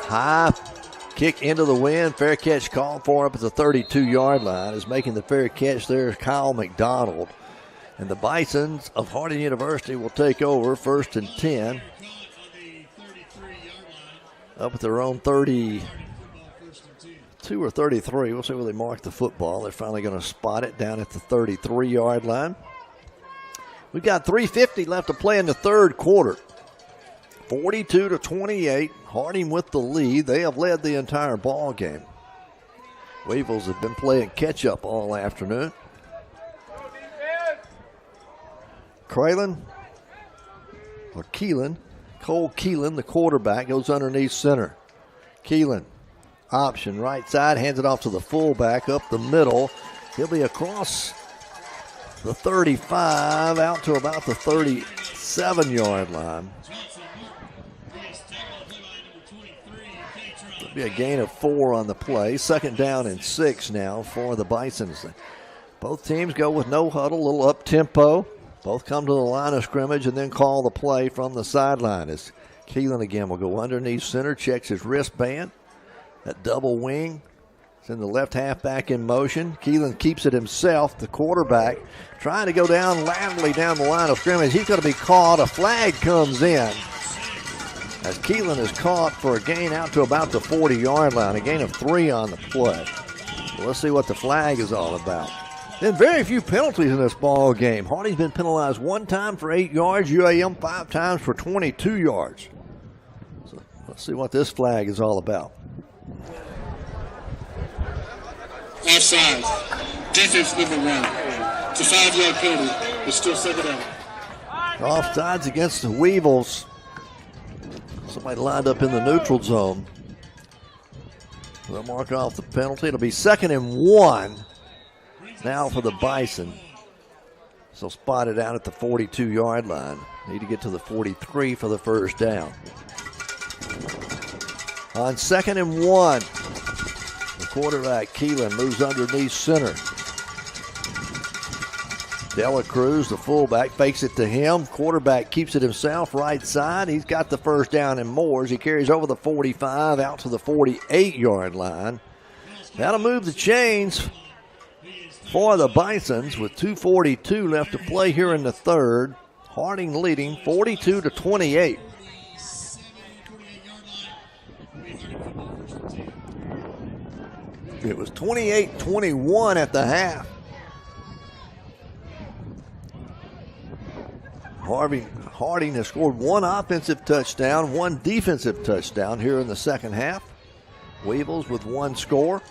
High kick into the wind. Fair catch called for up at the 32-yard line. Is making the fair catch there is 𝗗𝗜𝗦𝗏𝗡𝗏. And the Bisons of Harding University will take over 1st and 10. Up at their own 32 or 33. We'll see where they mark the football. They're finally going to spot it down at the 33-yard line. We've got 3:50 left to play in the third quarter. 42-28. Harding with the lead. They have led the entire ball game. Weevils have been playing catch-up all afternoon. Cole Keelan, the quarterback, goes underneath center. Keelan, option, right side, hands it off to the fullback up the middle. He'll be across the 35, out to about the 37-yard line. It'll be a gain of 4 on the play. 2nd down and 6 now for the Bisons. Both teams go with no huddle, a little up-tempo. Both come to the line of scrimmage and then call the play from the sideline. As Keelan again will go underneath center, checks his wristband. That double wing. Send the left halfback in motion. Keelan keeps it himself, the quarterback, trying to go down laterally down the line of scrimmage. He's going to be caught. A flag comes in as Keelan is caught for a gain out to about the 40-yard line, a gain of 3 on the play. So let's see what the flag is all about. Been very few penalties in this ball game. Harding's been penalized 1 time for 8 yards. UAM 5 times for 22 yards. So let's see what this flag is all about. Offside. Defense number 1. It's a 5-yard penalty. It's still 2nd down. Offsides against the Weevils. Somebody lined up in the neutral zone. They'll mark off the penalty. It'll be 2nd and 1 now for the Bison. So spotted out at the 42-yard line. Need to get to the 43 for the 1st down. On 2nd and 1, the quarterback Keelan moves underneath center. 𝗗𝗏𝗏𝗏𝗏𝗏, the fullback, fakes it to him. Quarterback keeps it himself, right side. He's got the 1st down and more as he carries over the 45 out to the 48-yard line. That'll move the chains for the Bisons with 2:42 left to play here in the third. Harding leading 42-28. It was 28-21 at the half. Harding has scored 1 offensive touchdown, 1 defensive touchdown here in the second half. Weevils with 1 score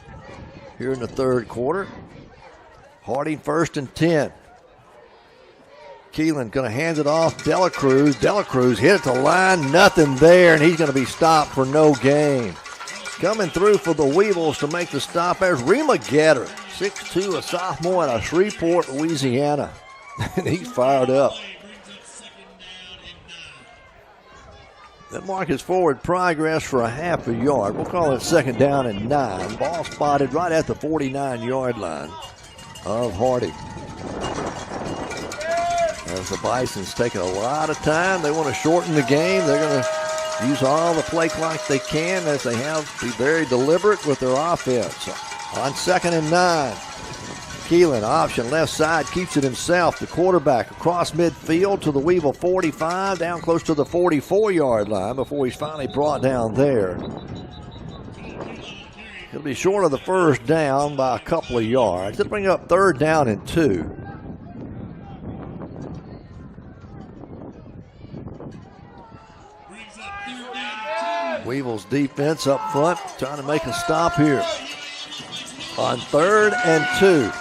here in the third quarter. Harding 1st and 10. Keelan going to hand it off. 𝗗𝗏𝗏𝗏𝗏𝗏𝗏 hit it to line. Nothing there, and he's going to be stopped for no gain. Coming through for the Weevils to make the stop. There's 𝗗𝗏𝗏𝗏𝗏𝗏𝗏, 6'2", a sophomore out of Shreveport, Louisiana. And he's fired up. That mark is forward progress for a half a yard. We'll call it 2nd down and 9. Ball spotted right at the 49-yard line of Harding. As the Bison's taking a lot of time. They want to shorten the game. They're going to use all the play clock they can as they have to be very deliberate with their offense. On 2nd and 9, Keelan, option left side, keeps it himself. The quarterback across midfield to the Weevil 45, down close to the 44-yard line before he's finally brought down there. He'll be short of the 1st down by a couple of yards. It'll bring up 3rd down and 2. Weevils defense up front, trying to make a stop here. On 3rd and 2.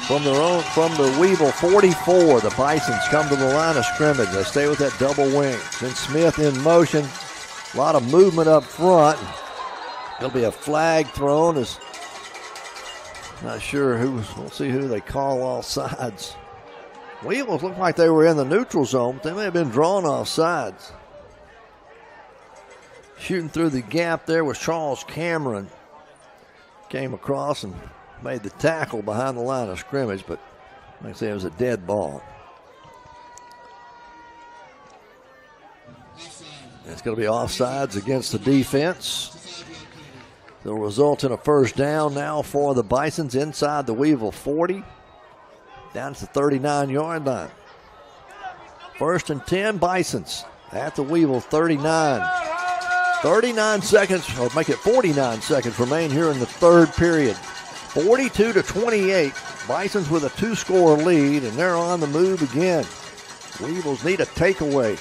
From the Weevil 44, the Bisons come to the line of scrimmage. They stay with that double wing. Then Smith in motion. A lot of movement up front. There'll be a flag thrown as Not sure we'll see who they call off sides. Weevils looked like they were in the neutral zone, but they may have been drawn off sides. Shooting through the gap there was 𝗗𝗜𝗦𝗖𝗟𝗔𝗜𝗠𝗘𝗥. Came across and made the tackle behind the line of scrimmage, but like I say, it was a dead ball. It's going to be offsides against the defense. It'll result in a first down now for the Bisons inside the Weevil 40, down to the 39-yard line. 1st and 10, Bisons at the Weevil 39. 39 seconds, or make it 49 seconds remain here in the third period. 42-28, Bisons with a 2-score lead, and they're on the move again. Weevils need a takeaway.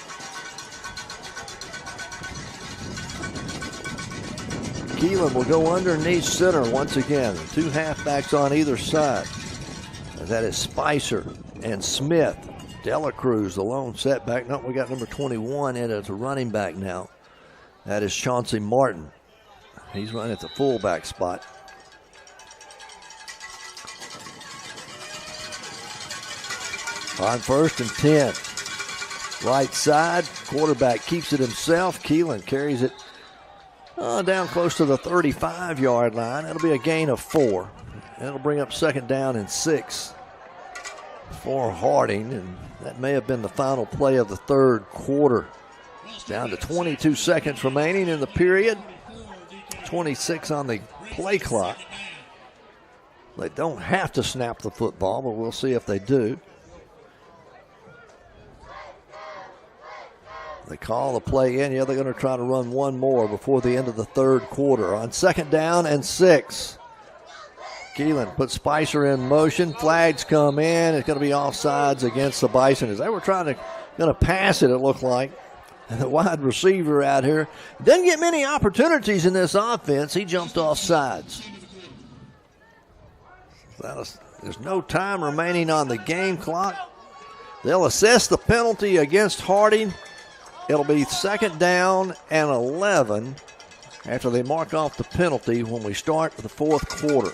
𝗗𝗜𝗦𝗖𝗟𝗔𝗜𝗠𝗘𝗥 will go underneath center once again. 2 halfbacks on either side. That is Spicer and Smith. 𝗗𝗏𝗏, the lone setback. No, we got number 21 in as a running back now. That is Chauncey Martin. He's running at the fullback spot. On 1st and 10. Right side, quarterback keeps it himself. 𝗗𝗜𝗦𝗖𝗟𝗔𝗓 carries it down close to the 35-yard line. It'll be a gain of 4. It'll bring up 2nd down and 6 for Harding, and that may have been the final play of the third quarter. Down to 22 seconds remaining in the period. 26 on the play clock. They don't have to snap the football, but we'll see if they do. They call the play in. Yeah, they're going to try to run one more before the end of the third quarter. On 2nd down and 6. 𝗗𝗜𝗦𝗖𝗟𝗔𝗓 puts Spicer in motion. Flags come in. It's going to be offsides against the Bison as they were going to pass it looked like. And the wide receiver out here doesn't get many opportunities in this offense. He jumped off sides. There's no time remaining on the game clock. They'll assess the penalty against Harding. It'll be 2nd down and 11 after they mark off the penalty when we start the fourth quarter.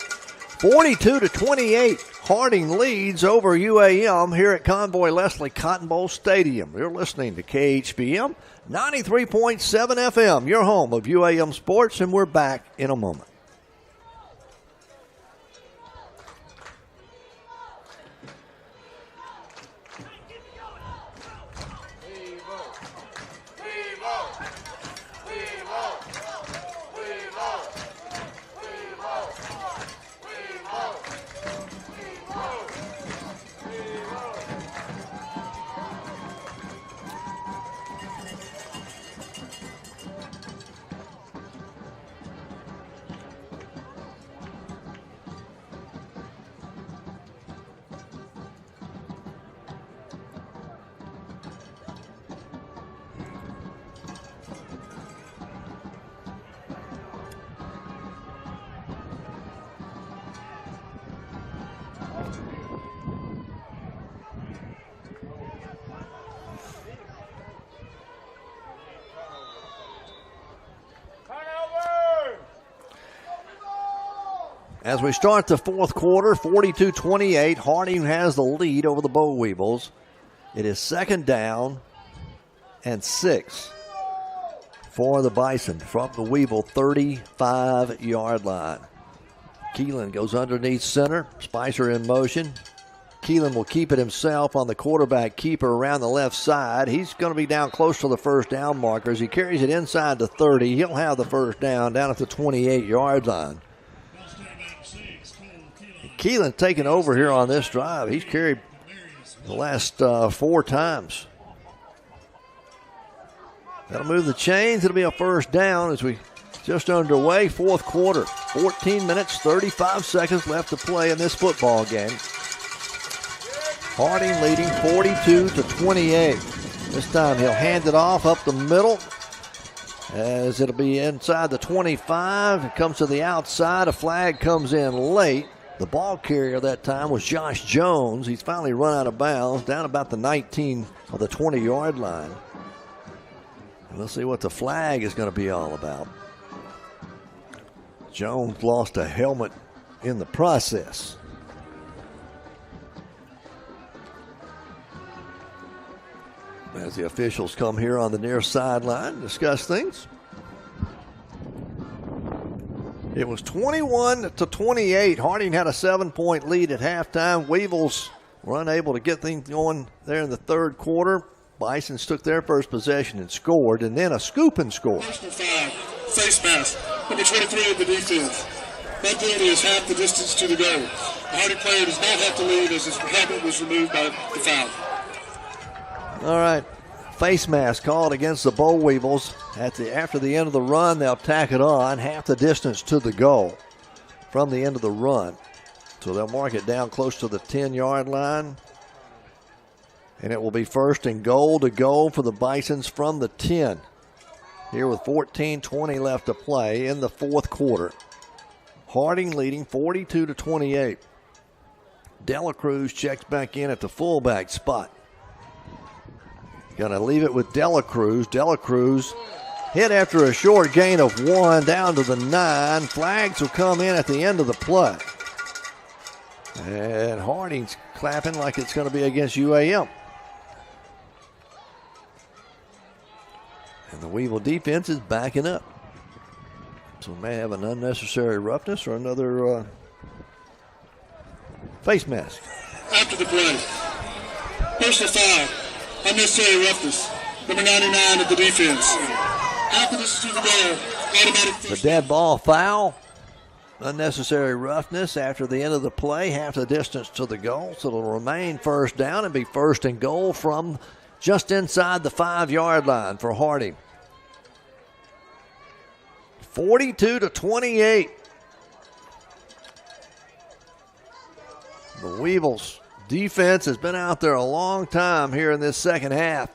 42-28, Harding leads over UAM here at Convoy Leslie Cotton Bowl Stadium. You're listening to KHPM 93.7 FM, your home of UAM Sports, and we're back in a moment. As we start the fourth quarter, 42-28, Harding has the lead over the Boll Weevils. It is 2nd down and 6 for the Bison from the Weevil 35-yard line. 𝗗𝗜𝗦𝗖𝗟𝗔𝗓 goes underneath center. Spicer in motion. 𝗗𝗜𝗦𝗖𝗟𝗔𝗓 will keep it himself on the quarterback keeper around the left side. He's going to be down close to the first down markers. He carries it inside the 30. He'll have the first down at the 28-yard line. 𝗗𝗜𝗦𝗖𝗟𝗔𝗓 taking over here on this drive. He's carried the last 4 times. That'll move the chains. It'll be a first down as we just underway, fourth quarter. 14 minutes, 35 seconds left to play in this football game. Harding leading 42-28. This time he'll hand it off up the middle as it'll be inside the 25. It comes to the outside. A flag comes in late. The ball carrier that time was Josh Jones. He's finally run out of bounds down about the 19 of the 20-yard line. And we'll see what the flag is going to be all about. Jones lost a helmet in the process. As the officials come here on the near sideline, discuss things. It was 21-28. Harding had a 7-point lead at halftime. Weevils were unable to get things going there in the third quarter. Bisons took their first possession and scored, and then a scoop and score. Personal foul, face mask, number 23 of the defense. That penalty is half the distance to the goal. The Harding player does not have to leave as his helmet was removed by the foul. All right, face mask called against the Boll Weevils. After the end of the run, they'll tack it on half the distance to the goal from the end of the run. So they'll mark it down close to the 10-yard line. And it will be first and goal to go for the Bisons from the 10. Here with 14:20 left to play in the fourth quarter. Harding leading 42-28. 𝗗𝗏 checks back in at the fullback spot. Gonna leave it with 𝗗𝗏. 𝗗𝗏 hit after a short gain of 1 down to the 9. Flags will come in at the end of the play. And Harding's clapping like it's going to be against UAM. And the Weevil defense is backing up. So we may have an unnecessary roughness or another face mask. After the play, personal foul, unnecessary roughness, number 99 of the defense. After this to the goal, automatic. The dead ball foul. Unnecessary roughness after the end of the play, half the distance to the goal. So it'll remain first down and be first and goal from just inside the 5-yard line for Harding. 42-28. The Weevils defense has been out there a long time here in this second half.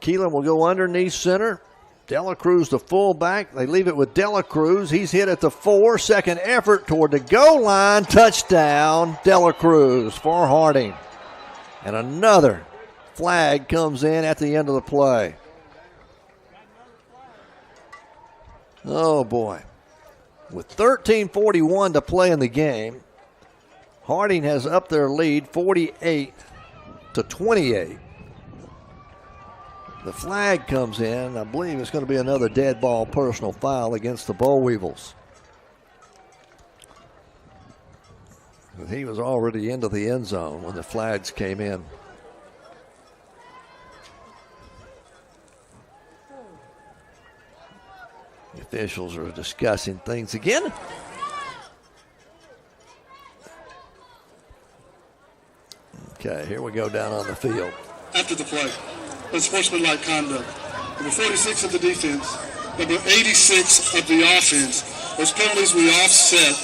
Keelan will go underneath center. 𝗗𝗏 the fullback. They leave it with 𝗗𝗏. He's hit at the 4. Second effort toward the goal line. Touchdown, 𝗗𝗏 for Harding. And another flag comes in at the end of the play. Oh, boy. With 13:41 to play in the game, Harding has upped their lead 48-28. The flag comes in. I believe it's going to be another dead ball personal foul against the Boll Weevils. He was already into the end zone when the flags came in. The officials are discussing things again. Okay, here we go down on the field. After the play, unsportsmanlike conduct. Number 46 of the defense, number 86 of the offense. Those penalties we offset.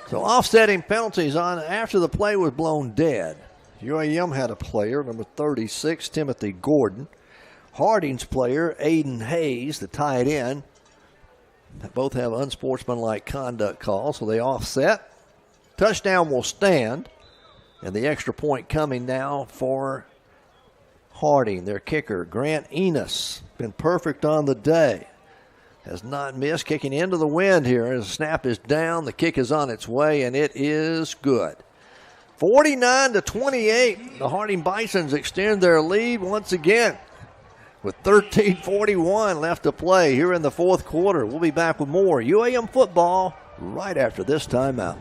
So offsetting penalties on after the play was blown dead. UAM had a player, number 36, Timothy Gordon. Harding's player, Aiden Hayes, the tight end. Both have unsportsmanlike conduct calls, so they offset. Touchdown will stand. And the extra point coming now for Harding, their kicker, Grant Enos. Been perfect on the day. Has not missed, kicking into the wind here. As the snap is down, the kick is on its way, and it is good. 49-28. The Harding Bisons extend their lead once again with 13:41 left to play here in the fourth quarter. We'll be back with more UAM football right after this timeout.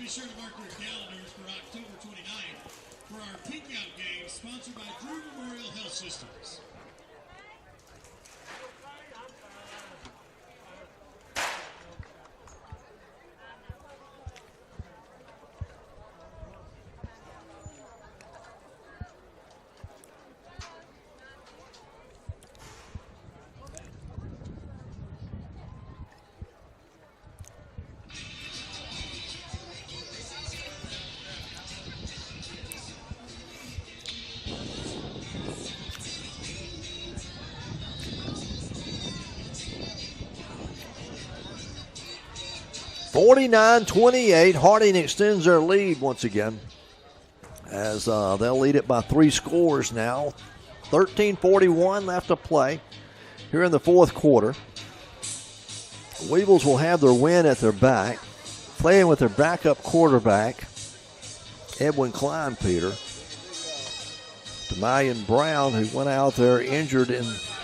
Be sure to mark your calendars for October 29th for our Peek-Out game sponsored by Drew Memorial Health Systems. 49-28. Harding extends their lead once again as they'll lead it by 3 scores now. 13:41 left to play here in the fourth quarter. Weevils will have their win at their back, playing with their backup quarterback, Edwin Kleinpeter. 𝗗𝗦𝗧𝗓𝗏 Brown, who went out there injured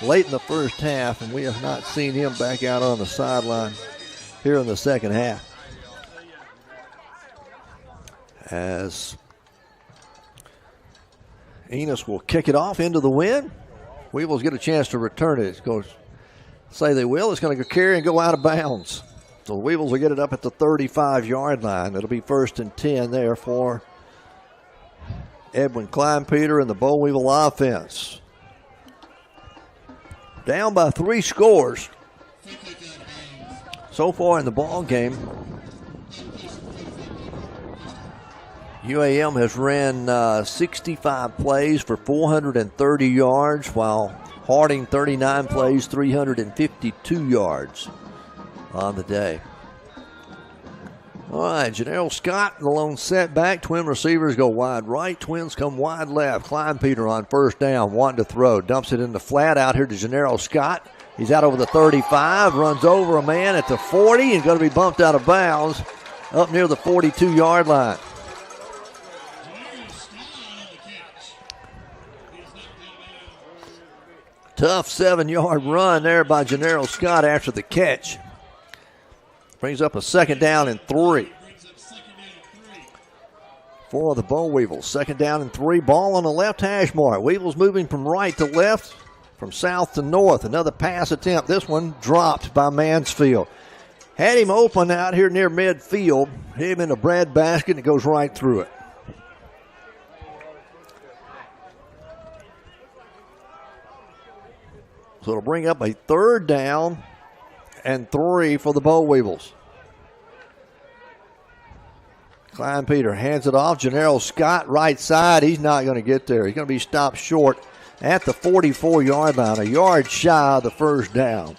late in the first half, and we have not seen him back out on the sideline here in the second half. As Enos will kick it off into the wind. Weevils get a chance to return it. It's going to say they will. It's going to go carry and go out of bounds. So the Weevils will get it up at the 35-yard line. It'll be 1st and 10 there for Edwin Kleinpeter and the Boll Weevil offense. Down by 3 scores so far in the ball game. UAM has ran 65 plays for 430 yards, while Harding 39 plays, 352 yards on the day. All right, 𝗗𝗓𝗏 Scott, the lone setback. Twin receivers go wide right. Twins come wide left. Kleinpeter on first down, wanting to throw. Dumps it in the flat out here to 𝗗𝗓𝗏 Scott. He's out over the 35, runs over a man at the 40, and going to be bumped out of bounds up near the 42-yard line. Tough 7-yard run there by 𝗗𝗓𝗏 Scott after the catch. Brings up a 2nd down and 3 for the Boll Weevils. 2nd down and 3. Ball on the left hash mark. Weevils moving from right to left, from south to north. Another pass attempt. This one dropped by Mansfield. Had him open out here near midfield. Hit him in the breadbasket, and it goes right through it. So it'll bring up a 3rd down and 3 for the Boll Weevils. Kleinpeter hands it off. 𝗗𝗓𝗏 Scott, right side. He's not going to get there. He's going to be stopped short at the 44-yard line, a yard shy of the 1st down.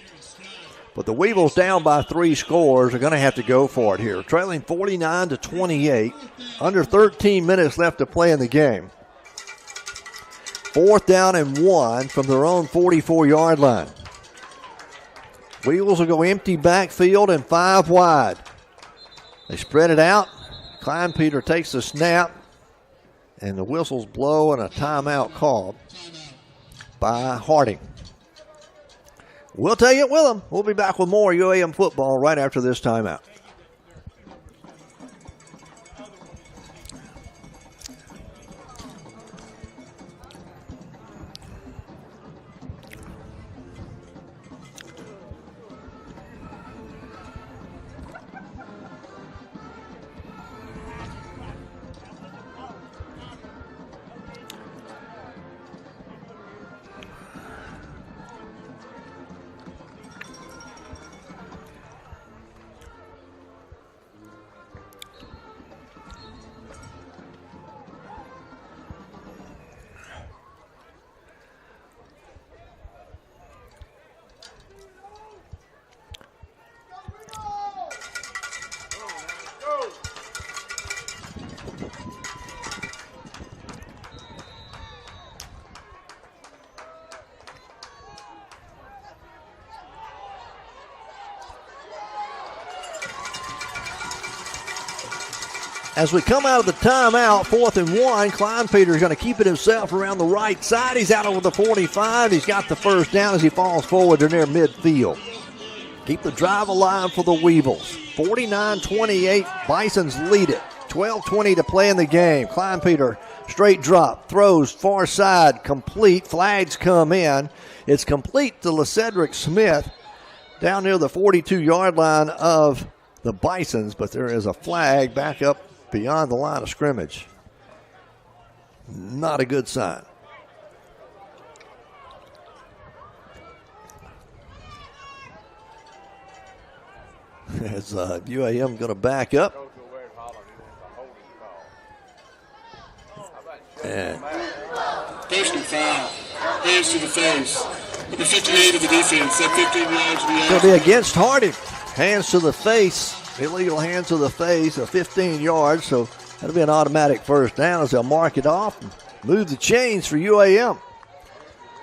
But the Weevils, down by 3 scores, are going to have to go for it here. Trailing 49-28. Under 13 minutes left to play in the game. 4th down and 1 from their own 44-yard line. Weevils will go empty backfield and 5 wide. They spread it out. Kleinpeter takes the snap, and the whistles blow and a timeout called by Harding. We'll take it with them. We'll be back with more UAM football right after this timeout. As we come out of the timeout, 4th and 1, Kleinpeter is going to keep it himself around the right side. He's out over the 45. He's got the 1st down as he falls forward to near midfield. Keep the drive alive for the Weevils. 49-28, Bisons lead it. 12:20 to play in the game. Kleinpeter, straight drop, throws far side, complete. Flags come in. It's complete to 𝗗𝗏𝗏Smith down near the 42-yard line of the Bisons, but there is a flag back up beyond the line of scrimmage. Not a good sign. As UAM going to back up. And personal foul. Hands to the face. Number 58 of the defense. That 15 yards. Going to be against Harding. Hands to the face illegal hand to the face of 15 yards, so that'll be an automatic first down as they'll mark it off and move the chains for UAM.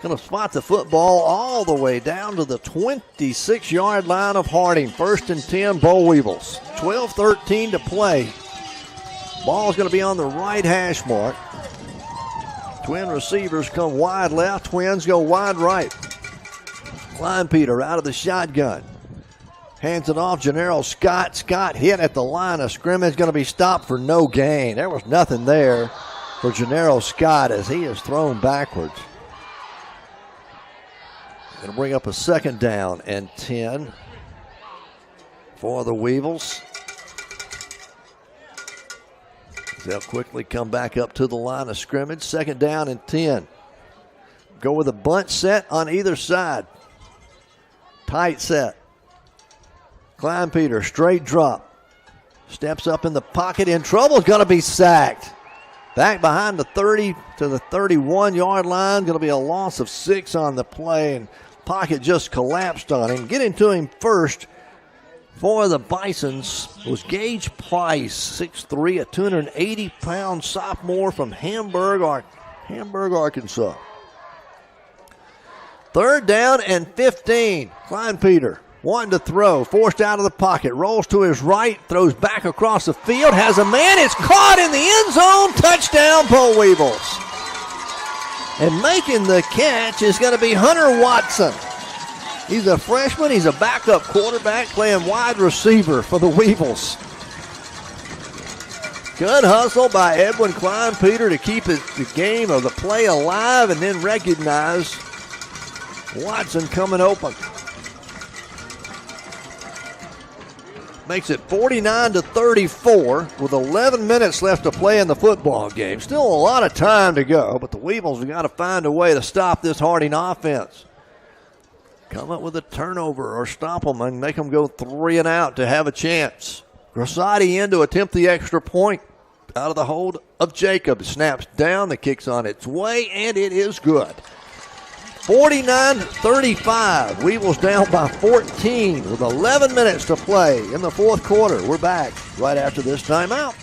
Going to spot the football all the way down to the 26-yard line of Harding. 1st and 10, Bo Weevils. 12-13 to play. Ball's going to be on the right hash mark. Twin receivers come wide left. Twins go wide right. 𝗗𝗜𝗦𝗖𝗟𝗔𝗜𝗠𝗘𝗥 out of the shotgun. Hands it off, 𝗗𝗔𝗔 Scott. Scott hit at the line of scrimmage. Going to be stopped for no gain. There was nothing there for 𝗗𝗔𝗔 Scott as he is thrown backwards. Going to bring up a 2nd down and 10 for the Weevils. They'll quickly come back up to the line of scrimmage. 2nd down and 10. Go with a bunch set on either side. Tight set. 𝗗𝗜𝗦𝗖𝗟𝗔𝗜𝗠𝗘𝗥 straight drop. Steps up in the pocket, in trouble, is going to be sacked. Back behind the 30 to the 31-yard line. Going to be a loss of 6 on the play, and pocket just collapsed on him. Getting to him first for the Bisons was Gage Price, 6'3", a 280-pound sophomore from Hamburg, Arkansas. 3rd down and 15. 𝗗𝗜𝗦𝗖𝗟𝗔𝗜𝗠𝗘𝗥 wanting to throw, forced out of the pocket, rolls to his right, throws back across the field, has a man, it's caught in the end zone, touchdown, Bo Weevils. And making the catch is going to be Hunter Watson. He's a freshman, he's a backup quarterback playing wide receiver for the Weevils. Good hustle by Edwin 𝗗𝗜𝗦𝗖𝗟𝗔𝗜𝗠𝗘𝗥 to keep the game or the play alive and then recognize Watson coming open. Makes it 49-34 with 11 minutes left to play in the football game. Still a lot of time to go, but the Weevils have got to find a way to stop this Harding offense. Come up with a turnover or stop them and make them go 3 and out to have a chance. 𝗗𝗓𝗏 in to attempt the extra point. Out of the hold of Jacob. Snaps down, the kick's on its way, and it is good. 49-35. Weevils down by 14 with 11 minutes to play in the 4th quarter. We're back right after this timeout.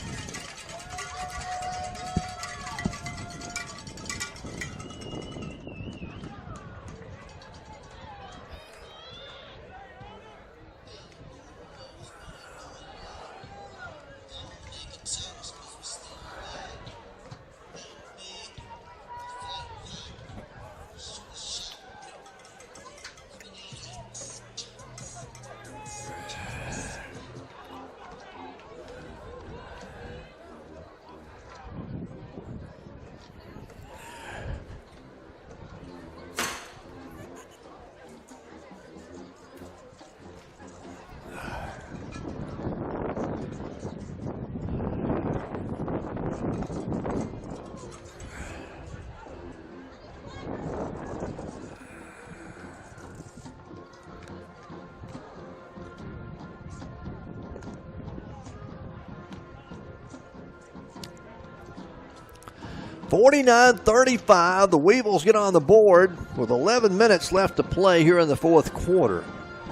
(49-35). The Weevils get on the board with 11 minutes left to play here in the 4th quarter.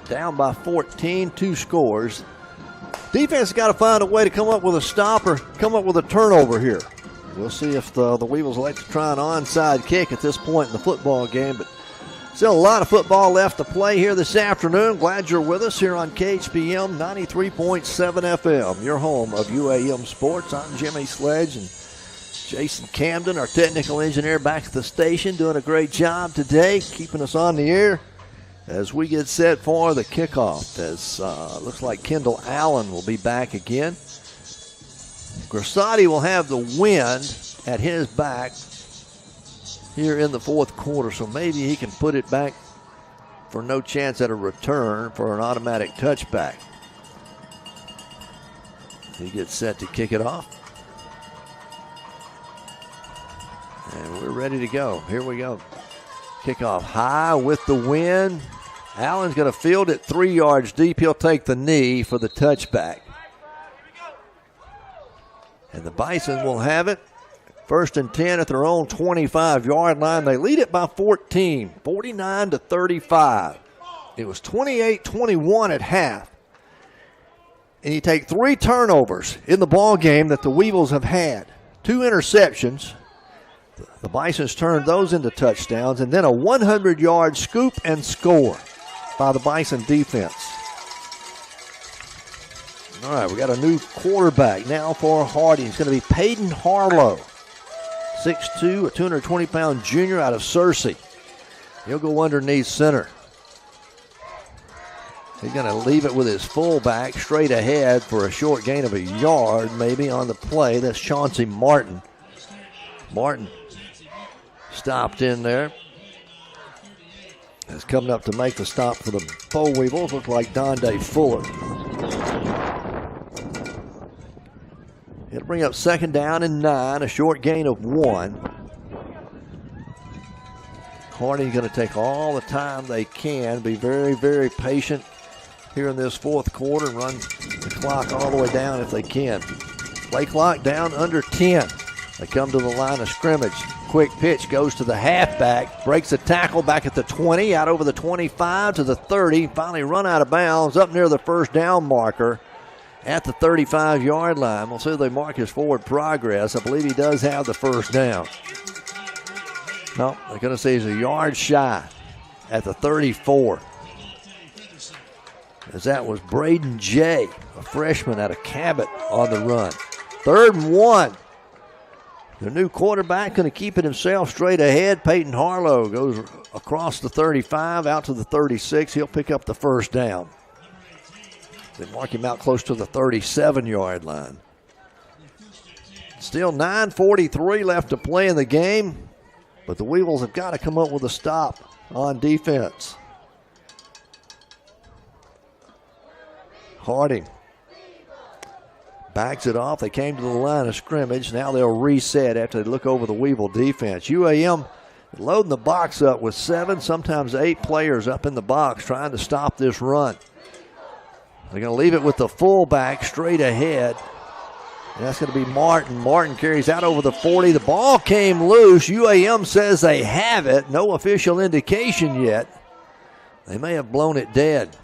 Down by 14, 2 scores. Defense has got to find a way to come up with a stop or come up with a turnover here. We'll see if the Weevils like to try an onside kick at this point in the football game, but still a lot of football left to play here this afternoon. Glad you're with us here on KHPM 93.7 FM, your home of UAM Sports. I'm Jimmy Sledge, and Jason Camden, our technical engineer, back at the station, doing a great job today, keeping us on the air as we get set for the kickoff. As looks like Kendall Allen will be back again. 𝗗𝗓𝗏𝗧𝗏 will have the wind at his back here in the 4th quarter, so maybe he can put it back for no chance at a return for an automatic touchback. He gets set to kick it off. And we're ready to go. Here we go. Kickoff high with the wind. Allen's going to field it 3 yards deep. He'll take the knee for the touchback. And the Bison will have it. 1st and 10 at their own 25-yard line. They lead it by 14, 49-35. It was 28-21 at half. and you take 3 turnovers in the ball game that the Weevils have had. 2 interceptions. The Bisons turned those into touchdowns, and then a 100-yard scoop and score by the Bison defense. All right, we got a new quarterback now for Harding. It's going to be Peyton Harlow, 6'2", a 220-pound junior out of Searcy. He'll go underneath center. He's going to leave it with his fullback straight ahead for a short gain of a yard maybe on the play. That's Chauncey Martin. Martin stopped in there. Is coming up to make the stop for the Boll Weevils. Looks like Donde Fuller. It'll bring up 2nd down and 9, a short gain of 1. Harding's going to take all the time they can, be very, very patient here in this 4th quarter and run the clock all the way down if they can. Play clock down under 10. They come to the line of scrimmage. Quick pitch goes to the halfback, breaks a tackle back at the 20, out over the 25 to the 30, finally run out of bounds up near the 1st down marker at the 35-yard line. We'll see if they mark his forward progress. I believe he does have the 1st down. No, they're going to say he's a yard shy at the 34. As that was Braden Jay, a freshman out of Cabot, on the run. 3rd and 1. The new quarterback going to keep it himself straight ahead. Peyton Harlow goes across the 35 out to the 36. He'll pick up the 1st down. They mark him out close to the 37-yard line. Still 9:43 left to play in the game, but the Weevils have got to come up with a stop on defense. Harding backs it off. They came to the line of scrimmage. Now they'll reset after they look over the Weevil defense. UAM loading the box up with 7, sometimes 8 players up in the box trying to stop this run. They're going to leave it with the fullback straight ahead. And that's going to be Martin. Martin carries out over the 40. The ball came loose. UAM says they have it. No official indication yet. They may have blown it dead.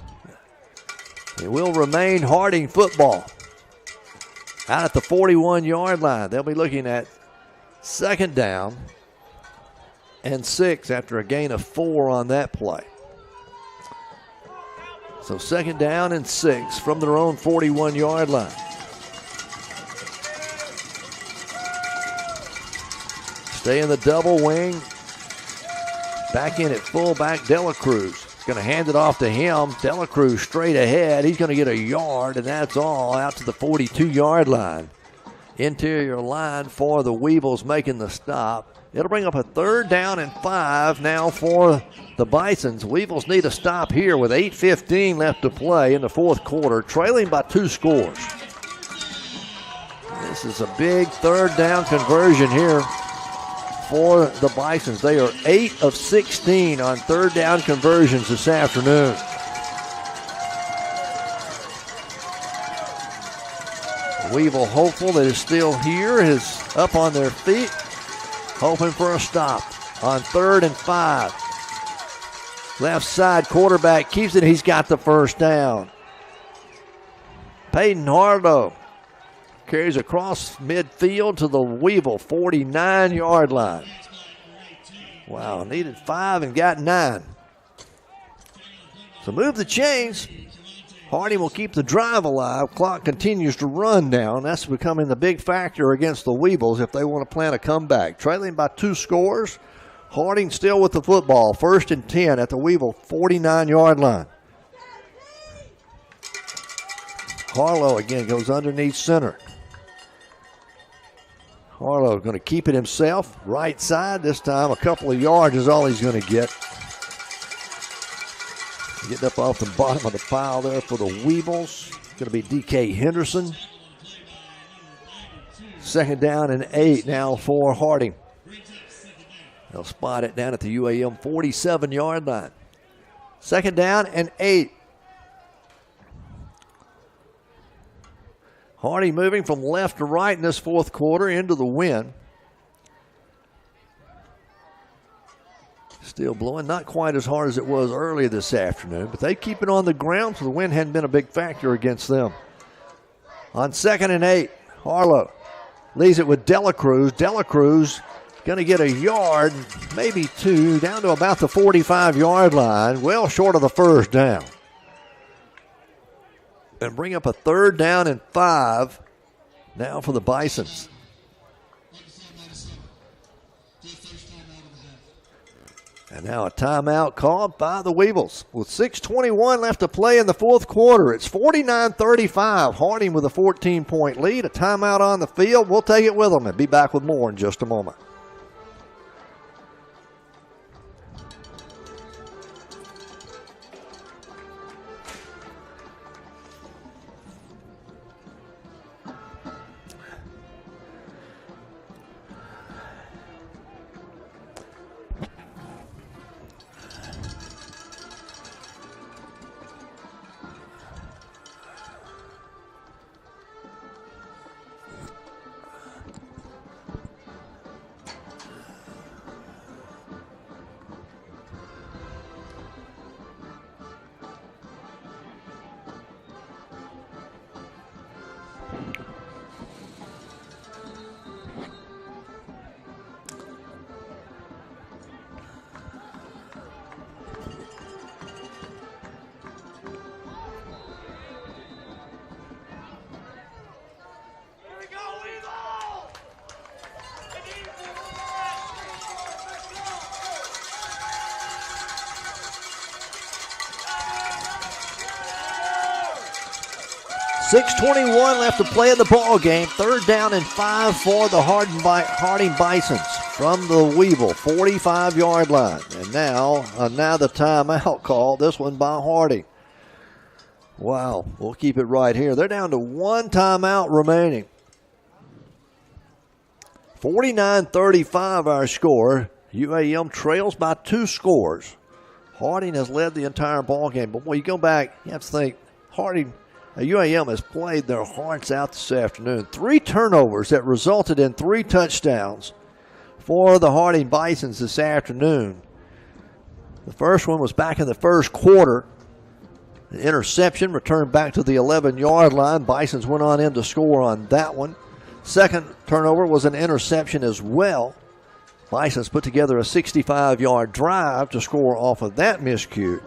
It will remain Harding football. Out at the 41-yard line. They'll be looking at 2nd down and 6 after a gain of 4 on that play. So 2nd down and 6 from their own 41-yard line. Stay in the double wing. Back in at fullback, Delacruz. Going to hand it off to him. Delacruz straight ahead. He's going to get a yard, and that's all out to the 42-yard line. Interior line for the Weevils making the stop. It'll bring up a 3rd down and 5 now for the Bisons. Weevils need a stop here with 8:15 left to play in the 4th quarter, trailing by 2 scores. This is a big 3rd down conversion here for the Bisons. They are 8 of 16 on 3rd down conversions this afternoon. Weevil hopeful that is still here, is up on their feet, hoping for a stop on 3rd and 5. Left side quarterback keeps it. He's got the 1st down. Peyton Harlow carries across midfield to the Weevil 49-yard line. Wow, needed 5 and got 9. So move the chains. Harding will keep the drive alive. Clock continues to run down. That's becoming the big factor against the Weevils if they want to plan a comeback. Trailing by 2 scores. Harding still with the football. 1st and 10 at the Weevil 49-yard line. Harlow again goes underneath center. Harlow going to keep it himself. Right side this time. A couple of yards is all he's going to get. Getting up off the bottom of the pile there for the Weevils. Going to be D.K. Henderson. 2nd down and 8 now for Harding. They'll spot it down at the UAM 47-yard line. 2nd down and 8. Harding moving from left to right in this 4th quarter into the wind. Still blowing, not quite as hard as it was earlier this afternoon, but they keep it on the ground, so the wind hadn't been a big factor against them. On 2nd and 8, Harlow leaves it with 𝗗𝗏𝗏𝗏𝗏𝗏𝗏𝗏𝗏𝗏 Cruz. Going to get a yard, maybe 2, down to about the 45-yard line, well short of the first down. And bring up a 3rd down and 5 now for the Bisons. And now a timeout called by the Weevils. With 6:21 left to play in the 4th quarter, it's 49-35. Harding with a 14-point lead. A timeout on the field. We'll take it with them and be back with more in just a moment. 6:21 left to play in the ball game. 3rd down and 5 for the Harding Bisons from the Weevil 45-yard line. And now another timeout call. This one by Harding. Wow, we'll keep it right here. They're down to 1 timeout remaining. 49-35 our score. UAM trails by 2 scores. Harding has led the entire ball game. But when you go back, you have to think UAM has played their hearts out this afternoon. 3 turnovers that resulted in 3 touchdowns for the Harding Bisons this afternoon. The first one was back in the first quarter. An interception returned back to the 11-yard line. Bisons went on in to score on that one. Second turnover was an interception as well. Bisons put together a 65-yard drive to score off of that miscue.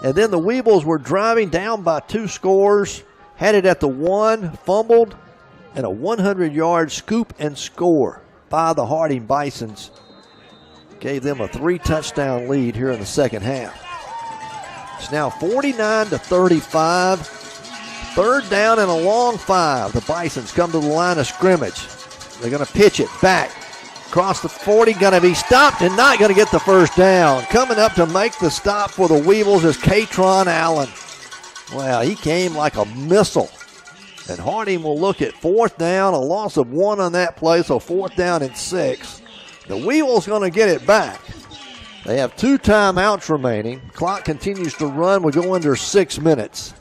And then the Weevils were driving down by 2 scores, had it at the 1, fumbled, and a 100-yard scoop and score by the Harding Bisons gave them a 3-touchdown lead here in the second half. It's now 49-35. 3rd down and a long 5. The Bisons come to the line of scrimmage. They're going to pitch it back. Across the 40, going to be stopped and not going to get the first down. Coming up to make the stop for the Weevils is 𝗗𝗏𝗏𝗏𝗏𝗏𝗏. Well, he came like a missile. And Harding will look at 4th down, a loss of 1 on that play, so 4th down and 6. The Weevils going to get it back. They have 2 timeouts remaining. Clock continues to run. We go under 6 minutes.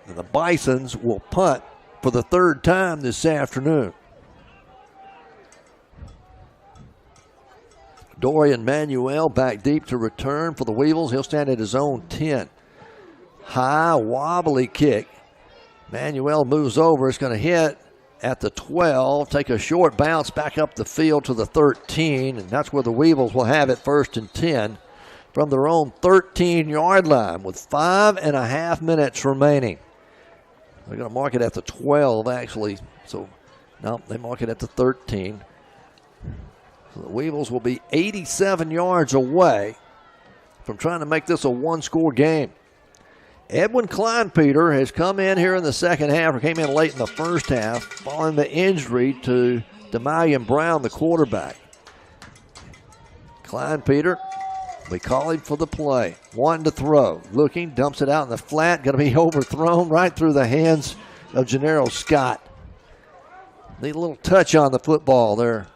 And the Bisons will punt for the 3rd time this afternoon. Dorian Manuel back deep to return for the Weevils. He'll stand at his own 10. High, wobbly kick. Manuel moves over. It's going to hit at the 12. Take a short bounce back up the field to the 13. And that's where the Weevils will have it 1st and 10 from their own 13-yard line with 5.5 minutes remaining. They're going to mark it at the 12, actually. So, no, they mark it at the 13. So the Weevils will be 87 yards away from trying to make this a 1-score game. Edwin Kleinpeter has come in here in the second half, or came in late in the first half, following the injury to 𝗗𝗏𝗏𝗏𝗏𝗏𝗏 Brown, the quarterback. Kleinpeter, we call him for the play. Wanting to throw. Looking, dumps it out in the flat. Going to be overthrown right through the hands of Gennaro Scott. Need a little touch on the football there.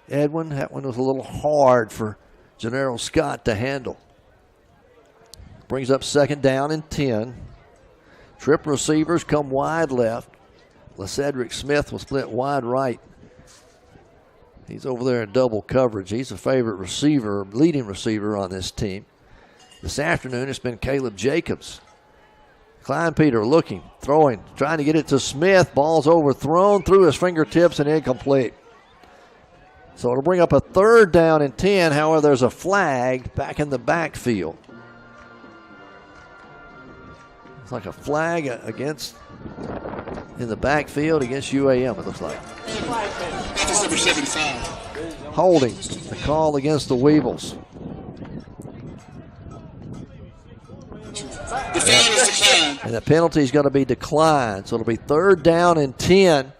Edwin, that one was a little hard for Gennaro Scott to handle. Brings up 2nd down and 10. Trip receivers come wide left. 𝗗𝗏𝗏𝗏𝗏𝗏𝗏𝗏𝗏 Smith will split wide right. He's over there in double coverage. He's a favorite receiver, leading receiver on this team. This afternoon it's been Caleb Jacobs. 𝗗𝗜𝗦𝗖𝗑 looking, throwing, trying to get it to Smith. Ball's overthrown through his fingertips and incomplete. So it'll bring up a 3rd down and 10. However, there's a flag back in the backfield. It's like a flag against in the backfield against UAM, it looks like. That's number 75. Holding the call against the Weevils. The foul is declined. And the penalty is going to be declined. So it'll be 3rd down and 10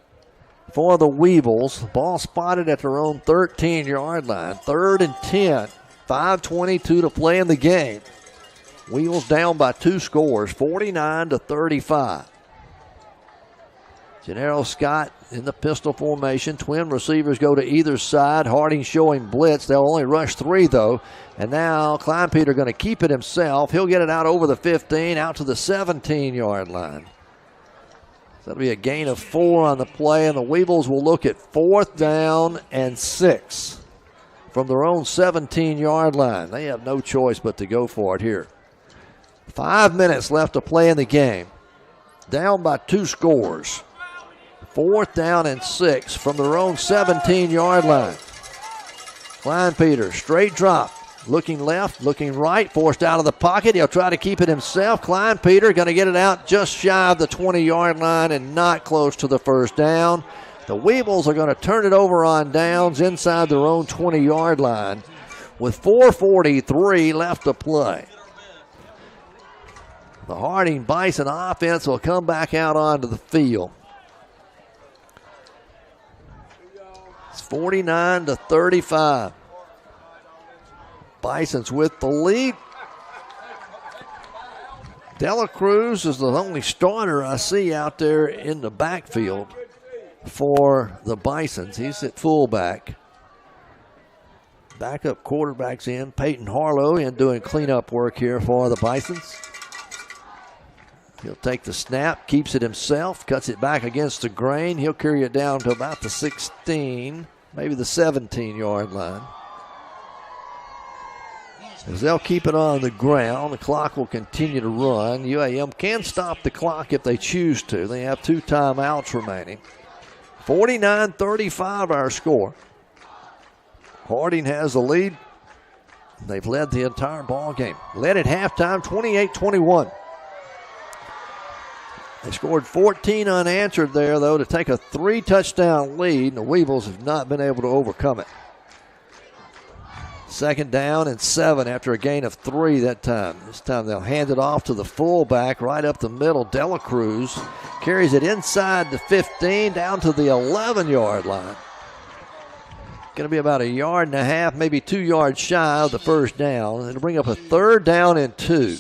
for the Weevils. Ball spotted at their own 13-yard line. 3rd and 10. 5:22 to play in the game. Weevils down by 2 scores, 49-35. Gennaro Scott in the pistol formation. Twin receivers go to either side. Harding showing blitz. They'll only rush 3, though. And now 𝗗𝗜𝗦𝗑 going to keep it himself. He'll get it out over the 15, out to the 17-yard line. So that'll be a gain of 4 on the play, and the Weevils will look at 4th down and 6 from their own 17-yard line. They have no choice but to go for it here. 5 minutes left to play in the game. Down by 2 scores. 4th down and 6 from their own 17-yard line. 𝗗𝗜𝗦𝗑, straight drop. Looking left, looking right, forced out of the pocket. He'll try to keep it himself. 𝗗𝗜𝗦𝗑 going to get it out just shy of the 20-yard line and not close to the 1st down. The Weevils are going to turn it over on downs inside their own 20-yard line with 4:43 left to play. The Harding Bison offense will come back out onto the field. It's 49-35. Bisons with the lead. 𝗗𝗏 is the only starter I see out there in the backfield for the Bisons. He's at fullback. Backup quarterback's in. Peyton Harlow in doing cleanup work here for the Bisons. He'll take the snap, keeps it himself, cuts it back against the grain. He'll carry it down to about the 16, maybe the 17-yard line. As they'll keep it on the ground, the clock will continue to run. UAM can stop the clock if they choose to. They have 2 timeouts remaining. 49-35 our score. Harding has the lead. They've led the entire ball game. Led at halftime, 28-21. They scored 14 unanswered there, though, to take a 3-touchdown lead, and the Weevils have not been able to overcome it. 2nd down and 7 after a gain of 3 that time. This time they'll hand it off to the fullback right up the middle. 𝗗𝗏 carries it inside the 15 down to the 11-yard line. Going to be about 1.5 yards, maybe 2 yards shy of the 1st down. It'll bring up a 3rd down and 2.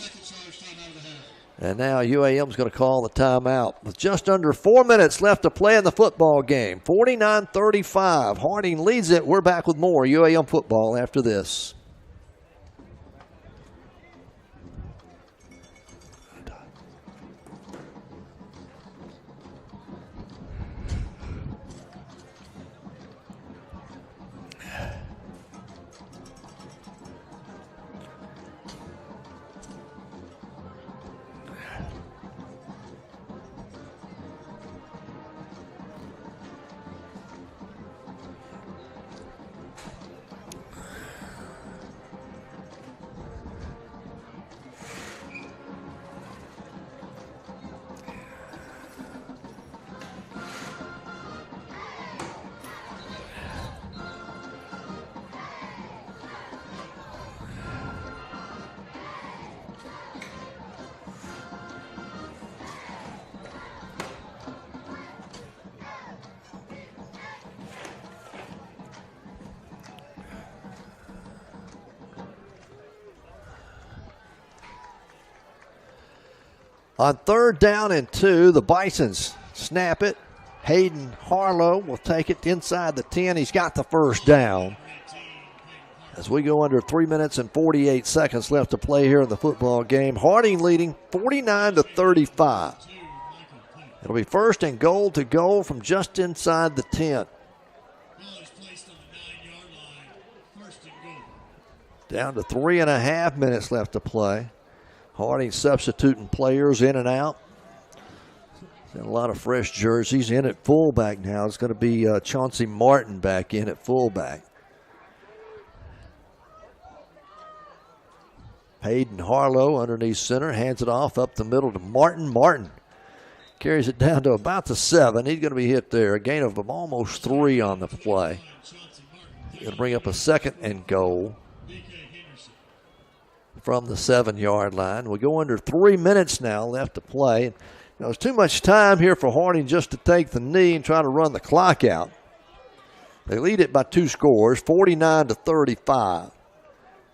And now UAM's going to call the timeout with just under 4 minutes left to play in the football game. 49-35. Harding leads it. We're back with more UAM football after this. On 3rd down and 2, the Bisons snap it. Hayden Harlow will take it inside the 10. He's got the 1st down. As we go under 3 minutes and 48 seconds left to play here in the football game. Harding leading 49-35. It'll be 1st and goal to go from just inside the 10. Down to 3.5 minutes left to play. Harding substituting players in and out. Got a lot of fresh jerseys. In at fullback now. It's going to be Chauncey Martin back in at fullback. Hayden Harlow underneath center. Hands it off up the middle to Martin. Martin carries it down to about the 7. He's going to be hit there. A gain of almost 3 on the play. Going to bring up a 2nd and goal from the 7-yard line. We go under 3 minutes now left to play. Now, it's too much time here for Harding just to take the knee and try to run the clock out. They lead it by 2 scores, 49-35.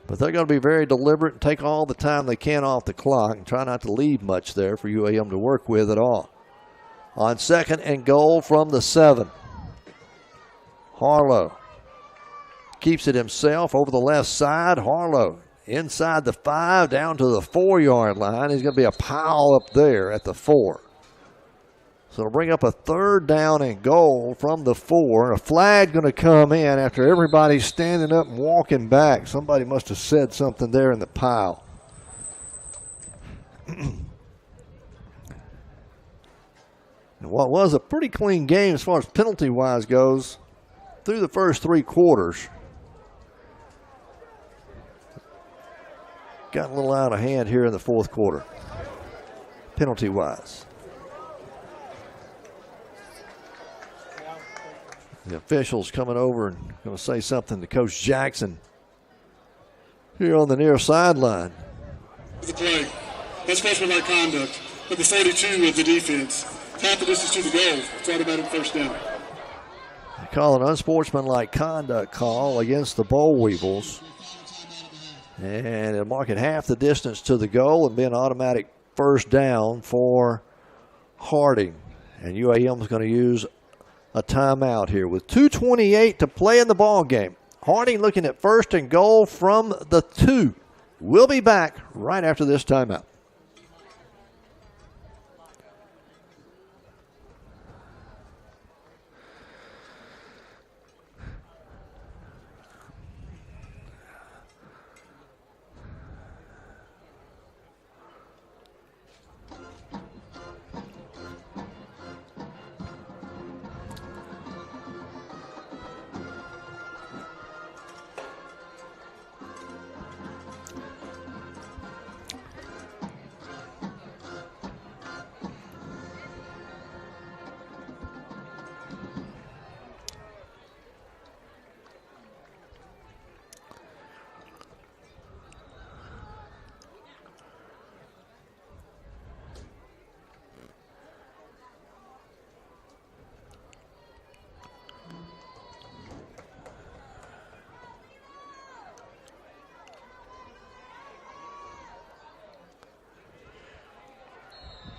But they're going to be very deliberate and take all the time they can off the clock and try not to leave much there for UAM to work with at all. On 2nd and goal from the 7. Harlow keeps it himself over the left side. Harlow inside the 5, down to the 4-yard line. He's going to be a pile up there at the 4. So it'll bring up a 3rd down and goal from the 4. A flag going to come in after everybody's standing up and walking back. Somebody must have said something there in the pile. What was a pretty clean game as far as penalty-wise goes through the first 3 quarters. Got a little out of hand here in the 4th quarter, penalty-wise. The officials coming over and going to say something to Coach Jackson here on the near sideline. The play. That's sportsmanlike conduct. Number 42 of the defense. Half the distance to the goal. It's automatic first down. They call an unsportsmanlike conduct call against the Boll Weevils. And they'll mark it half the distance to the goal and be an automatic first down for Harding. And UAM is going to use a timeout here with 2:28 to play in the ball game. Harding looking at 1st and goal from the 2. We'll be back right after this timeout.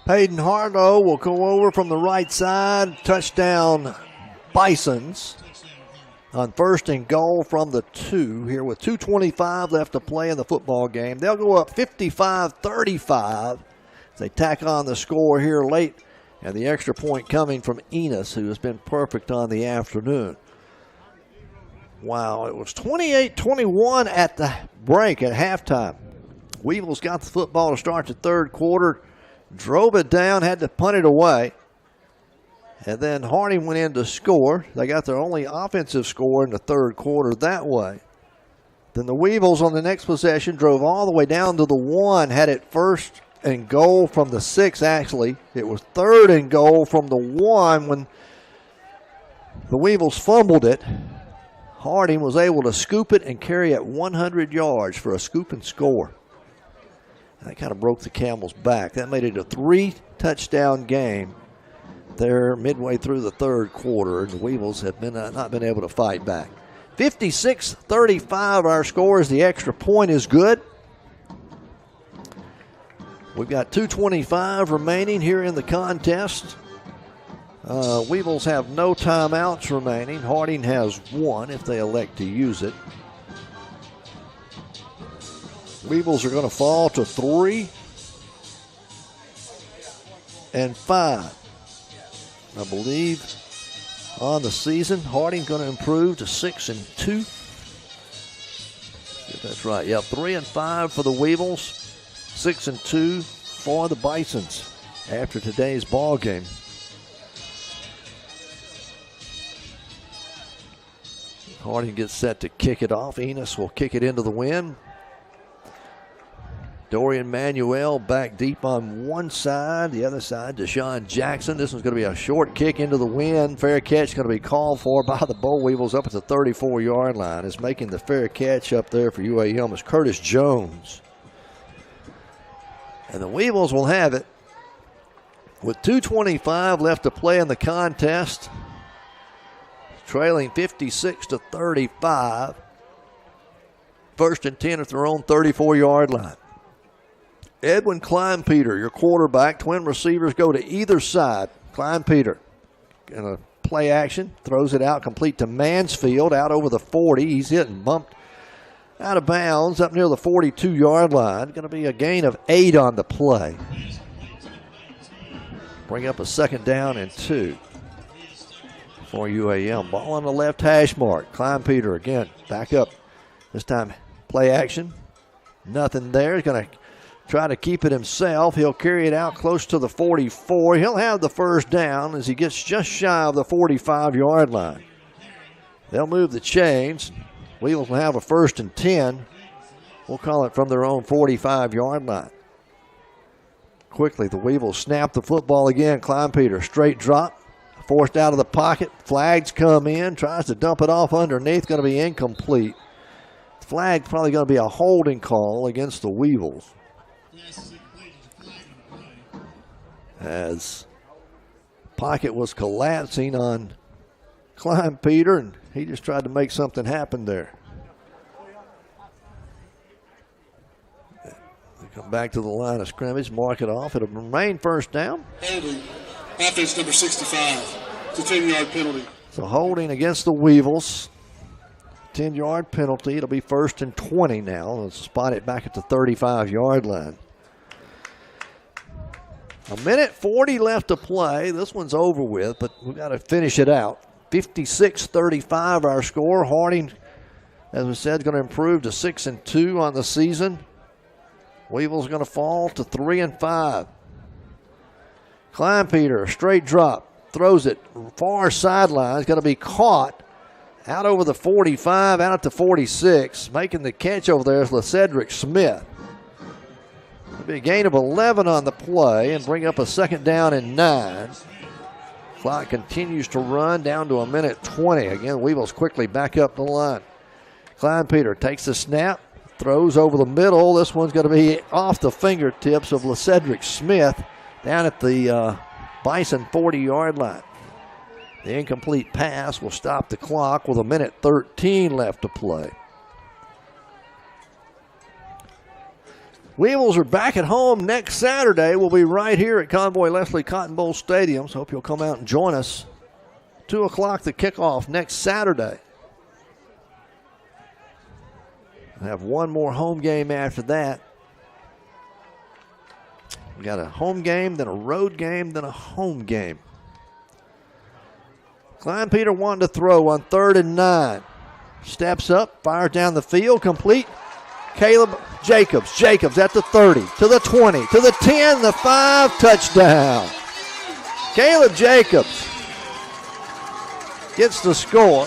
Hayden Harlow will go over from the right side. Touchdown Bisons on 1st and goal from the 2 here with 2:25 left to play in the football game. They'll go up 55-35 as they tack on the score here late, and the extra point coming from Enos, who has been perfect on the afternoon. Wow, it was 28-21 at the break at halftime. Weevils got the football to start the 3rd quarter. Drove it down, had to punt it away. And then Harding went in to score. They got their only offensive score in the 3rd quarter that way. Then the Weevils on the next possession drove all the way down to the 1, had it 1st and goal from the 6 actually. It was 3rd and goal from the 1 when the Weevils fumbled it. Harding was able to scoop it and carry it 100 yards for a scoop and score. That kind of broke the Camel's back. That made it a 3-touchdown game there midway through the 3rd quarter. And the Weevils have not been able to fight back. 56-35 our score as the extra point is good. We've got 2:25 remaining here in the contest. Weevils have no timeouts remaining. Harding has 1 if they elect to use it. Weevils are going to fall to 3 and 5. I believe on the season, Harding's going to improve to 6 and 2. If that's right. Yep, 3 and 5 for the Weevils. 6-2 for the Bisons after today's ball game. Harding gets set to kick it off. Enos will kick it into the wind. Dorian Manuel back deep on one side. The other side, Deshaun Jackson. This one's going to be a short kick into the wind. Fair catch going to be called for by the Boll Weevils up at the 34-yard line. Is making the fair catch up there for UAM is Curtis Jones. And the Weevils will have it with 2:25 left to play in the contest. Trailing 56-35. First and 10 at their own 34-yard line. Edwin Kleinpeter, your quarterback. Twin receivers go to either side. Kleinpeter in a play action, throws it out complete to Mansfield out over the 40. He's hit and bumped out of bounds up near the 42-yard line. Going to be a gain of 8 on the play. Bring up a second down and 2 for UAM. Ball on the left hash mark. Kleinpeter again back up. This time play action. Nothing there. He's going to try to keep it himself. He'll carry it out close to the 44. He'll have the first down as he gets just shy of the 45-yard line. They'll move the chains. Weevils will have a first and 10. We'll call it from their own 45-yard line. Quickly, the Weevils snap the football again. Kleinpeter, straight drop. Forced out of the pocket. Flags come in. Tries to dump it off underneath. Going to be incomplete. Flag probably going to be a holding call against the Weevils. As pocket was collapsing on Kleinpeter, and he just tried to make something happen there. They come back to the line of scrimmage, mark it off. It'll remain first down. Holding, offense number 65. It's a 10-yard penalty. So holding against the Weevils. 10-yard penalty. It'll be first and 20 now. They'll spot it back at the 35-yard line. A minute 40 left to play. This one's over with, but we've got to finish it out. 56-35 our score. Harding, as we said, is going to improve to 6-2 on the season. Weevils going to fall to 3-5. Kleinpeter, straight drop. Throws it far sideline. It's going to be caught out over the 45, out at the 46. Making the catch over there is 𝗗𝗟𝗔𝗜𝗍𝒄. It'll be a gain of 11 on the play and bring up a second down and 9. Clock continues to run down to a minute 20. Again, Weevils quickly back up the line. Kleinpeter takes the snap, throws over the middle. This one's going to be off the fingertips of 𝗗𝗟𝗔𝗍𝒄 down at the Bison 40-yard line. The incomplete pass will stop the clock with a minute 13 left to play. Weevils are back at home next Saturday. We'll be right here at Convoy Leslie Cotton Bowl Stadium, so hope you'll come out and join us. 2 o'clock the kickoff next Saturday. We'll have one more home game after that. We got a home game, then a road game, then a home game. Kleinpeter wanting to throw on 3rd and 9. Steps up, fires down the field, complete. Caleb Jacobs. Jacobs at the 30, to the 20, to the 10, the 5, touchdown. Caleb Jacobs gets the score.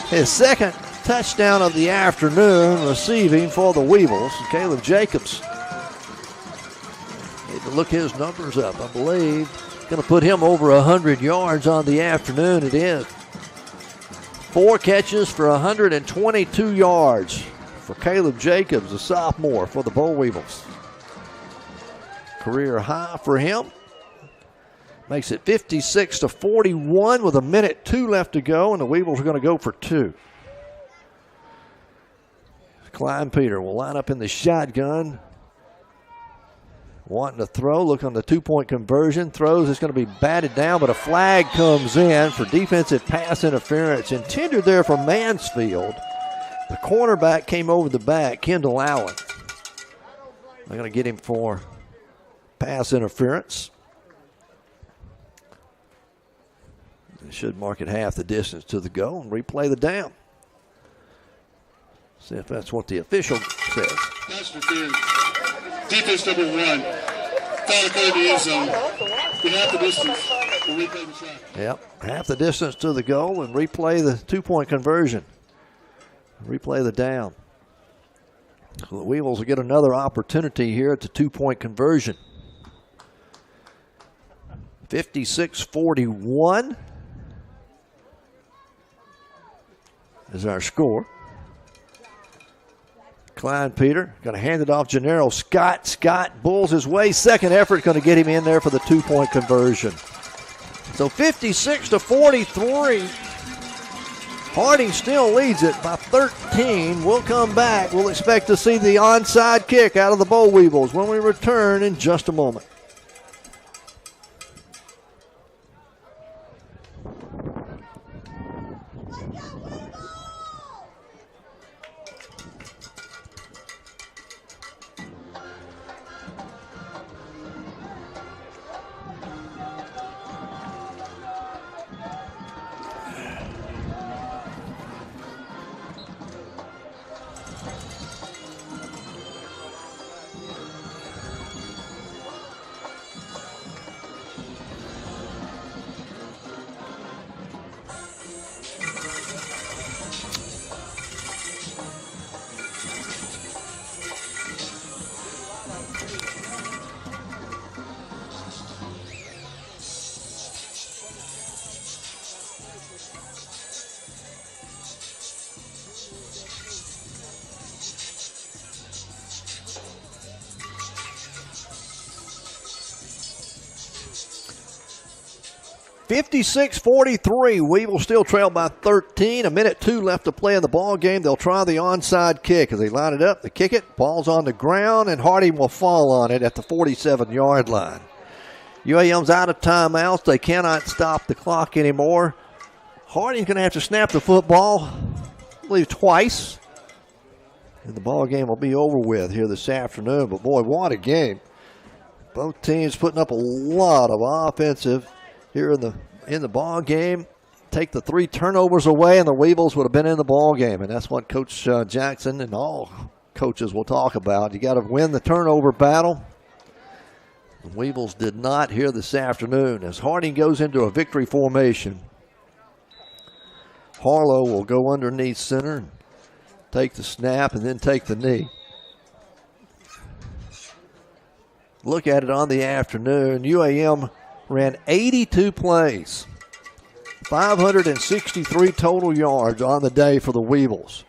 His second touchdown of the afternoon receiving for the Weevils. Caleb Jacobs, need to look his numbers up, I believe. Going to put him over 100 yards on the afternoon. It is 4 catches for 122 yards for Caleb Jacobs, a sophomore for the Boll Weevils. Career high for him. Makes it 56-41 with a minute 2 left to go, and the Weevils are going to go for 2. Kleinpeter will line up in the shotgun. Wanting to throw, look on the 2-point conversion. Throws, it's going to be batted down, but a flag comes in for defensive pass interference. Intended there for Mansfield. The cornerback came over the back, Kendall Allen. They're going to get him for pass interference. They should mark it half the distance to the goal and replay the down. See if that's what the official says. That's interference. defense number 1. Foul occurred in the end zone. We half the distance. We'll replay the shot. Yep, half the distance to the goal and replay the 2-point conversion. Replay the down. So the Weevils will get another opportunity here at the 2-point conversion. 56-41 is our score. Klein Peter going to hand it off Gennaro Scott. Scott bulls his way. Second effort going to get him in there for the 2-point conversion. So 56-43. Harding still leads it by 13. We'll come back. We'll expect to see the onside kick out of the Boll Weevils when we return in just a moment. 56-43. Weevils still trail by 13. 1:02 left to play in the ball game. They'll try the onside kick as they line it up. They kick it. Ball's on the ground, and Harding will fall on it at the 47-yard line. UAM's out of timeouts. They cannot stop the clock anymore. Harding's going to have to snap the football, I believe, twice. And the ball game will be over with here this afternoon. But, boy, what a game. Both teams putting up a lot of offensive here in the ball game. Take the 3 turnovers away, and the Weevils would have been in the ball game. And that's what Coach Jackson and all coaches will talk about. You got to win the turnover battle. The Weevils did not here this afternoon as Harding goes into a victory formation. Harlow will go underneath center and take the snap and then take the knee. Look at it on the afternoon. UAM ran 82 plays, 563 total yards on the day for the Weevils.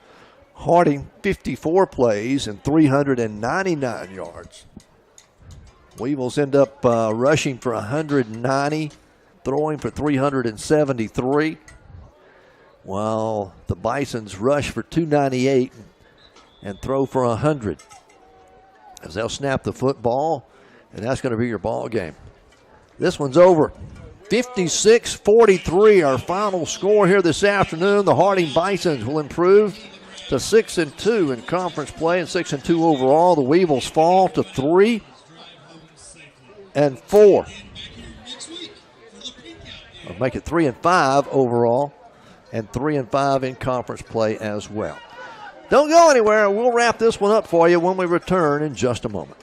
Harding 54 plays and 399 yards. Weevils end up rushing for 190, throwing for 373, while the Bisons rush for 298 and throw for 100. As they'll snap the football, and that's going to be your ball game. This one's over. 56-43, our final score here this afternoon. The Harding Bisons will improve to 6-2 in conference play and 6-2 overall. The Weevils fall to 3-4. I'll make it 3-5 overall and 3-5 in conference play as well. Don't go anywhere. We'll wrap this one up for you when we return in just a moment.